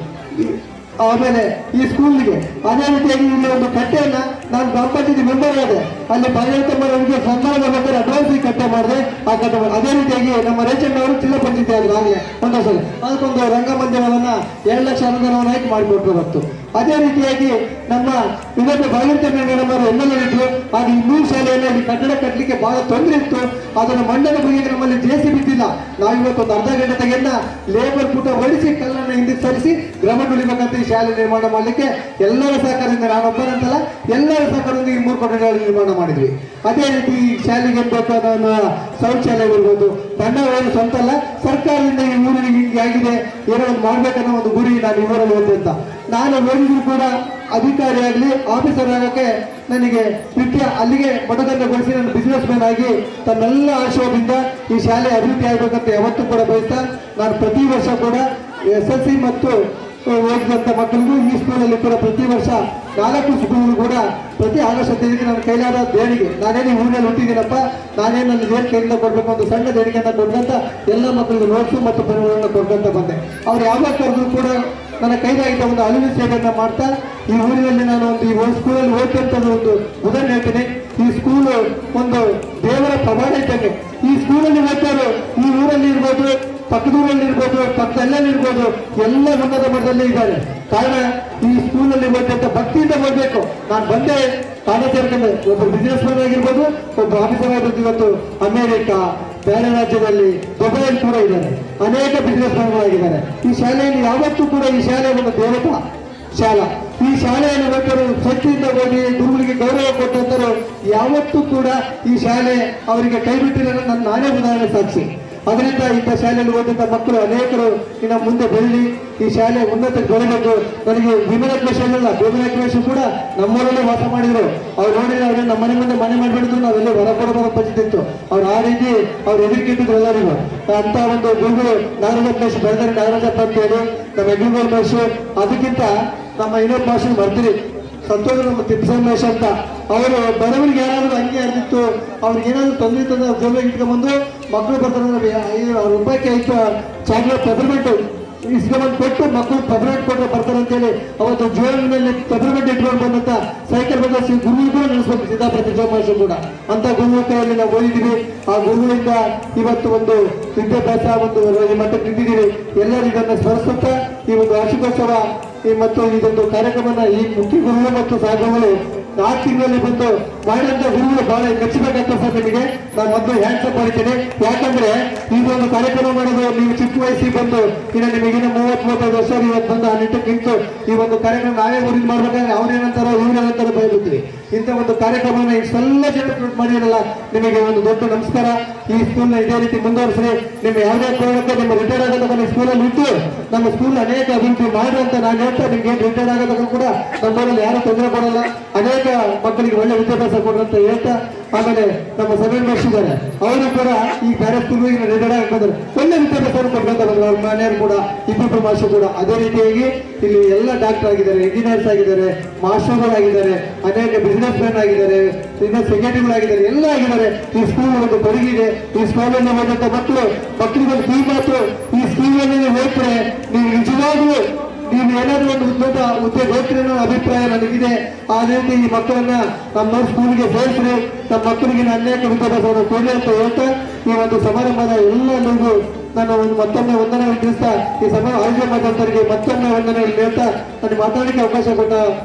ಆಮೇಲೆ ಈ ಸ್ಕೂಲ್ಗೆ ಅದೇ ರೀತಿಯಾಗಿ ಇಲ್ಲಿ ಒಂದು ಕಟ್ಟೆಯನ್ನ ನಾನು ಗ್ರಾಮ ಪಂಚಾಯತಿ ಮೆಂಬರ್ ಆದೆ. ಅಲ್ಲಿ ಪರ್ಯಾಯತಮ್ಮರಿಗೆ ಸನ್ಮಾನ ಬೇಕಾದ್ರೆ ಅಡ್ವಾನ್ಸ್ ಕಟ್ಟೆ ಮಾಡಿದೆ. ಆ ಕಟ್ಟೆ ಅದೇ ರೀತಿಯಾಗಿ ನಮ್ಮ ರೇಚಣ್ಣವರು ಜಿಲ್ಲಾ ಪಂಚಾಯತಿ ಆದ್ರು ಆಗಲೇ ಒಂದು ಸಲ ಅದಕ್ಕೊಂದು ರಂಗಮಂದಿರವನ್ನ 2 ಲಕ್ಷ ಅನುದಾನವನ್ನು ಆಯ್ಕೆ ಮಾಡಿಕೊಟ್ರು ಬಂತು. ಅದೇ ರೀತಿಯಾಗಿ ನಮ್ಮ ಇವತ್ತು ಬಾಗಿರ್ತಮ್ಮ ಮೇಡಮ್ MLA ಇದ್ರು. ಆಗ ಈ 3 ಶಾಲೆಯಲ್ಲಿ ಅಲ್ಲಿ ಕಟ್ಟಡ ಕಟ್ಟಲಿಕ್ಕೆ ಬಹಳ ತೊಂದರೆ ಇತ್ತು. ಅದನ್ನು ಮಣ್ಣನ್ನು ಬಗೆಗೆ ನಮ್ಮಲ್ಲಿ ಜೇಸಿ ಬಿದ್ದಿಲ್ಲ. ನಾವಿವತ್ತು ಒಂದು ಅರ್ಧ ಗಂಟೆ ತೆಗೆನ್ನ ಲೇಬರ್ ಕೂಟ ಹೊಡಿಸಿ ಕಲ್ಲನ್ನು ಹಿಂದೆ ಸರಿಸಿ ಗ್ರಾಮ ಉಳಿಬೇಕಂತ ಈ ಶಾಲೆ ನಿರ್ಮಾಣ ಮಾಡಲಿಕ್ಕೆ ಎಲ್ಲರ ಸಹಕಾರದಿಂದ, ನಾನೊಬ್ಬರಂತಲ್ಲ ಎಲ್ಲರ ಸಹಕಾರದೊಂದಿಗೆ 3 ಕೊಠಡಿಗಳನ್ನು ನಿರ್ಮಾಣ ಮಾಡಿದ್ವಿ. ಅದೇ ರೀತಿ ಈ ಶಾಲೆಗೆ ಬೇಕಾದ ಶೌಚಾಲಯಗಳಿರ್ಬೋದು, ತಂಡವೇನು ಸ್ವಂತ ಅಲ್ಲ, ಸರ್ಕಾರದಿಂದ ಈ ಊರಿಗೆ ಹಿಂಗೆ ಆಗಿದೆ, ಏನೋ ಒಂದು ಮಾಡ್ಬೇಕನ್ನೋ ಒಂದು ಗುರಿ ನಾನು ಇವರಲ್ಲಿ ಹೋದೆ ಅಂತ. ನಾನು ಓದಿದ್ರು ಕೂಡ ಅಧಿಕಾರಿಯಾಗಲಿ ಆಫೀಸರ್ ಆಗೋಕ್ಕೆ ನನಗೆ ಅಲ್ಲಿಗೆ ಮಠದಂಡಗೊಳಿಸಿ ನಾನು ಬಿಸ್ನೆಸ್ ಮ್ಯಾನ್ ಆಗಿ ತನ್ನೆಲ್ಲ ಆಶಯದಿಂದ ಈ ಶಾಲೆ ಅಭಿವೃದ್ಧಿ ಆಗಬೇಕಂತ ಯಾವತ್ತೂ ಕೂಡ ಬಯಸ್ತಾ ನಾನು ಪ್ರತಿ ವರ್ಷ ಕೂಡ SLC ಮತ್ತು ಓದಿದಂಥ ಮಕ್ಕಳಿಗೂ ಈ ಸ್ಕೂಲಲ್ಲಿ ಕೂಡ ಪ್ರತಿ ವರ್ಷ 4 ಸ್ಕೂಲ್ ಕೂಡ ಪ್ರತಿ ಆಗಸ್ಟ್ 15ಕ್ಕೆ ನನ್ನ ಕೈಲಾದ ದೇಣಿಗೆ, ನಾನೇನು ಊರಿನಲ್ಲಿ ಹುಟ್ಟಿದ್ದೀನಪ್ಪ, ನಾನೇನು ನನ್ನ ದೇಶ ಕೈಯಿಂದ ಕೊಡಬೇಕು ಒಂದು ಸಣ್ಣ ದೇಣಿಗೆಯನ್ನು ಕೊಡ್ಕೊಂತ ಎಲ್ಲ ಮಕ್ಕಳಿಗೆ ನೋಟ್ಸು ಮತ್ತು ಪರಿಣಾಮಗಳನ್ನು ಕೊಡ್ಕೊಂತ ಬಂದೆ. ಅವ್ರು ಯಾವಾಗ ಕರೆದ್ರು ಕೂಡ ನನ್ನ ಕೈದಾಗಿದ್ದ ಒಂದು ಅಳಿವು ಸೇವೆಯನ್ನು ಮಾಡ್ತಾ ಈ ಊರಿನಲ್ಲಿ ನಾನು ಒಂದು ಈ ಸ್ಕೂಲಲ್ಲಿ ಓದ್ತಂಥದ್ದು ಒಂದು ಉದಾಹರಣೆ ಹೇಳ್ತೇನೆ. ಈ ಸ್ಕೂಲು ಒಂದು ದೇವರ ಪ್ರಮಾಣ ಇದ್ದಂಗೆ. ಈ ಸ್ಕೂಲಲ್ಲಿ ಓದ್ತಾರೋ ಈ ಊರಲ್ಲಿ ಇರ್ಬೋದು, ಪಕ್ಕದೂರಲ್ಲಿ ಇರ್ಬೋದು, ಪಕ್ಕದಲ್ಲೇ ಇರ್ಬೋದು, ಎಲ್ಲ ಉನ್ನತ ಮಟ್ಟದಲ್ಲಿ ಇದ್ದಾರೆ. ಕಾರಣ ಈ ಸ್ಕೂಲಲ್ಲಿ ಓದಂತ ಭಕ್ತಿಯಿಂದ ಓದಬೇಕು. ನಾನು ಬಂದೆ ಕಾರಣ ಸೇರ್ಕೊಂಡೆ. ಒಬ್ಬ ಬಿಸ್ನೆಸ್ ಮ್ಯಾನ್ ಆಗಿರ್ಬೋದು, ಒಬ್ಬ ಆಫೀಸರ್ ಆಗಿರ್ಬೋದು. ಇವತ್ತು ಅಮೇರಿಕಾ ಬೇರೆ ರಾಜ್ಯದಲ್ಲಿ ದುಬೈಯಲ್ಲಿ ಕೂಡ ಇದ್ದಾರೆ, ಅನೇಕ ಬಿಸ್ನೆಸ್ ಮ್ಯಾನ್ಗಳಾಗಿದ್ದಾರೆ. ಈ ಶಾಲೆಯಲ್ಲಿ ಯಾವತ್ತೂ ಕೂಡ ಈ ಶಾಲೆ ಒಂದು ದೇವತಾ ಶಾಲಾ. ಈ ಶಾಲೆಯನ್ನು ಬೇಕಾದ್ರು ಶಕ್ತಿಯಿಂದ ಓದಿ ಗುರುಗಳಿಗೆ ಗೌರವ ಕೊಟ್ಟಂತರು ಯಾವತ್ತೂ ಕೂಡ ಈ ಶಾಲೆ ಅವರಿಗೆ ಕೈ ಬಿಟ್ಟಿಲ್ಲ. ನಾನೇ ಉದಾಹರಣೆ ಸಾಕ್ಷಿ. ಅದರಿಂದ ಇಂಥ ಶಾಲೆಯಲ್ಲಿ ಓದಿದ್ದ ಮಕ್ಕಳು ಅನೇಕರು ಇನ್ನ ಮುಂದೆ ಬೆಳಲಿ, ಈ ಶಾಲೆ ಉನ್ನತಕ್ಕೆ ಬೆಳಬೇಕು. ನನಗೆ ಭೀಮರಾಜ ಇಲ್ಲ, ಭೀಮರಾಜ ಕೂಡ ನಮ್ಮೂರಲ್ಲೇ ವಾಸ ಮಾಡಿದ್ರು. ಅವ್ರು ನೋಡಿದ್ರೆ ಅವ್ರೆ ನಮ್ಮ ಮನೆ ಮುಂದೆ ಮನೆ ಮಾಡಿಬಿಡಿದ್ರು, ನಾವೆಲ್ಲ ಹೊರ ಕೊಡಬೇಕು ಪಂಚಿತ್ತು. ಅವ್ರು ಆ ರೀತಿ ಅವ್ರು ಎದುರಿಗಿಟ್ಟಿದ್ರು ಎಲ್ಲರಿಗೂ. ಅಂತ ಒಂದು ಗುರುಗಳು ನಾಗರಾಜ ಮೇಷ್ ಬೆಳೆದರೆ ನಾಗರಾಜಪ್ಪ ಅಂತ ಹೇಳಿ ನಮ್ಮ ಯಜ್ಞಗೋಲ್ ಮೇಷು. ಅದಕ್ಕಿಂತ ನಮ್ಮ ಇನ್ನೊಬ್ಬ ಭಾಷೆ ಬರ್ತೀರಿ ಸಂತೋಷ ನಮ್ಮ ತಿಪ್ಪಸಮೇಶ ಅಂತ. ಅವರು ಬಡವರಿಗೆ ಯಾರಾದ್ರೂ ಅಂಗಿ ಅರ್ದಿತ್ತು, ಅವ್ರಿಗೆ ಏನಾದ್ರು ತೊಂದರೆ ತಂದ್ರೆ ಜೋಬಾಗ ಇಟ್ಕೊಂಡ್ಬಂದು ಮಕ್ಕಳು ಬರ್ತಾರೆ ₹5 ಆಯ್ತು ಚಾಕ್ಲೇಟ್ ಪೆಪರ್ಮೆಂಟ್ ಇಸ್ಕೊಂಡ್ಬಂದು ಕೊಟ್ಟು ಮಕ್ಕಳು ಪೆಪರ್ಮೆಂಟ್ ಕೊಟ್ಟರೆ ಬರ್ತಾರೆ ಅಂತೇಳಿ ಅವತ್ತು ಜೋಬಿನಲ್ಲಿ ಪೆಪರ್ಮೆಂಟ್ ಇಟ್ಕೊಂಡು ಬಂದಂತ ಸೈಕಲ್ ಬದಲಿಸಿ ಗುರುಗಳು ಕೂಡ ನಡೆಸ್ಬೇಕು. ಸಿದ್ದಾಪುರ ಜೋಮಾಶ ಕೂಡ ಅಂತ ಗುರುಗಳ ಕೈಯಲ್ಲಿ ನಾವು ಓದಿದ್ದೀವಿ. ಆ ಗುರುಗಳಿಂದ ಇವತ್ತು ಒಂದು ವಿದ್ಯಾಭ್ಯಾಸ ಒಂದು ಮಟ್ಟಕ್ಕೆ ನಿಂತಿದ್ದೀವಿ. ಎಲ್ಲರೂ ಇದನ್ನು ಸ್ಮರಿಸುತ್ತಾ ಈ ಒಂದು ವಾರ್ಷಿಕೋತ್ಸವ ಮತ್ತು ಇದೊಂದು ಕಾರ್ಯಕ್ರಮನ ಈ ಮುಖ್ಯ ಗುರುಗಳು ಮತ್ತು ಸಹಗುರುಗಳು 4 ತಿಂಗಳಲ್ಲಿ ಬಂದು ಮಾಡಿದಂತ ಗುರುಗಳು ಬಹಳ ಮೆಚ್ಚಬೇಕಂತ ಸರ್ ನಿಮಗೆ ನಾನು ಮೊದಲು ಹ್ಯಾಂಡ್ಸಪ್ ಮಾಡ್ತೇನೆ. ಯಾಕಂದ್ರೆ ಇದೊಂದು ಕಾರ್ಯಕ್ರಮ ಮಾಡೋದು ನೀವು ಚಿಕ್ಕ ವಯಸ್ಸಿಗೆ ಬಂದು ಇನ್ನು ನಿಮಗಿನ 30-35 ವರ್ಷ ಇವತ್ತು ಬಂದು ಆ ನಿಟ್ಟಕ್ಕೆ ನಿಂತು ಈ ಒಂದು ಕಾರ್ಯಕ್ರಮ ನಾವೇ ಊರಿಗೆ ಮಾಡ್ಬೇಕಾದ್ರೆ ಅವ್ರೇನಂತಾರೋ ಇವ್ರೇನಂತಾರೋ ಬಯಬಿಡ್ತೀವಿ. ಇಂಥ ಒಂದು ಕಾರ್ಯಕ್ರಮನ ಇಷ್ಟೆಲ್ಲ ಜನ ಮಾಡಿರಲ್ಲ, ನಿಮಗೆ ಒಂದು ದೊಡ್ಡ ನಮಸ್ಕಾರ. ಈ ಸ್ಕೂಲ್ನ ಇದೇ ರೀತಿ ಮುಂದುವರಿಸಿ ನಿಮ್ಮ ಯಾವುದೇ ಕಾರಣಕ್ಕೆ ನಿಮ್ಮ ರಿಟೈರ್ ಆಗೋದಕ್ಕೆ ನಿಮ್ಮ ಸ್ಕೂಲಲ್ಲಿ ಇಟ್ಟು ನಮ್ಮ ಸ್ಕೂಲ್ ಅನೇಕ ಅಭಿವೃದ್ಧಿ ಮಾಡಿ ಅಂತ ನಾನು ಹೇಳ್ತಾ, ನಿಮ್ಗೆ ರಿಟೈರ್ ಆಗೋದಕ್ಕೂ ಕೂಡ ನಮ್ಮೂರಲ್ಲಿ ಯಾರು ತೊಂದರೆ ಕೊಡಲ್ಲ, ಅನೇಕ ಮಕ್ಕಳಿಗೆ ಒಳ್ಳೆ ವಿದ್ಯಾಭ್ಯಾಸ ಕೊಡುವಂತ ಹೇಳ್ತಾ, ಆಮೇಲೆ ನಮ್ಮ ಸಮೀರ್ ಮಾಡಿಸಿದ್ದಾರೆ ಅವರು ಕೂಡ ಈ ಬೇರೆ ಸ್ಕೂಲ್ಗೆ ರಿಟೈರ್ ಆಗಿದ್ದಾರೆ, ಒಳ್ಳೆ ವಿದ್ಯಾಭ್ಯಾಸ ಕೊಡುವಂತ ಬಂದ್ರು. ಅವ್ರ ಮನೆಯವರು ಕೂಡ 2 ಮಾಸ್ಟರ್ ಕೂಡ ಅದೇ ರೀತಿಯಾಗಿ ಇಲ್ಲಿ ಎಲ್ಲ ಡಾಕ್ಟರ್ ಆಗಿದ್ದಾರೆ, ಇಂಜಿನಿಯರ್ಸ್ ಆಗಿದ್ದಾರೆ, ಮಾಸ್ಟರ್ಗಳಾಗಿದ್ದಾರೆ, ಅನೇಕ ಬಿಸ್ನೆಸ್ ಮ್ಯಾನ್ ಆಗಿದ್ದಾರೆ, ಸೆಕ್ರೆಟರಿಗಳಾಗಿದ್ದಾರೆ, ಎಲ್ಲ ಆಗಿದ್ದಾರೆ. ಈ ಸ್ಕೂಲ್ ಒಂದು ಕೊಡುಗಿದೆ. ಈ ಸ್ಕೂಲಲ್ಲಿ ಹೋದಂತ ಮಕ್ಕಳಿಗೆ ಒಂದು ಕೀ ಮಾತು, ಈ ಸ್ಕೂಲಲ್ಲಿ ಹೋಗ್ತಾರೆ ನೀವು ನಿಜವಾಗ್ಲೂ ನೀವು ಏನಾದ್ರೂ ಒಂದು ಉನ್ನತ ಉದ್ಯೋಗ ಹೋಗ್ತೀರಿ ಅನ್ನೋ ಅಭಿಪ್ರಾಯ ನನಗಿದೆ. ಆ ರೀತಿ ಈ ಮಕ್ಕಳನ್ನ ನಮ್ಮ ಸ್ಕೂಲ್ಗೆ ಸೇರಿಸ್ರಿ, ನಮ್ಮ ಮಕ್ಕಳಿಗೆ ಅನೇಕ ವಿದ್ಯಾಭ್ಯಾಸವನ್ನು ಕೊಡಿ ಅಂತ ಹೇಳ್ತಾ ಈ ಒಂದು ಸಮಾರಂಭದ ಎಲ್ಲರಿಗೂ ನಾನು ಮತ್ತೊಮ್ಮೆ ವಂದನೆ ತಿಳಿಸ್ತಾ ಈ ಸಮಾರಂಭ ಆಯೋಜನೆ ಮಾಡಿದಂತವರಿಗೆ ಮತ್ತೊಮ್ಮೆ ವಂದನೆ ಹೇಳ್ತಾ ನನಗೆ ಮಾತಾಡಲಿಕ್ಕೆ ಅವಕಾಶ ಕೊಟ್ಟ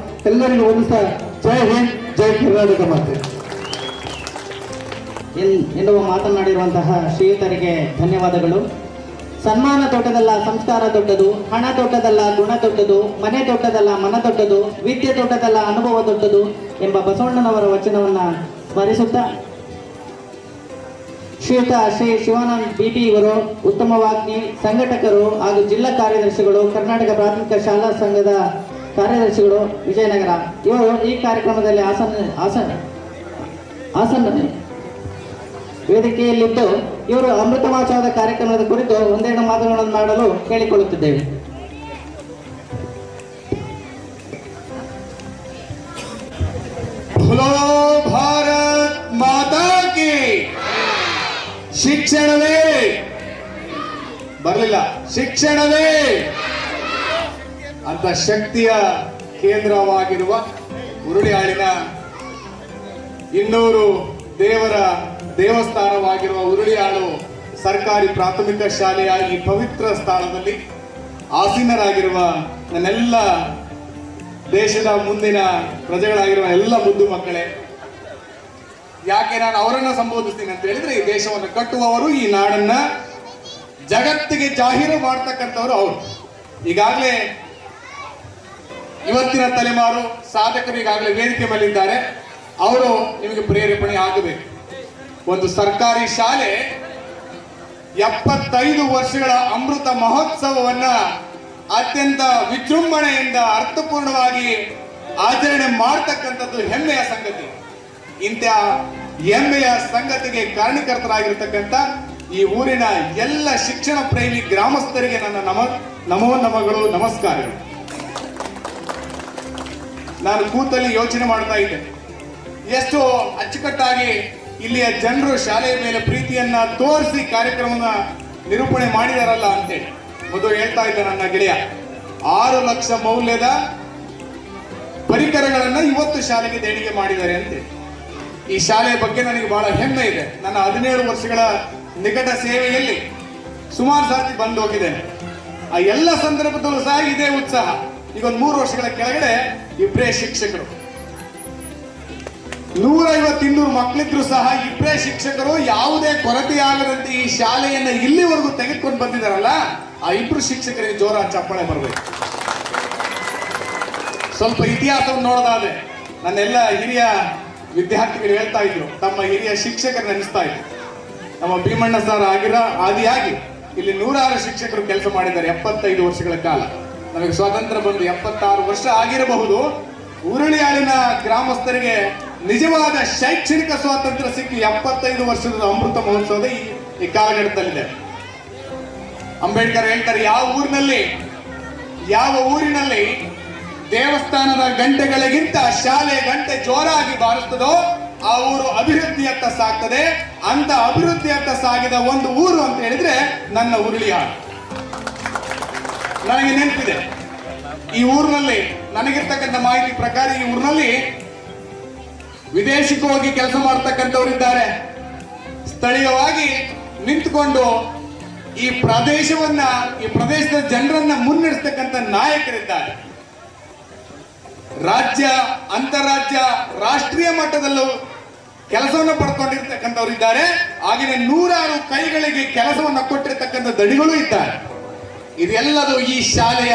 ಎಲ್ಲರಿಗೂ ವಂದಿಸ್ತಾ ಜೈ ಹಿಂದ್, ಜೈ ಕರ್ನಾಟಕ ಮಾತೆ ಎನ್ನುವ ಮಾತನಾಡಿರುವಂತಹ ಶ್ರೀಯುತರಿಗೆ ಧನ್ಯವಾದಗಳು. ಸನ್ಮಾನ ದೊಡ್ಡದಲ್ಲ, ಸಂಸ್ಕಾರ ದೊಡ್ಡದು, ಹಣ ದೊಡ್ಡದಲ್ಲ, ಗುಣ ದೊಡ್ಡದು, ಮನೆ ದೊಡ್ಡದಲ್ಲ, ಮನ ದೊಡ್ಡದು, ವಿದ್ಯೆ ದೊಡ್ಡದಲ್ಲ, ಅನುಭವ ದೊಡ್ಡದು ಎಂಬ ಬಸವಣ್ಣನವರ ವಚನವನ್ನ ಸ್ಮರಿಸುತ್ತಾ ಶ್ರೀಯುತ ಶ್ರೀ ಶಿವಾನಂದ್ BB ಇವರು ಉತ್ತಮವಾಗ್ನಿ ಸಂಘಟಕರು ಹಾಗೂ ಜಿಲ್ಲಾ ಕಾರ್ಯದರ್ಶಿಗಳು, ಕರ್ನಾಟಕ ಪ್ರಾಥಮಿಕ ಶಾಲಾ ಸಂಘದ ಕಾರ್ಯದರ್ಶಿಗಳು, ವಿಜಯನಗರ. ಇವರು ಈ ಕಾರ್ಯಕ್ರಮದಲ್ಲಿ ಆಸನ್ನತೆ ವೇದಿಕೆಯಲ್ಲಿದ್ದು ಇವರು ಅಮೃತ ಮಹೋತ್ಸವದ ಕಾರ್ಯಕ್ರಮದ ಕುರಿತು ಒಂದೆರಡು ಮಾತುಗಳನ್ನು ಮಾಡಲು ಕೇಳಿಕೊಳ್ಳುತ್ತಿದ್ದೇವೆ. ಭಾರತ್ ಮಾತಾ ಕಿ ಶಿಕ್ಷಣವೇ ಬರಲಿಲ್ಲ, ಶಿಕ್ಷಣವೇ ಅಂತ ಶಕ್ತಿಯ ಕೇಂದ್ರವಾಗಿರುವ ಉರುಳಿಯಾಳಿನ 200 ದೇವರ ದೇವಸ್ಥಾನವಾಗಿರುವ ಉರುಳಿಯಾಳು ಸರ್ಕಾರಿ ಪ್ರಾಥಮಿಕ ಶಾಲೆಯ ಈ ಪವಿತ್ರ ಸ್ಥಳದಲ್ಲಿ ಆಸೀನರಾಗಿರುವ ನನ್ನೆಲ್ಲ ದೇಶದ ಮುಂದಿನ ಪ್ರಜೆಗಳಾಗಿರುವ ಎಲ್ಲ ಮುದ್ದು ಮಕ್ಕಳೇ, ಯಾಕೆ ನಾನು ಅವರನ್ನ ಸಂಬೋಧಿಸ್ತೀನಿ ಅಂತ ಹೇಳಿದ್ರೆ, ಈ ದೇಶವನ್ನು ಕಟ್ಟುವವರು, ಈ ನಾಡನ್ನ ಜಗತ್ತಿಗೆ ಜಾಹೀರು ಮಾಡ್ತಕ್ಕಂಥವ್ರು ಅವರು. ಈಗಾಗಲೇ ಇವತ್ತಿನ ತಲೆಮಾರು ಸಾಧಕರು ಈಗಾಗಲೇ ವೇದಿಕೆ ಮೇಲಿದ್ದಾರೆ. ಅವರು ನಿಮಗೆ ಪ್ರೇರೇಪಣೆ ಆಗಬೇಕು. ಒಂದು ಸರ್ಕಾರಿ ಶಾಲೆ 75 ವರ್ಷಗಳ ಅಮೃತ ಮಹೋತ್ಸವವನ್ನ ಅತ್ಯಂತ ವಿಜೃಂಭಣೆಯಿಂದ ಅರ್ಥಪೂರ್ಣವಾಗಿ ಆಚರಣೆ ಮಾಡ್ತಕ್ಕಂಥದ್ದು ಹೆಮ್ಮೆಯ ಸಂಗತಿ. ಇಂಥ ಹೆಮ್ಮೆಯ ಸಂಗತಿಗೆ ಕಾರಣೀಕರ್ತರಾಗಿರ್ತಕ್ಕಂಥ ಈ ಊರಿನ ಎಲ್ಲ ಶಿಕ್ಷಣ ಪ್ರೇಮಿ ಗ್ರಾಮಸ್ಥರಿಗೆ ನನ್ನ ನಮೋನಮಗಳು, ನಮಸ್ಕಾರಗಳು. ನಾನು ಕೂತಲ್ಲಿ ಯೋಚನೆ ಮಾಡ್ತಾ ಇದ್ದೆ, ಎಷ್ಟು ಅಚ್ಚುಕಟ್ಟಾಗಿ ಇಲ್ಲಿಯ ಜನರು ಶಾಲೆಯ ಮೇಲೆ ಪ್ರೀತಿಯನ್ನ ತೋರಿಸಿ ಕಾರ್ಯಕ್ರಮನ ನಿರೂಪಣೆ ಮಾಡಿದಾರಲ್ಲ ಅಂತೇಳಿ. ಮೊದಲು ಹೇಳ್ತಾ ಇದ್ದ ನನ್ನ ಗೆಳೆಯ, 6 ಲಕ್ಷ ಮೌಲ್ಯದ ಪರಿಕರಗಳನ್ನ ಇವತ್ತು ಶಾಲೆಗೆ ದೇಣಿಗೆ ಮಾಡಿದ್ದಾರೆ ಅಂತೇಳಿ. ಈ ಶಾಲೆಯ ಬಗ್ಗೆ ನನಗೆ ಬಹಳ ಹೆಮ್ಮೆ ಇದೆ. ನನ್ನ 17 ವರ್ಷಗಳ ನಿಕಟ ಸೇವೆಯಲ್ಲಿ ಸುಮಾರು ಸಾರ್ತಿ ಬಂದು ಹೋಗಿದ್ದೇನೆ. ಆ ಎಲ್ಲ ಸಂದರ್ಭದಲ್ಲೂ ಸಹ ಇದೇ ಉತ್ಸಾಹ. ಈಗ ಒಂದು 3 ವರ್ಷಗಳ ಕೆಳಗಡೆ ಇಬ್ಬರೇ ಶಿಕ್ಷಕರು, 150-200 ಮಕ್ಕಳಿದ್ರು ಸಹ ಇಬ್ಬರೇ ಶಿಕ್ಷಕರು ಯಾವುದೇ ಕೊರತೆಯಾಗದಂತೆ ಈ ಶಾಲೆಯನ್ನ ಇಲ್ಲಿವರೆಗೂ ತೆಗೆದುಕೊಂಡು ಬಂದಿದ್ದಾರಲ್ಲ, ಆ ಇಬ್ರು ಶಿಕ್ಷಕರಿಗೆ ಜೋರ ಚಪ್ಪಾಳೆ ಬರಬೇಕು. ಸ್ವಲ್ಪ ಇತಿಹಾಸವನ್ನು ನೋಡೋದಾದ್ರೆ, ನನ್ನೆಲ್ಲ ಹಿರಿಯ ವಿದ್ಯಾರ್ಥಿಗಳು ಹೇಳ್ತಾ ಇದ್ರು, ತಮ್ಮ ಹಿರಿಯ ಶಿಕ್ಷಕರು ನೆನೆಸ್ತಾ ಇದ್ರು. ನಮ್ಮ ಭೀಮಣ್ಣ ಸರ್ ಆದಿಯಾಗಿ ಇಲ್ಲಿ 106 ಶಿಕ್ಷಕರು ಕೆಲಸ ಮಾಡಿದ್ದಾರೆ 75 ವರ್ಷಗಳ ಕಾಲ. ನಮಗೆ ಸ್ವಾತಂತ್ರ್ಯ ಬಂದು 76 ವರ್ಷ ಆಗಿರಬಹುದು. ಉರುಳಿಯಾಳಿನ ಗ್ರಾಮಸ್ಥರಿಗೆ ನಿಜವಾದ ಶೈಕ್ಷಣಿಕ ಸ್ವಾತಂತ್ರ್ಯ ಸಿಕ್ಕಿ 75 ವರ್ಷದ ಅಮೃತ ಮಹೋತ್ಸವದ ಈ ಕಾಲಘಟ್ಟದಲ್ಲಿದೆ. ಅಂಬೇಡ್ಕರ್ ಹೇಳ್ತಾರೆ, ಯಾವ ಊರಿನಲ್ಲಿ ದೇವಸ್ಥಾನದ ಗಂಟೆಗಳಿಗಿಂತ ಶಾಲೆಯ ಗಂಟೆ ಜೋರಾಗಿ ಬಾರಿಸ್ತದೋ ಆ ಊರು ಅಭಿವೃದ್ಧಿಯತ್ತ ಸಾಗ್ತದೆ. ಅಂತ ಅಭಿವೃದ್ಧಿಯತ್ತ ಸಾಗಿದ ಒಂದು ಊರು ಅಂತ ಹೇಳಿದ್ರೆ ನನ್ನ ಉರುಳಿಯಾಳು. ನನಗೆ ನೆನಪಿದೆ, ಈ ಊರಿನಲ್ಲಿ ನನಗಿರ್ತಕ್ಕಂಥ ಮಾಹಿತಿ ಪ್ರಕಾರ ಈ ಊರಿನಲ್ಲಿ ವಿದೇಶಕ್ಕೆ ಹೋಗಿ ಕೆಲಸ ಮಾಡ್ತಕ್ಕಂಥವರಿದ್ದಾರೆ, ಸ್ಥಳೀಯವಾಗಿ ನಿಂತುಕೊಂಡು ಈ ಪ್ರದೇಶದ ಜನರನ್ನ ಮುನ್ನಡೆಸ್ತಕ್ಕಂಥ ನಾಯಕರಿದ್ದಾರೆ. ರಾಜ್ಯ, ಅಂತಾರಾಜ್ಯ, ರಾಷ್ಟ್ರೀಯ ಮಟ್ಟದಲ್ಲೂ ಕೆಲಸವನ್ನು ಪಡ್ಕೊಂಡಿರ್ತಕ್ಕಂಥವರಿದ್ದಾರೆ. ಹಾಗೆಯೇ 106 ಕೈಗಳಿಗೆ ಕೆಲಸವನ್ನು ಕೊಟ್ಟಿರ್ತಕ್ಕಂಥ ದಡಿಗಳು ಇದ್ದಾರೆ. ಇದೆಲ್ಲದು ಈ ಶಾಲೆಯ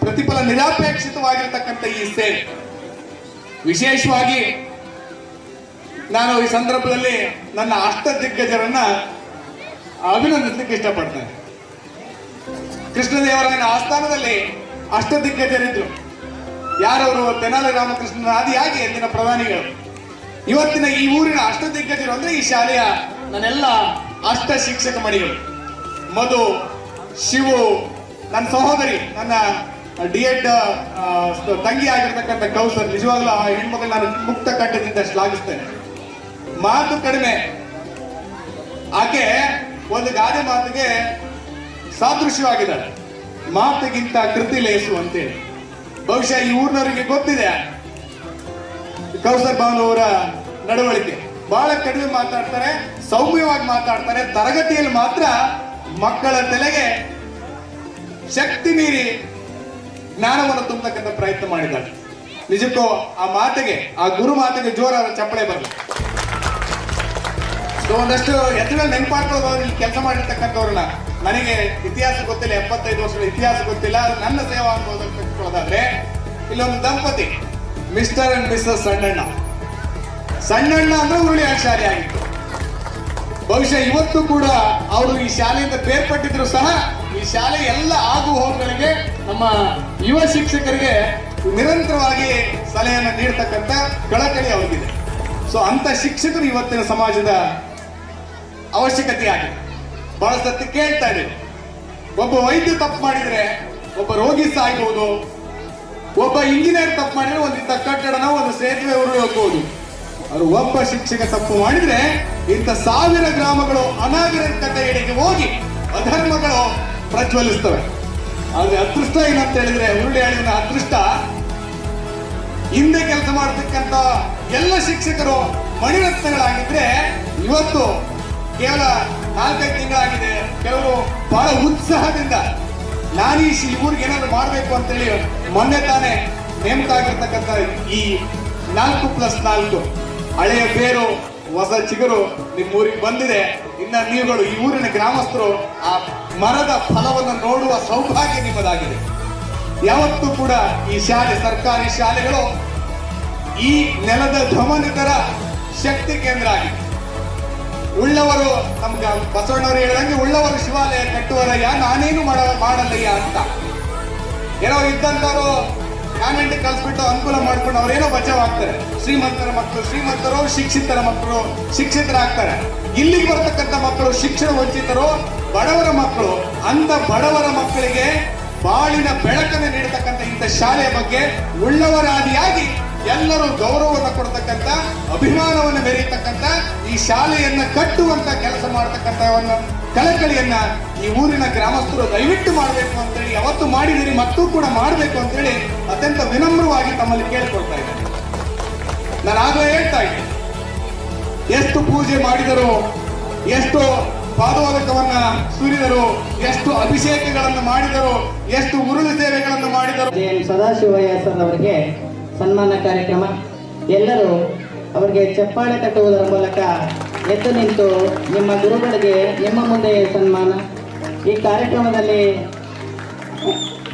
ಪ್ರತಿಫಲ ನಿರಾಪೇಕ್ಷಿತವಾಗಿರ್ತಕ್ಕಂಥ ಈ ಸೇವೆ. ವಿಶೇಷವಾಗಿ ನಾನು ಈ ಸಂದರ್ಭದಲ್ಲಿ ನನ್ನ ಅಷ್ಟದಿಗ್ಗಜರನ್ನ ಅಭಿನಂದಿಸಲಿಕ್ಕೆ ಇಷ್ಟಪಡ್ತೇನೆ. ಕೃಷ್ಣದೇವರಾಯನ ಆಸ್ಥಾನದಲ್ಲಿ ಅಷ್ಟದಿಗ್ಗಜರಿದ್ರು. ಯಾರವರು? ತೆನಾಲಿ ರಾಮಕೃಷ್ಣನ ಆದಿಯಾಗಿ ಎಂದಿನ ಪ್ರಧಾನಿಗಳು. ಇವತ್ತಿನ ಈ ಊರಿನ ಅಷ್ಟದಿಗ್ಗಜರು ಅಂದ್ರೆ ಈ ಶಾಲೆಯ ನನ್ನೆಲ್ಲ ಅಷ್ಟ ಶಿಕ್ಷಕ ಮಣಿಗಳು. ಮಧು, ಶಿವು, ನನ್ನ ಸಹೋದರಿ, ನನ್ನ ಡಿಎಡ್ ತಂಗಿ ಆಗಿರ್ತಕ್ಕಂಥ ಕೌಸರ್. ನಿಜವಾಗ್ಲೂ ಆ ಹೆಣ್ಮಕ್ಳು ನಾನು ಮುಕ್ತ ಕಟ್ಟದಿಂದ ಶ್ಲಾಘಿಸ್ತೇನೆ. ಮಾತು ಕಡಿಮೆ, ಆಕೆ ಒಂದು ಗಾದೆ ಮಾತಿಗೆ ಸಾದೃಶ್ಯವಾಗಿದ್ದಾಳೆ. ಮಾತಿಗಿಂತ ಕೃತಿ ಲೇಸು ಅಂತೇಳಿ. ಬಹುಶಃ ಈ ಊರಿನವರಿಗೆ ಗೊತ್ತಿದೆ ಕೌಸರ್ ಭಾನು ಅವರ ನಡವಳಿಕೆ. ಬಹಳ ಕಡಿಮೆ ಮಾತಾಡ್ತಾರೆ, ಸೌಮ್ಯವಾಗಿ ಮಾತಾಡ್ತಾರೆ. ತರಗತಿಯಲ್ಲಿ ಮಾತ್ರ ಮಕ್ಕಳ ತಲೆಗೆ ಶಕ್ತಿ ಮೀರಿ ಜ್ಞಾನವನ್ನು ತುಂಬತಕ್ಕಂಥ ಪ್ರಯತ್ನ ಮಾಡಿದ್ದಾರೆ. ನಿಜಕ್ಕೂ ಆ ಗುರು ಮಾತಿಗೆ ಜೋರಾದ ಚಪ್ಪಳೆ ಬರಲಿ. ಒಂದಷ್ಟು ಹೆಸರು ನೆನಪಾಡ್ಕೊಳ್ಳೋದು ಇಲ್ಲಿ ಕೆಲಸ ಮಾಡಿರ್ತಕ್ಕಂಥವ್ರನ್ನ. ನನಗೆ ಇತಿಹಾಸ ಗೊತ್ತಿಲ್ಲ, 75 ವರ್ಷಗಳ ಇತಿಹಾಸ ಗೊತ್ತಿಲ್ಲ. ನನ್ನ ಸೇವಾ ಅನುಭವದಲ್ಲಿ ತೆಗೆದುಕೊಳ್ಳೋದಾದ್ರೆ, ಇಲ್ಲೊಂದು ದಂಪತಿ ಮಿಸ್ಟರ್ ಅಂಡ್ ಮಿಸ್ಸಸ್ ಸಣ್ಣಣ್ಣ ಅಂದ್ರೆ ಉರುಳಿಯಾಳ ಶಾಲೆ ಆಗಿತ್ತು. ಬಹುಶಃ ಇವತ್ತು ಕೂಡ ಅವರು ಈ ಶಾಲೆಯಿಂದ ಬೇರ್ಪಟ್ಟಿದ್ರು ಸಹ ಈ ಶಾಲೆ ಎಲ್ಲ ಆಗು ಹೋಗುಗಳಿಗೆ ನಮ್ಮ ಯುವ ಶಿಕ್ಷಕರಿಗೆ ನಿರಂತರವಾಗಿ ಸಲಹೆಯನ್ನು ನೀಡ್ತಕ್ಕಂಥ ಕಳಕಳಿ ಅವ್ರಿಗಿದೆ. ಸೊ ಅಂತ ಶಿಕ್ಷಕರು ಇವತ್ತಿನ ಸಮಾಜದ ಅವಶ್ಯಕತೆ ಆಗಿದೆ. ಬಹಳ ಸತಿ ಕೇಳ್ತಾ ಇದ್ದೀವಿ, ಒಬ್ಬ ವೈದ್ಯ ತಪ್ಪು ಮಾಡಿದ್ರೆ ಒಬ್ಬ ರೋಗಿ ಸಾಯ್ಬಹುದು, ಒಬ್ಬ ಇಂಜಿನಿಯರ್ ತಪ್ಪು ಮಾಡಿದ್ರೆ ಒಂದು ಕಟ್ಟಡನ ಒಂದು ಸೇತುವೆ ಉರುಳಿ ಹೋಗ್ಬಹುದು. ಅವರು ಒಬ್ಬ ಶಿಕ್ಷಕ ತಪ್ಪು ಮಾಡಿದ್ರೆ ಇಂಥ 1000 ಗ್ರಾಮಗಳು ಅನಾಗರಿಕತೆಯೆಡೆಗೆ ಹೋಗಿ ಅಧರ್ಮಗಳು ಪ್ರಜ್ವಲಿಸ್ತವೆ. ಆದ್ರೆ ಅದೃಷ್ಟ ಏನಂತ ಹೇಳಿದ್ರೆ, ಉರುಳಿ ಹೇಳಿದ ಅದೃಷ್ಟ, ಹಿಂದೆ ಕೆಲಸ ಮಾಡತಕ್ಕಂತ ಎಲ್ಲ ಶಿಕ್ಷಕರು ಮಣಿರತ್ನಗಳಾಗಿದ್ರೆ ಇವತ್ತು ಕೇವಲ 4-5 ತಿಂಗಳಾಗಿದೆ. ಕೆಲವರು ಬಹಳ ಉತ್ಸಾಹದಿಂದ ನಾನು ಈ ಊರಿಗೆ ಏನಾದ್ರು ಮಾಡಬೇಕು ಅಂತೇಳಿ ಮೊನ್ನೆ ತಾನೇ ನೇಮಕ ಆಗಿರ್ತಕ್ಕಂಥ ಈ 4+4 ಹಳೆಯ ಬೇರು ಹೊಸ ಚಿಗುರು ನಿಮ್ಮ ಊರಿಗೆ ಬಂದಿದೆ. ಇನ್ನ ನೀವುಗಳು ಈ ಊರಿನ ಗ್ರಾಮಸ್ಥರು ಆ ಮರದ ಫಲವನ್ನು ನೋಡುವ ಸೌಭಾಗ್ಯ ನಿಮ್ಮದಾಗಿದೆ. ಯಾವತ್ತೂ ಕೂಡ ಈ ಶಾಲೆ, ಸರ್ಕಾರಿ ಶಾಲೆಗಳು ಈ ನೆಲದ ಧಮನಿತರ ಶಕ್ತಿ ಕೇಂದ್ರ ಆಗಿದೆ. ಉಳ್ಳವರು, ನಮ್ಗೆ ಬಸವಣ್ಣವರು ಹೇಳಿದಂಗೆ ಉಳ್ಳವರು ಶಿವಾಲಯ ಕಟ್ಟುವರಯ್ಯ, ನಾನೇನು ಮಾಡಲ್ಲಯ್ಯ ಅಂತ. ಏನೋ ಇದ್ದಂಥವ್ರು ಕಾನ್ವೆಂಟ್ ಕಲ್ಸ್ಬಿಟ್ಟು ಅನುಕೂಲ ಮಾಡ್ಕೊಂಡು ಅವ್ರೇನೋ ಬಚಾವಾಗ್ತಾರೆ. ಶ್ರೀಮಂತರ ಮಕ್ಕಳು ಶ್ರೀಮಂತರು, ಶಿಕ್ಷಿತರ ಮಕ್ಕಳು ಶಿಕ್ಷಿತರಾಗ್ತಾರೆ. ಇಲ್ಲಿಗೆ ಬರ್ತಕ್ಕಂಥ ಮಕ್ಕಳು ಶಿಕ್ಷಣ ವಂಚಿತರು, ಬಡವರ ಮಕ್ಕಳು. ಅಂತ ಬಡವರ ಮಕ್ಕಳಿಗೆ ಬಾಳಿನ ಬೆಳಕನ್ನು ನೀಡತಕ್ಕಂಥ ಇಂಥ ಶಾಲೆಯ ಬಗ್ಗೆ ಉಳ್ಳವರಾದಿಯಾಗಿ ಎಲ್ಲರೂ ಗೌರವವನ್ನು ಕೊಡ್ತಕ್ಕಂಥ, ಅಭಿಮಾನವನ್ನು ಮೆರೆಯತಕ್ಕಂಥ, ಈ ಶಾಲೆಯನ್ನ ಕಟ್ಟುವಂತ ಕೆಲಸ ಮಾಡತಕ್ಕಂಥ ಕಳಕಳಿಯನ್ನ ಈ ಊರಿನ ಗ್ರಾಮಸ್ಥರು ದಯವಿಟ್ಟು ಮಾಡಬೇಕು ಅಂತೇಳಿ, ಯಾವತ್ತು ಮಾಡಿದಿರಿ ಮತ್ತೂ ಕೂಡ ಮಾಡಬೇಕು ಅಂತೇಳಿ ಅತ್ಯಂತ ವಿನಮ್ರವಾಗಿ ತಮ್ಮಲ್ಲಿ ಕೇಳಿಕೊಳ್ತಾ ಇದ್ದೇನೆ. ನಾನು ಆಗಲೇ ಹೇಳ್ತಾ ಇದ್ದೆ, ಎಷ್ಟು ಪೂಜೆ ಮಾಡಿದರು, ಎಷ್ಟು ಪಾದೋದಕವನ್ನ ಸುರಿದರು, ಎಷ್ಟು ಅಭಿಷೇಕಗಳನ್ನು ಮಾಡಿದರು, ಎಷ್ಟು ಉರುಳು ಸೇವೆಗಳನ್ನು ಮಾಡಿದರು. ಸದಾಶಿವಯ್ಯ ಸರ್ ಅವರಿಗೆ ಸನ್ಮಾನ ಕಾರ್ಯಕ್ರಮ. ಎಲ್ಲರೂ ಅವರಿಗೆ ಚಪ್ಪಾಳೆ ತಟ್ಟುವುದರ ಮೂಲಕ ಎದ್ದು ನಿಂತು ನಿಮ್ಮ ಗುರುಗಳಿಗೆ ನಿಮ್ಮ ಮುಂದೆ ಸನ್ಮಾನ. ಈ ಕಾರ್ಯಕ್ರಮದಲ್ಲಿ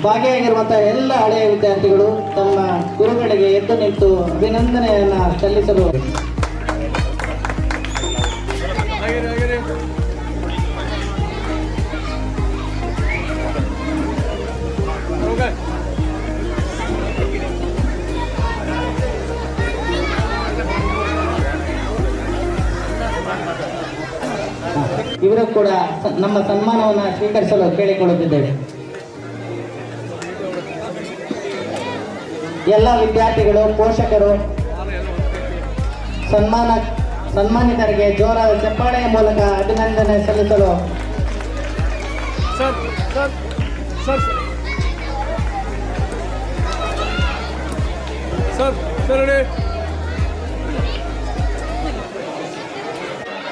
ಭಾಗಿಯಾಗಿರುವಂತಹ ಎಲ್ಲ ಹಳೆಯ ವಿದ್ಯಾರ್ಥಿಗಳು ತಮ್ಮ ಗುರುಗಳಿಗೆ ಎದ್ದು ನಿಂತು ಅಭಿನಂದನೆಯನ್ನು ಸಲ್ಲಿಸಲು ಇವರು ಕೂಡ ನಮ್ಮ ಸನ್ಮಾನವನ್ನು ಸ್ವೀಕರಿಸಲು ಕೇಳಿಕೊಳ್ಳುತ್ತಿದ್ದೇವೆ. ಎಲ್ಲ ವಿದ್ಯಾರ್ಥಿಗಳು, ಪೋಷಕರು ಸನ್ಮಾನಿತರಿಗೆ ಜೋರಾದ ಚಪ್ಪಾಳೆಯ ಮೂಲಕ ಅಭಿನಂದನೆ ಸಲ್ಲಿಸಲು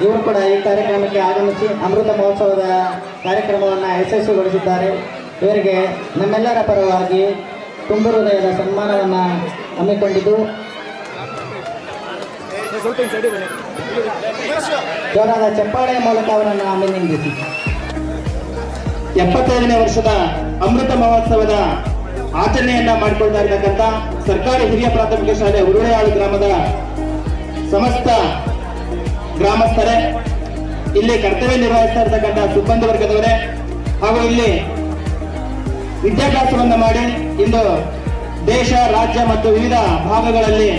ಇವರು ಕೂಡ ಈ ಕಾರ್ಯಕ್ರಮಕ್ಕೆ ಆಗಮಿಸಿ ಅಮೃತ ಮಹೋತ್ಸವದ ಕಾರ್ಯಕ್ರಮವನ್ನು ಯಶಸ್ವಿಗೊಳಿಸಿದ್ದಾರೆ. ಇವರಿಗೆ ನಮ್ಮೆಲ್ಲರ ಪರವಾಗಿ ತುಂಬು ಹೃದಯದ ಸನ್ಮಾನವನ್ನು ಹಮ್ಮಿಕೊಂಡಿದ್ದು ಜೋರಾದ ಚಪ್ಪಾಳೆಯ ಮೂಲಕ ಅವರನ್ನು ಅಭಿನಂದಿಸಿ. 75ನೇ ವರ್ಷದ ಅಮೃತ ಮಹೋತ್ಸವದ ಆಚರಣೆಯನ್ನ ಮಾಡಿಕೊಳ್ತಾ ಇರತಕ್ಕಂಥ ಸರ್ಕಾರಿ ಹಿರಿಯ ಪ್ರಾಥಮಿಕ ಶಾಲೆ ಉರುಳೆಯಾಳು ಗ್ರಾಮದ ಸಮಸ್ತ ಗ್ರಾಮಸ್ಥರೇ, ಇಲ್ಲಿ ಕರ್ತವ್ಯ ನಿರ್ವಹಿಸ್ತಾ ಇರತಕ್ಕಂಥ ಸಿಬ್ಬಂದಿ ವರ್ಗದವರೇ, ಹಾಗೂ ಇಲ್ಲಿ ವಿದ್ಯಾಭ್ಯಾಸವನ್ನು ಮಾಡಿ ಇಂದು ದೇಶ, ರಾಜ್ಯ ಮತ್ತು ವಿವಿಧ ಭಾಗಗಳಲ್ಲಿ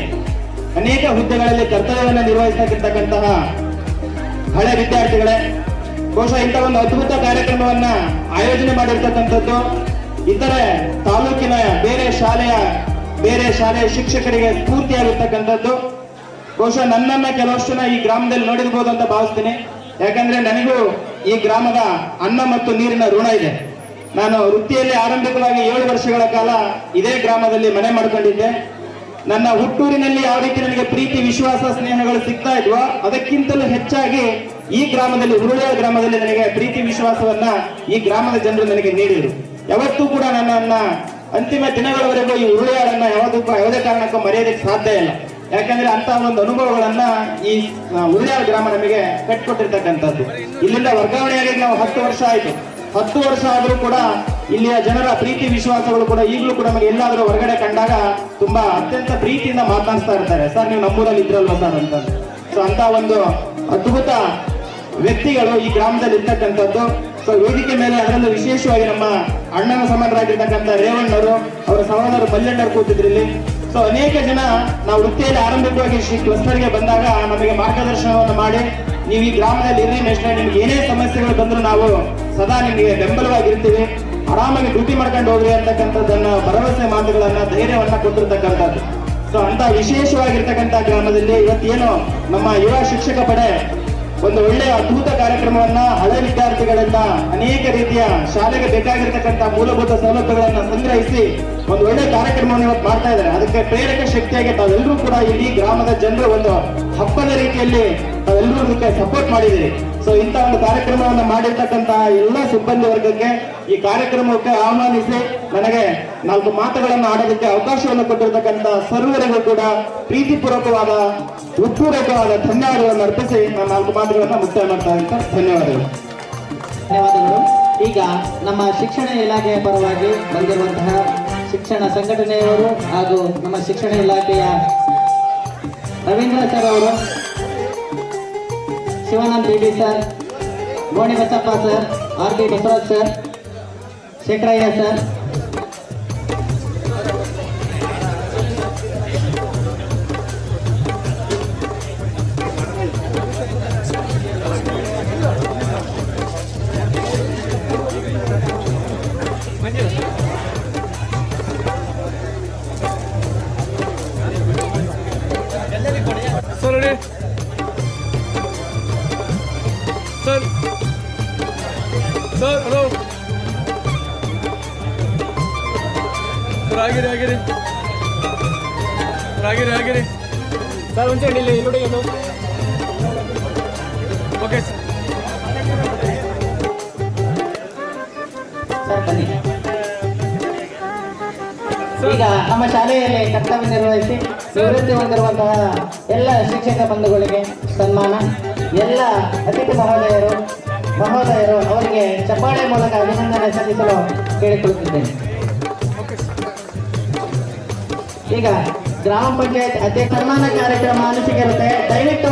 ಅನೇಕ ಹುದ್ದೆಗಳಲ್ಲಿ ಕರ್ತವ್ಯವನ್ನು ನಿರ್ವಹಿಸತಕ್ಕಂತಹ ಹಳೆ ವಿದ್ಯಾರ್ಥಿಗಳೇ, ಬಹುಶಃ ಇಂಥ ಒಂದು ಅದ್ಭುತ ಕಾರ್ಯಕ್ರಮವನ್ನ ಆಯೋಜನೆ ಮಾಡಿರ್ತಕ್ಕಂಥದ್ದು ಇತರೆ ತಾಲೂಕಿನ ಬೇರೆ ಶಾಲೆಯ ಶಿಕ್ಷಕರಿಗೆ ಸ್ಫೂರ್ತಿಯಾಗಿರ್ತಕ್ಕಂಥದ್ದು. ಬಹುಶಃ ನನ್ನನ್ನ ಕೆಲವಷ್ಟು ಜನ ಈ ಗ್ರಾಮದಲ್ಲಿ ನೋಡಿರ್ಬೋದು ಅಂತ ಭಾವಿಸ್ತೀನಿ. ಯಾಕಂದ್ರೆ ನನಗೂ ಈ ಗ್ರಾಮದ ಅನ್ನ ಮತ್ತು ನೀರಿನ ಋಣ ಇದೆ. ನಾನು ವೃತ್ತಿಯಲ್ಲಿ ಆರಂಭಿಕವಾಗಿ 7 ವರ್ಷಗಳ ಕಾಲ ಇದೇ ಗ್ರಾಮದಲ್ಲಿ ಮನೆ ಮಾಡ್ಕೊಂಡಿದ್ದೆ. ನನ್ನ ಹುಟ್ಟೂರಿನಲ್ಲಿ ಯಾವ ರೀತಿ ನನಗೆ ಪ್ರೀತಿ, ವಿಶ್ವಾಸ, ಸ್ನೇಹಗಳು ಸಿಗ್ತಾ ಇದ್ವೋ ಅದಕ್ಕಿಂತಲೂ ಹೆಚ್ಚಾಗಿ ಈ ಗ್ರಾಮದಲ್ಲಿ, ಉರುಳೆಯಾಳು ಗ್ರಾಮದಲ್ಲಿ ನನಗೆ ಪ್ರೀತಿ, ವಿಶ್ವಾಸವನ್ನ ಈ ಗ್ರಾಮದ ಜನರು ನನಗೆ ನೀಡಿದರು. ಯಾವತ್ತೂ ಕೂಡ ನನ್ನನ್ನ ಅಂತಿಮ ದಿನಗಳವರೆಗೂ ಈ ಉರುಳೆಯಾಳನ್ನ ಯಾವುದೇ ಕಾರಣಕ್ಕೂ ಮರೆಯೋದಕ್ಕೆ ಸಾಧ್ಯ ಇಲ್ಲ. ಯಾಕಂದ್ರೆ ಅಂತ ಒಂದು ಅನುಭವಗಳನ್ನ ಈ ಉರುಳೆಯಾಳು ಗ್ರಾಮ ನಮಗೆ ಕಟ್ಟಿಕೊಟ್ಟಿರ್ತಕ್ಕಂಥದ್ದು. ಇಲ್ಲಿಂದ ವರ್ಗಾವಣೆಯಾಗಿ ನಾವು 10 ವರ್ಷ ಆಯ್ತು. 10 ವರ್ಷ ಆದ್ರೂ ಕೂಡ ಇಲ್ಲಿಯ ಜನರ ಪ್ರೀತಿ, ವಿಶ್ವಾಸಗಳು ಕೂಡ ಈಗಲೂ ಕೂಡ ನಮಗೆ ಎಲ್ಲಾದ್ರೂ ಹೊರಗಡೆ ಕಂಡಾಗ ತುಂಬಾ ಅತ್ಯಂತ ಪ್ರೀತಿಯಿಂದ ಮಾತನಾಡ್ತಾ ಇರ್ತಾರೆ. ಸರ್, ನೀವು ನಮ್ಮೂರಲ್ಲಿ ಇದ್ರಲ್ವ ಸರ್ ಅಂತ. ಸೊ ಅಂತ ಒಂದು ಅದ್ಭುತ ವ್ಯಕ್ತಿಗಳು ಈ ಗ್ರಾಮದಲ್ಲಿ ಇರ್ತಕ್ಕಂಥದ್ದು. ಸೊ ವೇದಿಕೆ ಮೇಲೆ ಅದರಲ್ಲೂ ವಿಶೇಷವಾಗಿ ನಮ್ಮ ಅಣ್ಣನ ಸಮಾನರಾಗಿರ್ತಕ್ಕಂಥ ರೇವಣ್ಣವರು, ಅವರ ಸಹೋದರ ಮಲ್ಲಣ್ಣರು ಕೂತಿದ್ರು ಇಲ್ಲಿ. ಸೊ ಅನೇಕ ಜನ ನಾವು ವೃತ್ತಿಯಲ್ಲಿ ಆರಂಭಿಕವಾಗಿ ಶ್ರೀ ಕ್ಲಸ್ಟರ್ಗೆ ಬಂದಾಗ ನಮಗೆ ಮಾರ್ಗದರ್ಶನವನ್ನು ಮಾಡಿ, ನೀವು ಈ ಗ್ರಾಮದಲ್ಲಿ ಇರ್ರಿ ನೆಕ್ಸ್ಟ್ ನಿಮ್ಗೆ ಏನೇ ಸಮಸ್ಯೆಗಳು ಬಂದರೂ ನಾವು ಸದಾ ನಿಮಗೆ ಬೆಂಬಲವಾಗಿರ್ತೀವಿ, ಆರಾಮಾಗಿ ಡ್ಯೂಟಿ ಮಾಡ್ಕೊಂಡು ಹೋಗ್ರಿ ಅಂತಕ್ಕಂಥದ್ದನ್ನ ಭರವಸೆ ಮಾತುಗಳನ್ನ ಧೈರ್ಯವನ್ನ ಕೊಟ್ಟಿರ್ತಕ್ಕಂಥದ್ದು. ಸೊ ಅಂತ ವಿಶೇಷವಾಗಿರ್ತಕ್ಕಂಥ ಗ್ರಾಮದಲ್ಲಿ ಇವತ್ತೇನು ನಮ್ಮ ಯುವ ಶಿಕ್ಷಕ ಪಡೆ ಒಂದು ಒಳ್ಳೆಯ ಅದ್ಭುತ ಕಾರ್ಯಕ್ರಮವನ್ನ ಹಳೆ ವಿದ್ಯಾರ್ಥಿಗಳಿಂದ ಅನೇಕ ರೀತಿಯ ಶಾಲೆಗೆ ಬೇಕಾಗಿರ್ತಕ್ಕಂಥ ಮೂಲಭೂತ ಸೌಲಭ್ಯಗಳನ್ನ ಸಂಗ್ರಹಿಸಿ ಒಂದು ಒಳ್ಳೆ ಕಾರ್ಯಕ್ರಮವನ್ನು ಇವತ್ತು ಮಾಡ್ತಾ ಇದ್ದಾರೆ. ಅದಕ್ಕೆ ಪ್ರೇರಕ ಶಕ್ತಿಯಾಗಿ ತಾವೆಲ್ಲರೂ ಕೂಡ ಇಲ್ಲಿ ಗ್ರಾಮದ ಜನರು ಒಂದು ಹಬ್ಬದ ರೀತಿಯಲ್ಲಿ ತಾವೆಲ್ಲರೂ ಅದಕ್ಕೆ ಸಪೋರ್ಟ್ ಮಾಡಿದ್ದೀರಿ. ಸೊ ಇಂಥ ಒಂದು ಕಾರ್ಯಕ್ರಮವನ್ನು ಮಾಡಿರ್ತಕ್ಕಂಥ ಎಲ್ಲ ಸಿಬ್ಬಂದಿ ವರ್ಗಕ್ಕೆ ಈ ಕಾರ್ಯಕ್ರಮಕ್ಕೆ ಆಹ್ವಾನಿಸಿ ನನಗೆ 4 ಮಾತುಗಳನ್ನು ಆಡೋದಕ್ಕೆ ಅವಕಾಶವನ್ನು ಕೊಟ್ಟಿರ್ತಕ್ಕಂಥ ಸರ್ವರಿಗೂ ಕೂಡ ಪ್ರೀತಿಪೂರ್ವಕವಾದ ಉತ್ಪೂರ್ವಕವಾದ ಧನ್ಯವಾದಗಳನ್ನು ಅರ್ಪಿಸಿ ನಾನು 4 ಮಾತುಗಳನ್ನು ಮುಕ್ತಾಯ ಮಾಡ್ತಾ ಇದ್ದೇನೆ. ಧನ್ಯವಾದಗಳು. ಧನ್ಯವಾದಗಳು. ಈಗ ನಮ್ಮ ಶಿಕ್ಷಣ ಇಲಾಖೆಯ ಪರವಾಗಿ ಬಂದಿರುವಂತಹ ಶಿಕ್ಷಣ ಸಂಘಟನೆಯವರು ಹಾಗೂ ನಮ್ಮ ಶಿಕ್ಷಣ ಇಲಾಖೆಯ ರವೀಂದ್ರ ಸರ್ ಅವರು, Shivanand BD sir, Goni Basappa sir, R B Basavaraj sir, Shekharayya sir, sir ಒಂದ್ಸರಿ ಇಲ್ಲಿ ನೋಡಿ ಓಕೆ ಸರ್ ಬನ್ನಿ. ಈಗ ನಮ್ಮ ಶಾಲೆಯಲ್ಲಿ ಕರ್ತವ್ಯ ನಿರ್ವಹಿಸಿ ನಿವೃತ್ತಿ ಹೊಂದಿರುವಂತಹ ಎಲ್ಲ ಶಿಕ್ಷಕ ಬಂಧುಗಳಿಗೆ ಸನ್ಮಾನ, ಎಲ್ಲ ಅತಿಥಿ ಮಹೋದಯರು ಅವರಿಗೆ ಚಪ್ಪಾಳೆ ಮೂಲಕ ಅಭಿನಂದನೆ ಸಲ್ಲಿಸಲು ಕೇಳಿಕೊಳ್ಳುತ್ತಿದ್ದೇನೆ. ಈಗ ಗ್ರಾಮ ಪಂಚಾಯತ್ ಅಧ್ಯಕ್ಷ ಸನ್ಮಾನ ಕಾರ್ಯಕ್ರಮ ಅನಿಸಿಕಿರುತ್ತೆ. ದಯವಿಟ್ಟು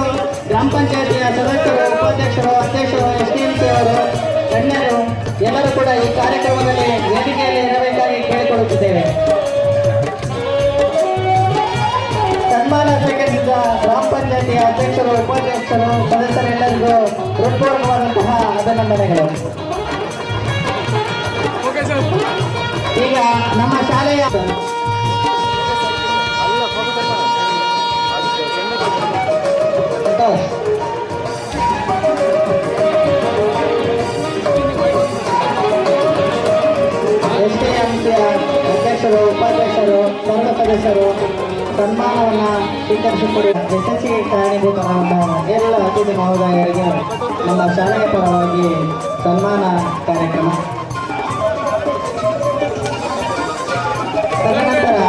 ಗ್ರಾಮ ಪಂಚಾಯತಿಯ ಸದಸ್ಯರು, ಉಪಾಧ್ಯಕ್ಷರು, ಅಧ್ಯಕ್ಷರು, SDMC ಅವರು, ಗಣ್ಯರು ಎಲ್ಲರೂ ಕೂಡ ಈ ಕಾರ್ಯಕ್ರಮದಲ್ಲಿ ವೇದಿಕೆಯಲ್ಲಿ ಇರಬೇಕಾಗಿ ಕೇಳಿಕೊಳ್ಳುತ್ತಿದ್ದೇವೆ. ಸನ್ಮಾನ ಸ್ವೀಕರಿಸಿದ ಗ್ರಾಮ ಪಂಚಾಯತಿಯ ಅಧ್ಯಕ್ಷರು, ಉಪಾಧ್ಯಕ್ಷರು, ಸದಸ್ಯರೆಲ್ಲರಿಗೂ ಹೃತ್ಪೂರ್ವಕವಾದಂತಹ ಅಭಿನಂದನೆಗಳು. ಈಗ ನಮ್ಮ ಶಾಲೆಯ SDMC ಅಧ್ಯಕ್ಷರು, ಉಪಾಧ್ಯಕ್ಷರು, ಸರ್ವ ಸದಸ್ಯರು ಸನ್ಮಾನವನ್ನು ಸ್ವೀಕರಿಸಿಕೊಡಿ. ಯಶಸ್ವಿಗೆ ಕಾರಣೀಭೂತರಾದ ಎಲ್ಲ ಅತಿಥಿ ಮಹೋದಯರಿಗೆ ನಮ್ಮ ಶಾಲೆಯ ಪರವಾಗಿ ಸನ್ಮಾನ ಕಾರ್ಯಕ್ರಮ. ತದನಂತರ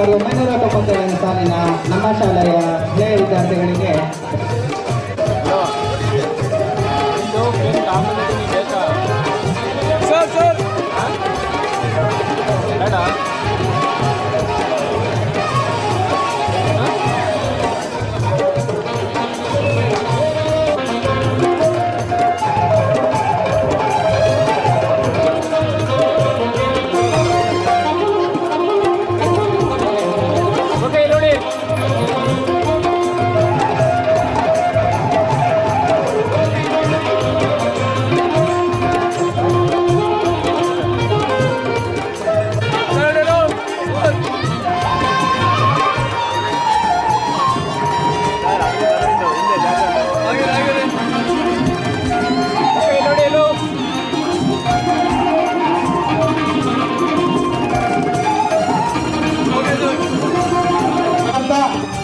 1997 ಸಾಲಿನ ನಮ್ಮ ಶಾಲೆಯ ಹಳೆಯ ವಿದ್ಯಾರ್ಥಿಗಳಿಗೆ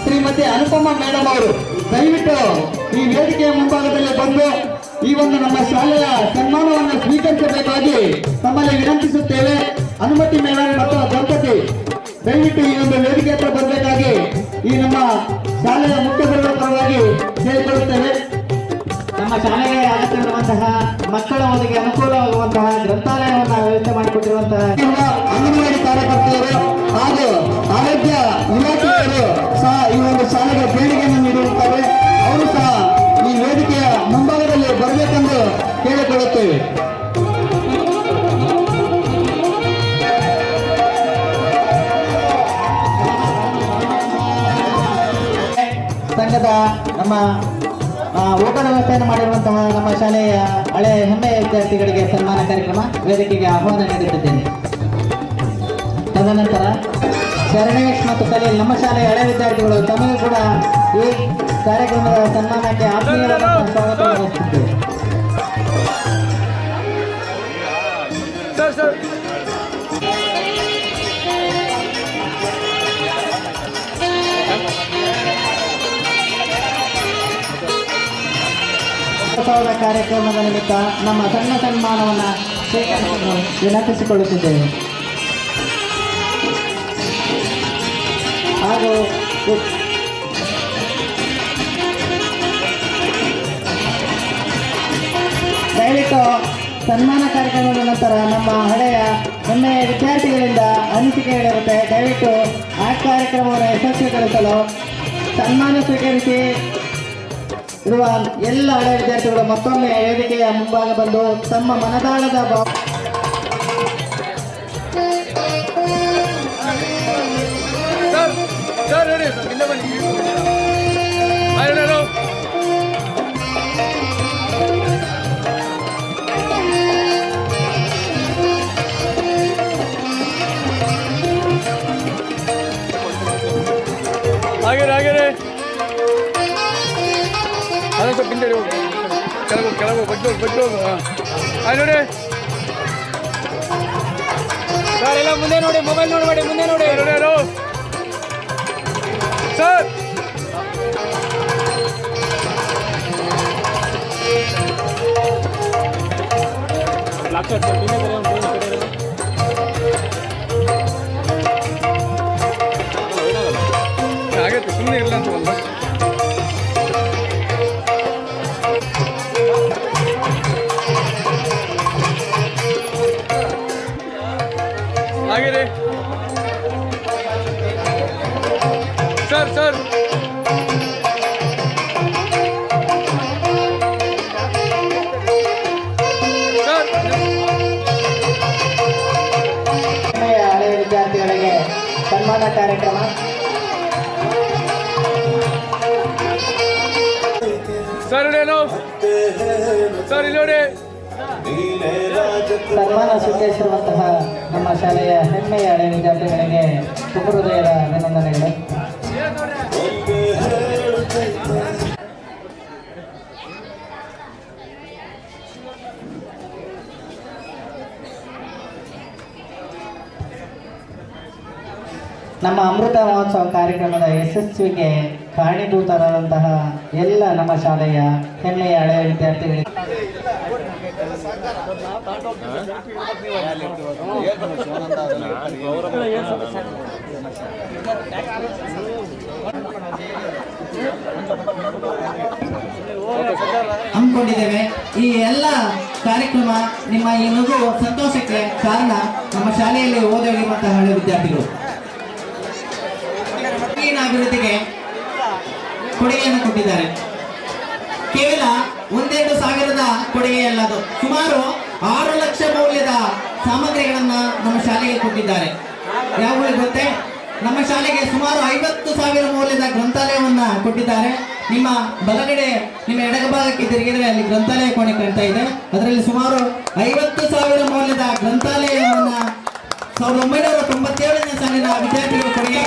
ಶ್ರೀಮತಿ ಅನುಪಮ ಮೇಡಮ್ ಅವರು ದಯವಿಟ್ಟು ಈ ವೇದಿಕೆಯ ಮುಂಭಾಗದಲ್ಲಿ ಬಂದು ಈ ಒಂದು ನಮ್ಮ ಶಾಲೆಯ ಸನ್ಮಾನವನ್ನು ಸ್ವೀಕರಿಸಬೇಕಾಗಿ ತಮ್ಮಲ್ಲಿ ವಿನಂತಿಸುತ್ತೇವೆ. ಅನುಮತಿ ಮೇಡಮ್ ಮತ್ತು ದಂಪತಿ ದಯವಿಟ್ಟು ಈ ಒಂದು ವೇದಿಕೆ ಹತ್ರ ಬರಬೇಕಾಗಿ ಈ ನಮ್ಮ ಶಾಲೆಯ ಮುಖ್ಯಸ್ಥರ ಪರವಾಗಿ ಕೇಳಿಕೊಳ್ಳುತ್ತೇವೆ. ನಮ್ಮ ಶಾಲೆಗೆ ಅಗತ್ಯವಿರುವಂತಹ ಮಕ್ಕಳ ಓದಿಗೆ ಅನುಕೂಲವಾಗುವಂತಹ ಗ್ರಂಥಾಲಯವನ್ನು ವ್ಯವಸ್ಥೆ ಮಾಡಿಕೊಟ್ಟಿರುವಂತಹ ಅಂಗನವಾಡಿ ಕಾರ್ಯಕರ್ತೆಯರು ಹಾಗೂ ಆರೋಗ್ಯ ಇಲಾಖೆಯವರು ಸಹ ಈ ಒಂದು ಶಾಲೆಗೆ ಬೇಡಿಕೆಯನ್ನು ನೀಡಿರುತ್ತಾರೆ. ಅವರು ಸಹ ಈ ವೇದಿಕೆಯ ಮುಂಭಾಗದಲ್ಲಿ ಬರಬೇಕೆಂದು ಕೇಳಿಕೊಳ್ಳುತ್ತೇವೆ. ತಂಡದ ನಮ್ಮ ಊಟದ ವ್ಯವಸ್ಥೆಯನ್ನು ಮಾಡಿರುವಂತಹ ನಮ್ಮ ಶಾಲೆಯ ಹಳೆ ಹೆಮ್ಮೆಯ ವಿದ್ಯಾರ್ಥಿಗಳಿಗೆ ಸನ್ಮಾನ ಕಾರ್ಯಕ್ರಮ ವೇದಿಕೆಗೆ ಆಹ್ವಾನ ನೀಡುತ್ತಿದ್ದೇನೆ. ತದನಂತರ ಶರಣೇಶ್ ಮತ್ತು ಕಲೀಲ್ ನಮ್ಮ ಶಾಲೆಯ ಹಳೆ ವಿದ್ಯಾರ್ಥಿಗಳು ತಮಗೂ ಕೂಡ ಈ ಕಾರ್ಯಕ್ರಮದ ಸನ್ಮಾನಕ್ಕೆ ಆತ್ಮೀಯವಾದ ಸ್ವಾಗತ ಬಯಸುತ್ತಿದ್ದೇವೆ. ಕಾರ್ಯಕ್ರಮದ ನಿಮಿತ್ತ ನಮ್ಮ ಸಣ್ಣ ಸನ್ಮಾನವನ್ನು ಸ್ವೀಕರಿಸಲು ವಿನಂತಿಸಿಕೊಳ್ಳುತ್ತಿದ್ದೇವೆ. ಹಾಗೂ ದಯವಿಟ್ಟು ಸನ್ಮಾನ ಕಾರ್ಯಕ್ರಮದ ನಂತರ ನಮ್ಮ ಹಳೆಯ ಹೆಮ್ಮೆಯ ವಿದ್ಯಾರ್ಥಿಗಳಿಂದ ಅನಿಸಿಕೆಗಳಿರುತ್ತೆ. ದಯವಿಟ್ಟು ಆ ಕಾರ್ಯಕ್ರಮವನ್ನು ಯಶಸ್ವಿಗೊಳಿಸಲು ಸನ್ಮಾನ ಸ್ವೀಕರಿಸಿ ಇರುವ ಎಲ್ಲ ಹಳೆಯ ವಿದ್ಯಾರ್ಥಿಗಳು ಮತ್ತೊಮ್ಮೆ ವೇದಿಕೆಯ ಮುಂಭಾಗ ಬಂದು ತಮ್ಮ ಮನದಾಳದ ಹಾಗೆ ಅದಕ್ಕೆ ಪಿಂಡಿ ಕೆಳಗೆ ಬಡ್ಡಿ ಹೋಗು ಆಯ್ತು ನೋಡಿ ಸರ್ ಎಲ್ಲ ಮುಂದೆ ನೋಡಿ ಮೊಬೈಲ್ ನೋಡಬೇಡಿ ಮುಂದೆ ನೋಡಿ ಸರ್ ಆಗತ್ತೆ ಸುಮ್ಮನೆ ಇಲ್ಲ ಅಂತ ಒಂದು ಹಾಗೆ ರೀ ಸರ್ ಸರ್ ಹಳೆಯ ವಿದ್ಯಾರ್ಥಿಗಳಿಗೆ ಸನ್ಮಾನ ಕಾರ್ಯಕ್ರಮ. ಸರ್ ಏನು ಸರ್ ಇಲ್ಲಿ ನೋಡಿ ಸನ್ಮಾನ ಸ್ವೀಕರಿಸಿರುವಂತಹ ನಮ್ಮ ಶಾಲೆಯ ಹೆಮ್ಮೆಯ ಹಳೆಯ ವಿದ್ಯಾರ್ಥಿಗಳಿಗೆ ಹೃದಯದ ಅಭಿನಂದನೆಗಳು. ನಮ್ಮ ಅಮೃತ ಮಹೋತ್ಸವ ಕಾರ್ಯಕ್ರಮದ ಯಶಸ್ವಿಗೆ ಕಾರಣೀಭೂತರಾದಂತಹ ಎಲ್ಲ ನಮ್ಮ ಶಾಲೆಯ ಹೆಮ್ಮೆಯ ಹಳೆಯ ವಿದ್ಯಾರ್ಥಿಗಳಿಗೆ ಹಮ್ಮಿಕೊಂಡಿದ್ದೇವೆ. ಈ ಎಲ್ಲ ಕಾರ್ಯಕ್ರಮ ನಿಮ್ಮ ಈ ನಗು ಸಂತೋಷಕ್ಕೆ ಕಾರಣ ನಮ್ಮ ಶಾಲೆಯಲ್ಲಿ ಓದಿರುವಂತಹ ಹಳೆಯ ವಿದ್ಯಾರ್ಥಿಗಳು ಅಭಿವೃದ್ಧಿಗೆ ಕೊಡುಗೆಯನ್ನು ಕೊಟ್ಟಿದ್ದಾರೆ. ಕೇವಲ 1-2 ಸಾವಿರದ ಕೊಡುಗೆ ಅಲ್ಲದು, ಸುಮಾರು 6 ಲಕ್ಷ ಮೌಲ್ಯದ ಸಾಮಗ್ರಿಗಳನ್ನ ನಮ್ಮ ಶಾಲೆಗೆ ಕೊಟ್ಟಿದ್ದಾರೆ. ಯಾವಾಗ ಗೊತ್ತೇ, ನಮ್ಮ ಶಾಲೆಗೆ ಸುಮಾರು 50,000 ಮೌಲ್ಯದ ಗ್ರಂಥಾಲಯವನ್ನ ಕೊಟ್ಟಿದ್ದಾರೆ. ನಿಮ್ಮ ಬಲಗಡೆ ನಿಮ್ಮ ಎಡಗಭಾಗಕ್ಕೆ ತಿರುಗಿದ್ರೆ ಅಲ್ಲಿ ಗ್ರಂಥಾಲಯ ಕೋಣೆ ಕಾಣ್ತಾ ಇದೆ. ಅದರಲ್ಲಿ ಸುಮಾರು 50,000 ಮೌಲ್ಯದ ಗ್ರಂಥಾಲಯವನ್ನ 1997ನೇ ಸಾಲಿನ ವಿದ್ಯಾರ್ಥಿಗಳು ಕೊಡುಗೆ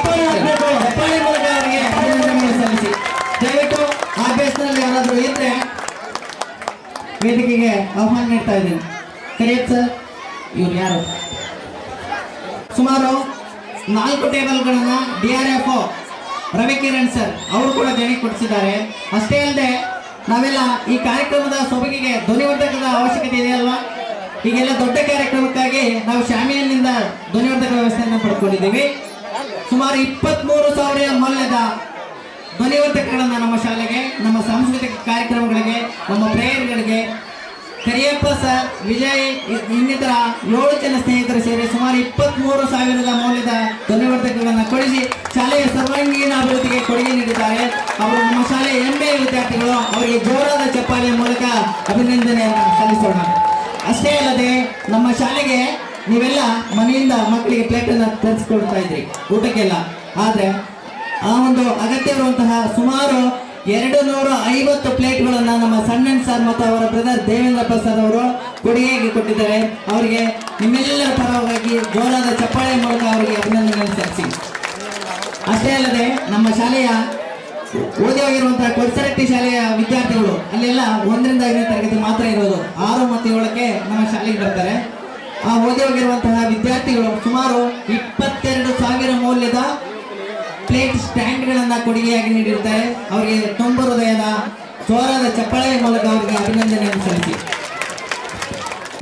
ಮೂಲಕ ಅವರಿಗೆ ಅಭಿನಂದನೆಗಳು ಸಲ್ಲಿಸಿ. ದಯವಿಟ್ಟು ಆ ಬೇಸ್ನಲ್ಲಿ ಯಾರಾದರೂ ಇದ್ರೆ ವೇದಿಕೆಗೆ ಆಹ್ವಾನ ನೀಡ್ತಾ ಇದ್ದೀನಿ. ಕರಿಯತ್ ಸರ್, ಇವ್ರು ಯಾರು? ಸುಮಾರು 4 ಟೇಬಲ್ಗಳನ್ನ DRF ರವಿಕಿರಣ್ ಸರ್ ಅವರು ಕೂಡ ದೇಣಿಗೆ ಕೊಡಿಸಿದ್ದಾರೆ. ಅಷ್ಟೇ ಅಲ್ಲದೆ ನಾವೆಲ್ಲ ಈ ಕಾರ್ಯಕ್ರಮದ ಸೊಬಗಿಗೆ ಧ್ವನಿವರ್ಧಕದ ಅವಶ್ಯಕತೆ ಇದೆಯಲ್ವಾ? ಈಗೆಲ್ಲ ದೊಡ್ಡ ಕಾರ್ಯಕ್ರಮಕ್ಕಾಗಿ ನಾವು ಶಾಮಿಯಾನಿಂದ ಧ್ವನಿವರ್ಧಕ ವ್ಯವಸ್ಥೆಯನ್ನು ಪಡ್ಕೊಂಡಿದ್ದೀವಿ. ಸುಮಾರು 23,000 ಮೌಲ್ಯದ ಧ್ವನಿವರ್ಧಕಗಳನ್ನ ನಮ್ಮ ಶಾಲೆಗೆ, ನಮ್ಮ ಸಾಂಸ್ಕೃತಿಕ ಕಾರ್ಯಕ್ರಮಗಳಿಗೆ, ನಮ್ಮ ಪ್ರೇಯರ್ಗಳಿಗೆ ಕರಿಯಪ್ಪ ಸರ್, ವಿಜಯ್ ಇನ್ನಿತರ 7 ಜನ ಸ್ನೇಹಿತರು ಸೇರಿ ಸುಮಾರು 23,000 ಮೌಲ್ಯದ ಧ್ವನಿವರ್ಧಕಗಳನ್ನು ಕೊಡಿಸಿ ಶಾಲೆಯ ಸರ್ವಾಂಗೀಣ ಅಭಿವೃದ್ಧಿಗೆ ಕೊಡುಗೆ ನೀಡಿದ್ದಾರೆ. ಅವರು ನಮ್ಮ ಶಾಲೆಯ ಹೆಮ್ಮೆಯ ವಿದ್ಯಾರ್ಥಿಗಳು. ಅವರಿಗೆ ಜೋರಾದ ಚಪ್ಪಾಳೆಯ ಮೂಲಕ ಅಭಿನಂದನೆಯನ್ನು ಸಲ್ಲಿಸೋಣ. ಅಷ್ಟೇ ಅಲ್ಲದೆ ನಮ್ಮ ಶಾಲೆಗೆ ನೀವೆಲ್ಲ ಮನೆಯಿಂದ ಮಕ್ಕಳಿಗೆ ಪ್ಲೇಟನ್ನು ತರಿಸಿಕೊಡ್ತಾ ಇದ್ರಿ ಊಟಕ್ಕೆಲ್ಲ. ಆದರೆ ಆ ಒಂದು ಅಗತ್ಯ ಇರುವಂತಹ ಸುಮಾರು 250 ಪ್ಲೇಟ್ಗಳನ್ನು ನಮ್ಮ ಸಣ್ಣನ್ ಸರ್ ಮತ್ತು ಅವರ ಬ್ರದರ್ ದೇವೇಂದ್ರ ಪ್ರಸಾದ್ ಅವರು ಕೊಡುಗೆಯಾಗಿ ಕೊಟ್ಟಿದ್ದಾರೆ. ಅವರಿಗೆ ನಿಮ್ಮೆಲ್ಲರ ಪರವಾಗಿ ಜೋರಾದ ಚಪ್ಪಾಳೆ ಮೂಲಕ ಅವರಿಗೆ ಅಭಿನಂದನೆ ಸಲ್ಲಿಸಿ. ಅಷ್ಟೇ ಅಲ್ಲದೆ ನಮ್ಮ ಶಾಲೆಯ ಓದಿ ಹೋಗಿರುವಂತಹ ಕೊಡ್ಸರಟ್ಟಿ ಶಾಲೆಯ ವಿದ್ಯಾರ್ಥಿಗಳು ಅಲ್ಲೆಲ್ಲ 1 ರಿಂದ 5ನೇ ತರಗತಿ ಮಾತ್ರ ಇರೋದು. 6 ಮತ್ತು 7ಕ್ಕೆ ನಮ್ಮ ಶಾಲೆಗೆ ಬರ್ತಾರೆ. ಆ ಓದಿ ಹೋಗಿರುವಂತಹ ವಿದ್ಯಾರ್ಥಿಗಳು ಸುಮಾರು 22,000 ಮೌಲ್ಯದ ಪ್ಲೇಟ್ ಸ್ಟ್ಯಾಂಡ್ಗಳನ್ನ ಕೊಡುಗೆಯಾಗಿ ನೀಡಿರ್ತಾರೆ. ಅವರಿಗೆ ತುಂಬ ಹೃದಯದ ಜೋರಾದ ಚಪ್ಪಾಳೆಯ ಮೂಲಕ ಅವರಿಗೆ ಅಭಿನಂದನೆಯನ್ನು ಸಲ್ಲಿಸಿ.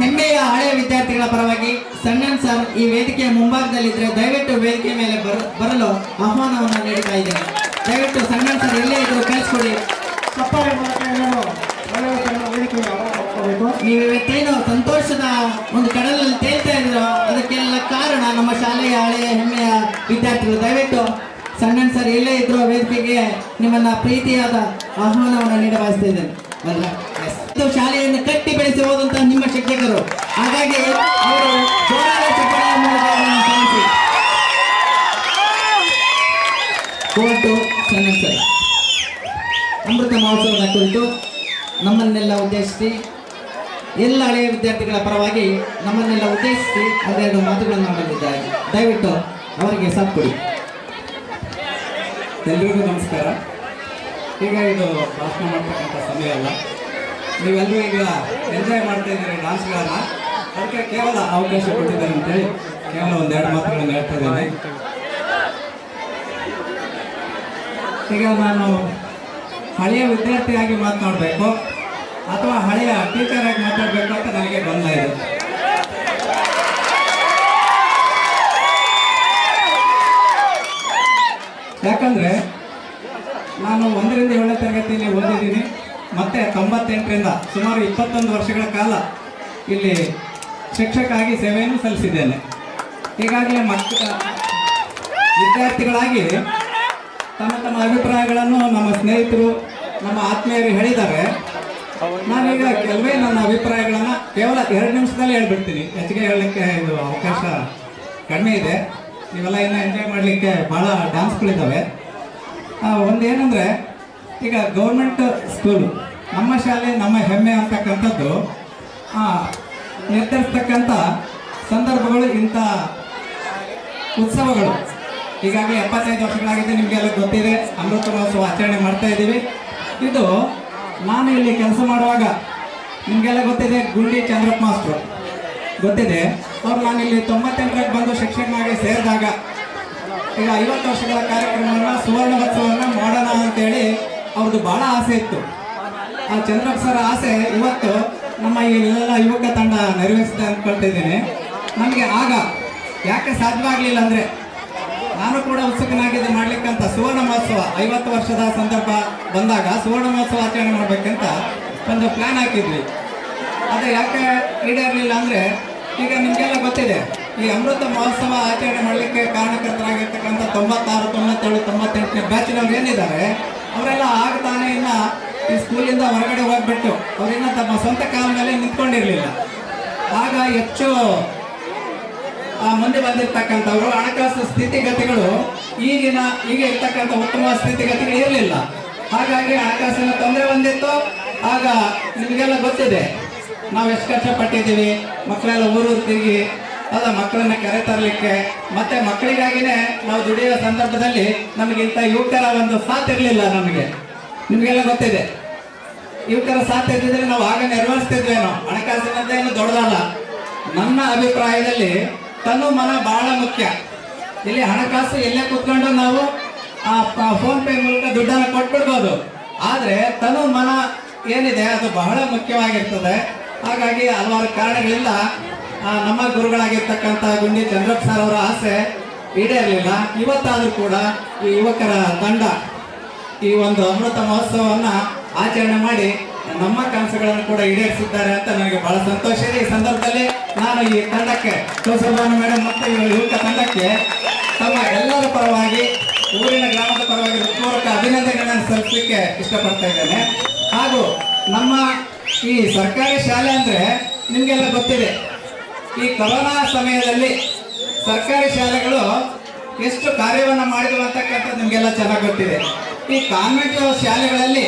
ಹೆಮ್ಮೆಯ ಹಳೆಯ ವಿದ್ಯಾರ್ಥಿಗಳ ಪರವಾಗಿ ಸಣ್ಣನ್ ಸರ್ ಈ ವೇದಿಕೆಯ ಮುಂಭಾಗದಲ್ಲಿದ್ದರೆ ದಯವಿಟ್ಟು ವೇದಿಕೆ ಮೇಲೆ ಬರಲು ಆಹ್ವಾನವನ್ನು ನೀಡ್ತಾ ಇದ್ದೇನೆ. ದಯವಿಟ್ಟು ಸಣ್ಣನ್ ಸರ್ ಎಲ್ಲೇ ಇದ್ರು ಕಳಿಸ್ಕೊಡಿ. ಚಪ್ಪಾಳೆ ಮೂಲಕ ಎಲ್ಲರೂ ಒಳ್ಳೆಯ ವೇದಿಕೆಗೆ ಹೋಗಬೇಕು. ನೀವು ಇವತ್ತೇನು ಸಂತೋಷದ ಒಂದು ಕಡಲಲ್ಲಿ ತೇಲ್ತಾ ಇದ್ರು ಅದಕ್ಕೆಲ್ಲ ಕಾರಣ ನಮ್ಮ ಶಾಲೆಯ ಹಳೆಯ ಹೆಮ್ಮೆಯ ವಿದ್ಯಾರ್ಥಿಗಳು. ದಯವಿಟ್ಟು ಸಣ್ಣನ್ ಸರ್ ಎಲ್ಲೇ ಇದ್ರು ವೇದಿಕೆಗೆ ನಿಮ್ಮನ್ನ ಪ್ರೀತಿಯಾದ ಆಹ್ವಾನವನ್ನು ನೀಡ ಬಯಸ್ತಾ ಇದ್ದೇನೆ. ಇದು ಶಾಲೆಯನ್ನು ಕಟ್ಟಿ ಬೆಳೆಸಿ ಹೋದಂತಹ ನಿಮ್ಮ ಶಿಕ್ಷಕರು. ಹಾಗಾಗಿ ಅವರು ಜೋರಾದ ಚಪ್ಪಾಳೆಯ ಮೂಲಕ ಅವರನ್ನು ಸಲ್ಲಿಸಿ. ಕೋರ್ಟು ಸಣ್ಣನ್ ಸರ್ ಅಮೃತ ಮಹೋತ್ಸವದ ಕುರಿತು ನಮ್ಮನ್ನೆಲ್ಲ ಉದ್ದೇಶಿಸಿ ಎಲ್ಲ ಹಳೆಯ ವಿದ್ಯಾರ್ಥಿಗಳ ಪರವಾಗಿ ನಮ್ಮನ್ನೆಲ್ಲ ಉದ್ದೇಶಿಸಿ ಅದೆರಡು ಮಾತುಗಳನ್ನು ಆಡಲಿದ್ದಾರೆ. ದಯವಿಟ್ಟು ಅವರಿಗೆ ಸಾಥ್ ಕೊಡಿ. ಎಲ್ರಿಗೂ ನಮಸ್ಕಾರ. ಈಗ ಇದು ಭಾಷಣ ಮಾಡ್ತಕ್ಕಂಥ ಸಮಯ ಅಲ್ಲ. ನೀವೆಲ್ಲರೂ ಈಗ ಎಂಜಾಯ್ ಮಾಡ್ತಾ ಇದ್ದೀರಿ ಡಾನ್ಸ್ಗಳನ್ನ. ಅದಕ್ಕೆ ಕೇವಲ ಅವಕಾಶ ಕೊಟ್ಟಿದ್ದಾರೆ ಅಂತೇಳಿ ಕೇವಲ 1-2 ಮಾತುಗಳನ್ನು ಹೇಳ್ತಾ ಇದ್ದೇನೆ. ಈಗ ನಾನು ಹಳೆಯ ವಿದ್ಯಾರ್ಥಿಯಾಗಿ ಮಾತನಾಡಬೇಕು ಅಥವಾ ಹಳೆಯ ಟೀಚರ್ ಆಗಿ ಮಾತಾಡಬೇಕು ಅಂತ ನನಗೆ ಗೊಂದಲ ಇದೆ. ಯಾಕಂದರೆ ನಾನು 1 ರಿಂದ 7ನೇ ತರಗತಿಯಲ್ಲಿ ಓದಿದ್ದೀನಿ. ಮತ್ತು 98ರಿಂದ ಸುಮಾರು 21 ವರ್ಷಗಳ ಕಾಲ ಇಲ್ಲಿ ಶಿಕ್ಷಕ ಆಗಿ ಸೇವೆಯನ್ನು ಸಲ್ಲಿಸಿದ್ದೇನೆ. ಈಗಾಗಲೇ ವಿದ್ಯಾರ್ಥಿಗಳಾಗಿ ತಮ್ಮ ಅಭಿಪ್ರಾಯಗಳನ್ನು ನಮ್ಮ ಸ್ನೇಹಿತರು ನಮ್ಮ ಆತ್ಮೀಯರು ಹೇಳಿದ್ದಾರೆ. ನಾನೀಗ ಕೆಲವೇ ನನ್ನ ಅಭಿಪ್ರಾಯಗಳನ್ನು ಕೇವಲ 2 ನಿಮಿಷದಲ್ಲಿ ಹೇಳ್ಬಿಡ್ತೀನಿ. ಹೆಚ್ಚಿಗೆ ಹೇಳಲಿಕ್ಕೆ ಇದು ಅವಕಾಶ ಕಡಿಮೆ ಇದೆ. ನೀವೆಲ್ಲ ಇನ್ನೂ ಎಂಜಾಯ್ ಮಾಡಲಿಕ್ಕೆ ಭಾಳ ಡ್ಯಾನ್ಸ್ಗಳಿದ್ದಾವೆ. ಒಂದೇನೆಂದರೆ ಈಗ ಗೌರ್ಮೆಂಟ್ ಸ್ಕೂಲು ನಮ್ಮ ಶಾಲೆ ನಮ್ಮ ಹೆಮ್ಮೆ ಅಂತಕ್ಕಂಥದ್ದು ನಿರ್ಧರಿಸ್ತಕ್ಕಂಥ ಸಂದರ್ಭಗಳು ಇಂಥ ಉತ್ಸವಗಳು. ಈಗಾಗಲೇ 75 ವರ್ಷಗಳಾಗಿದೆ. ನಿಮಗೆಲ್ಲ ಗೊತ್ತಿದೆ, ಅಮೃತ ಮಹೋತ್ಸವ ಆಚರಣೆ ಮಾಡ್ತಾ ಇದ್ದೀವಿ. ಇದು ನಾನು ಇಲ್ಲಿ ಕೆಲಸ ಮಾಡುವಾಗ ನಿಮಗೆಲ್ಲ ಗೊತ್ತಿದೆ, ಗುಂಡಿ ಚಂದ್ರಪ್ಪ ಮಾಸ್ಟ್ರು ಗೊತ್ತಿದೆ. ಅವ್ರು ನಾನಿಲ್ಲಿ 98ರಲ್ಲಿ ಬಂದು ಶಿಕ್ಷಕನಾಗಿ ಸೇರಿದಾಗ ಈಗ 50 ವರ್ಷಗಳ ಕಾರ್ಯಕ್ರಮವನ್ನು ಸುವರ್ಣೋತ್ಸವವನ್ನು ಮಾಡೋಣ ಅಂತೇಳಿ ಅವ್ರದ್ದು ಭಾಳ ಆಸೆ ಇತ್ತು. ಆ ಚಂದ್ರಪ್ಪ ಸರ್ ಆಸೆ ಇವತ್ತು ನಮ್ಮ ಎಲ್ಲ ಯುವಕ ತಂಡ ನೆರವೇರಿಸಿದೆ ಅಂದ್ಕೊಳ್ತಿದ್ದೇನೆ. ನನಗೆ ಆಗ ಯಾಕೆ ಸಾಧ್ಯವಾಗಲಿಲ್ಲ ಅಂದರೆ ನಾನು ಕೂಡ ಉತ್ಸುಕನಾಗಿದ್ದೆ ಮಾಡಲಿಕ್ಕಂತ ಸುವರ್ಣ ಮಹೋತ್ಸವ 50 ವರ್ಷದ ಸಂದರ್ಭ ಬಂದಾಗ ಸುವರ್ಣ ಮಹೋತ್ಸವ ಆಚರಣೆ ಮಾಡಬೇಕಂತ ಒಂದು ಪ್ಲ್ಯಾನ್ ಹಾಕಿದ್ವಿ. ಅದು ಯಾಕೆ ಈಡೇರಲಿಲ್ಲ ಅಂದರೆ ಈಗ ನಿಮಗೆಲ್ಲ ಗೊತ್ತಿದೆ, ಈ ಅಮೃತ ಮಹೋತ್ಸವ ಆಚರಣೆ ಮಾಡಲಿಕ್ಕೆ ಕಾರಣಕರ್ತರಾಗಿರ್ತಕ್ಕಂಥ 96, 97, 98ನೇ ಬ್ಯಾಚಿನವ್ರು ಏನಿದ್ದಾರೆ ಅವರೆಲ್ಲ ಆಗ್ತಾನೆ ಇನ್ನು ಈ ಸ್ಕೂಲಿಂದ ಹೊರಗಡೆ ಹೋಗ್ಬಿಟ್ಟು ಅವರಿನ್ನ ತಮ್ಮ ಸ್ವಂತ ಕಾಲ ಮೇಲೆ ನಿಂತ್ಕೊಂಡಿರಲಿಲ್ಲ. ಆಗ ಹೆಚ್ಚು ಮುಂದೆ ಬಂದಿರ್ತಕ್ಕಂಥವ್ರು ಹಣಕಾಸು ಸ್ಥಿತಿಗತಿಗಳು ಈಗ ಇರ್ತಕ್ಕಂಥ ಉತ್ತಮ ಸ್ಥಿತಿಗತಿಗಳು ಇರಲಿಲ್ಲ. ಹಾಗಾಗಿ ಹಣಕಾಸಿನ ತೊಂದರೆ ಬಂದಿತ್ತು. ಆಗ ನಿಮಗೆಲ್ಲ ಗೊತ್ತಿದೆ ನಾವು ಎಷ್ಟು ಕಷ್ಟಪಟ್ಟಿದ್ದೀವಿ. ಮಕ್ಕಳೆಲ್ಲ ಊರು ತಿರುಗಿ ಮಕ್ಕಳನ್ನ ಕರೆ ತರಲಿಕ್ಕೆ ಮತ್ತೆ ಮಕ್ಕಳಿಗಾಗಿನೇ ನಾವು ದುಡಿಯುವ ಸಂದರ್ಭದಲ್ಲಿ ನಮಗಿಂತ ಯುವಕರ ಒಂದು ಸಾಥ್ ಇರಲಿಲ್ಲ. ನಿಮಗೆಲ್ಲ ಗೊತ್ತಿದೆ, ಯುವಕರ ಸಾಥ್ ಇದ್ದಿದ್ರೆ ನಾವು ಆಗ ನೆರವೇರಿಸ್ತಿದ್ವೇನೋ. ಹಣಕಾಸಿನದ್ದೇನು ದೊಡ್ಡದಲ್ಲ. ನನ್ನ ಅಭಿಪ್ರಾಯದಲ್ಲಿ ತನು ಮನ ಬಹಳ ಮುಖ್ಯ. ಇಲ್ಲಿ ಹಣಕಾಸು ಎಲ್ಲೇ ಕೂತ್ಕೊಂಡು ನಾವು ಫೋನ್ ಪೇ ಮೂಲಕ ದುಡ್ಡನ್ನು ಕೊಟ್ಬಿಡ್ಬೋದು. ಆದರೆ ತನು ಮನ ಏನಿದೆ ಅದು ಬಹಳ ಮುಖ್ಯವಾಗಿರ್ತದೆ. ಹಾಗಾಗಿ ಹಲವಾರು ಕಾರಣಗಳಿಂದ ನಮ್ಮ ಗುರುಗಳಾಗಿರ್ತಕ್ಕಂಥ ಗುಂಡಿ ಚಂದ್ರಪ್ಪ ಸರ್ ಅವರ ಆಸೆ ಈಡೇರಲಿಲ್ಲ. ಇವತ್ತಾದರೂ ಕೂಡ ಈ ಯುವಕರ ತಂಡ ಈ ಒಂದು ಅಮೃತ ಮಹೋತ್ಸವವನ್ನು ಆಚರಣೆ ಮಾಡಿ ನಮ್ಮ ಕನಸುಗಳನ್ನು ಕೂಡ ಈಡೇರಿಸಿದ್ದಾರೆ ಅಂತ ನನಗೆ ಬಹಳ ಸಂತೋಷ ಇದೆ. ಈ ಸಂದರ್ಭದಲ್ಲಿ ನಾನು ಈ ತಂಡಕ್ಕೆ ಕೌಸಲ್ಯಾನ ಮೇಡಮ್ ಮತ್ತು ಯುವಕ ತಂಡಕ್ಕೆ ತಮ್ಮ ಎಲ್ಲರ ಪರವಾಗಿ ಊರಿನ ಗ್ರಾಮದ ಪರವಾಗಿ ಹೃತ್ಪೂರ್ವಕ ಅಭಿನಂದನೆಗಳನ್ನು ಸಲ್ಲಿಸಲಿಕ್ಕೆ ಇಷ್ಟಪಡ್ತಾ ಇದ್ದೇನೆ. ಹಾಗೂ ನಮ್ಮ ಈ ಸರ್ಕಾರಿ ಶಾಲೆ ಅಂದರೆ ನಿಮಗೆಲ್ಲ ಗೊತ್ತಿದೆ, ಈ ಕೊರೋನಾ ಸಮಯದಲ್ಲಿ ಸರ್ಕಾರಿ ಶಾಲೆಗಳು ಎಷ್ಟು ಕಾರ್ಯವನ್ನು ಮಾಡಿದವು ಅಂತಕ್ಕಂಥದ್ದು ನಿಮಗೆಲ್ಲ ಚೆನ್ನಾಗಿ ಗೊತ್ತಿದೆ. ಈ ಕಾನ್ವೆಂಟ್ ಶಾಲೆಗಳಲ್ಲಿ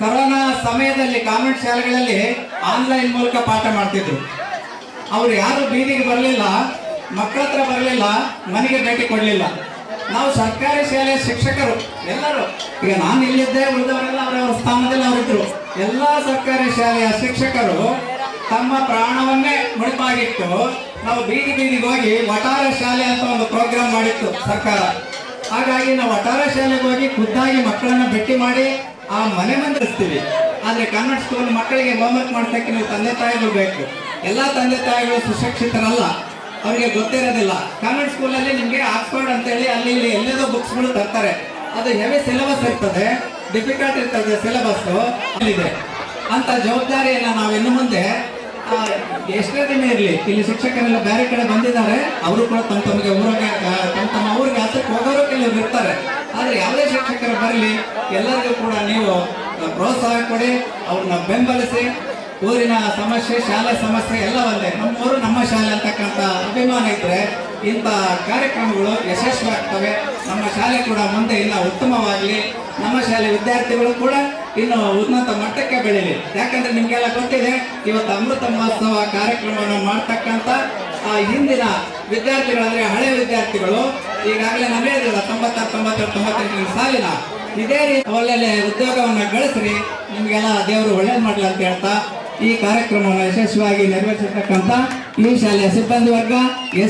ಕೊರೋನಾ ಸಮಯದಲ್ಲಿ ಕಾನ್ವೆಂಟ್ ಶಾಲೆಗಳಲ್ಲಿ ಆನ್ಲೈನ್ ಮೂಲಕ ಪಾಠ ಮಾಡ್ತಿದ್ರು. ಅವ್ರು ಯಾರು ಬೀದಿಗೆ ಬರಲಿಲ್ಲ, ಮಕ್ಕಳ ಹತ್ರ ಬರಲಿಲ್ಲ, ಮನೆಗೆ ಭೇಟಿ ಕೊಡಲಿಲ್ಲ. ನಾವು ಸರ್ಕಾರಿ ಶಾಲೆಯ ಶಿಕ್ಷಕರು ಎಲ್ಲರೂ, ಈಗ ನಾನು ಇಲ್ಲಿದ್ದೆ, ಉಳಿದವರೆಲ್ಲ ಅವರವರ ಸ್ಥಾನದಲ್ಲಿ ಅವರಿದ್ರು. ಎಲ್ಲ ಸರ್ಕಾರಿ ಶಾಲೆಯ ಶಿಕ್ಷಕರು ತಮ್ಮ ಪ್ರಾಣವನ್ನೇ ಮುಡಿಪಾಗಿಟ್ಟು ನಾವು ಬೀದಿಗೆ ಹೋಗಿ ವಟಾರ ಶಾಲೆ ಅಂತ ಒಂದು ಪ್ರೋಗ್ರಾಮ್ ಮಾಡಿತ್ತು ಸರ್ಕಾರ. ಹಾಗಾಗಿ ನಾವು ವಟಾರ ಶಾಲೆಗೆ ಹೋಗಿ ಖುದ್ದಾಗಿ ಮಕ್ಕಳನ್ನ ಭೇಟಿ ಮಾಡಿ ಆ ಮನೆ ಮಂದಿಸ್ತೀವಿ. ಆದ್ರೆ ಕಾನ್ವೆಂಟ್ ಸ್ಕೂಲ್ ಮಕ್ಕಳಿಗೆ ಹೋಮ್ವರ್ಕ್ ಮಾಡ್ಸಕ್ಕೆ ನೀವು ತಂದೆ ತಾಯಿಗಳು ಬೇಕು. ಎಲ್ಲ ತಂದೆ ತಾಯಿಗಳು ಸುಶಿಕ್ಷಿತರಲ್ಲ, ಅವರಿಗೆ ಗೊತ್ತಿರೋದಿಲ್ಲ. ಕಾನ್ವೆಂಟ್ ಸ್ಕೂಲಲ್ಲಿ ನಿಮಗೆ ಆಕ್ಸ್ಫರ್ಡ್ ಅಂತೇಳಿ ಅಲ್ಲಿ ಇಲ್ಲಿ ಎಲ್ಲೇದೋ ಬುಕ್ಸ್ಗಳು ತರ್ತಾರೆ. ಅದು ಹೆವಿ ಸಿಲೆಬಸ್ ಇರ್ತದೆ, ಡಿಫಿಕಲ್ಟ್ ಇರ್ತದೆ ಸಿಲೆಬಸ್ ಅಲ್ಲಿದೆ. ಅಂತ ಜವಾಬ್ದಾರಿಯನ್ನ ನಾವು ಇನ್ನು ಮುಂದೆ ಎಷ್ಟೇ ದಿನ ಇರಲಿ, ಇಲ್ಲಿ ಶಿಕ್ಷಕರೆಲ್ಲ ಬೇರೆ ಕಡೆ ಬಂದಿದ್ದಾರೆ, ಅವರು ಕೂಡ ತಮ್ಮ ತಮಗೆ ತಮ್ಮ ಊರಿಗೆ ಹತ್ತಕ್ಕೆ ಹೋಗೋರು ಕೆಲವರು ಇರ್ತಾರೆ. ಆದ್ರೆ ಯಾವುದೇ ಶಿಕ್ಷಕರು ಬರಲಿ, ಎಲ್ಲರಿಗೂ ಕೂಡ ನೀವು ಪ್ರೋತ್ಸಾಹ ಕೊಡಿ, ಅವ್ರನ್ನ ಬೆಂಬಲಿಸಿ. ಊರಿನ ಸಮಸ್ಯೆ, ಶಾಲೆ ಸಮಸ್ಯೆ ಎಲ್ಲ ಒಂದೇ, ನಮ್ಮೂರು ನಮ್ಮ ಶಾಲೆ ಅಂತಕ್ಕಂಥ ಅಭಿಮಾನ ಇದ್ರೆ ಇಂಥ ಕಾರ್ಯಕ್ರಮಗಳು ಯಶಸ್ವಿ ಆಗ್ತವೆ. ನಮ್ಮ ಶಾಲೆ ಕೂಡ ಮುಂದೆ ಇನ್ನ ಉತ್ತಮವಾಗಲಿ, ನಮ್ಮ ಶಾಲೆ ವಿದ್ಯಾರ್ಥಿಗಳು ಕೂಡ ಇನ್ನು ಉನ್ನತ ಮಟ್ಟಕ್ಕೆ ಬೆಳೀಲಿ. ಯಾಕಂದ್ರೆ ನಿಮ್ಗೆಲ್ಲ ಗೊತ್ತಿದೆ, ಇವತ್ತು ಅಮೃತ ಮಹೋತ್ಸವ ಕಾರ್ಯಕ್ರಮವನ್ನು ಮಾಡ್ತಕ್ಕಂಥ ಹಿಂದಿನ ವಿದ್ಯಾರ್ಥಿಗಳಂದ್ರೆ ಹಳೆ ವಿದ್ಯಾರ್ಥಿಗಳು ಈಗಾಗಲೇ ನಾನು ಹೇಳಿದ್ರಲ್ಲ 96-98 ಸಾಲಿನ ಇದೇ ರೀತಿ ಒಳ್ಳೆ ಉದ್ಯೋಗವನ್ನು ಗಳಿಸ್ರಿ, ನಿಮ್ಗೆಲ್ಲ ದೇವರು ಒಳ್ಳೇದು ಮಾಡಲಿ ಅಂತ ಹೇಳ್ತಾ ಈ ಕಾರ್ಯಕ್ರಮವನ್ನು ಯಶಸ್ವಿಯಾಗಿ ನೆರವೇರಿಸಿರ್ತಕ್ಕಂಥ ಈ ಶಾಲೆಯ ಸಿಬ್ಬಂದಿ ವರ್ಗ,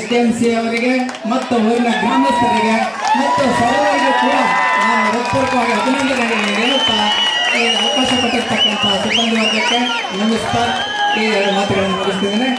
SDMC ಅವರಿಗೆ ಮತ್ತು ಊರಿನ ಗ್ರಾಮಸ್ಥರಿಗೆ ಮತ್ತು ಸರ್ವರಿಗೂ ಕೂಡ ನಾನು ಹೃತ್ಪೂರ್ವಕವಾಗಿ ಅಭಿನಂದನೆಗಳನ್ನು ಹೇಳುತ್ತಾ ಈ ಅವಕಾಶ ಕೊಟ್ಟಿರ್ತಕ್ಕಂಥ ಸಿಬ್ಬಂದಿ ವರ್ಗಕ್ಕೆ ನಮಸ್ಕಾರ. ಈ 2 ಮಾತುಗಳನ್ನು ಮುಗಿಸ್ತಿದ್ದೇನೆ.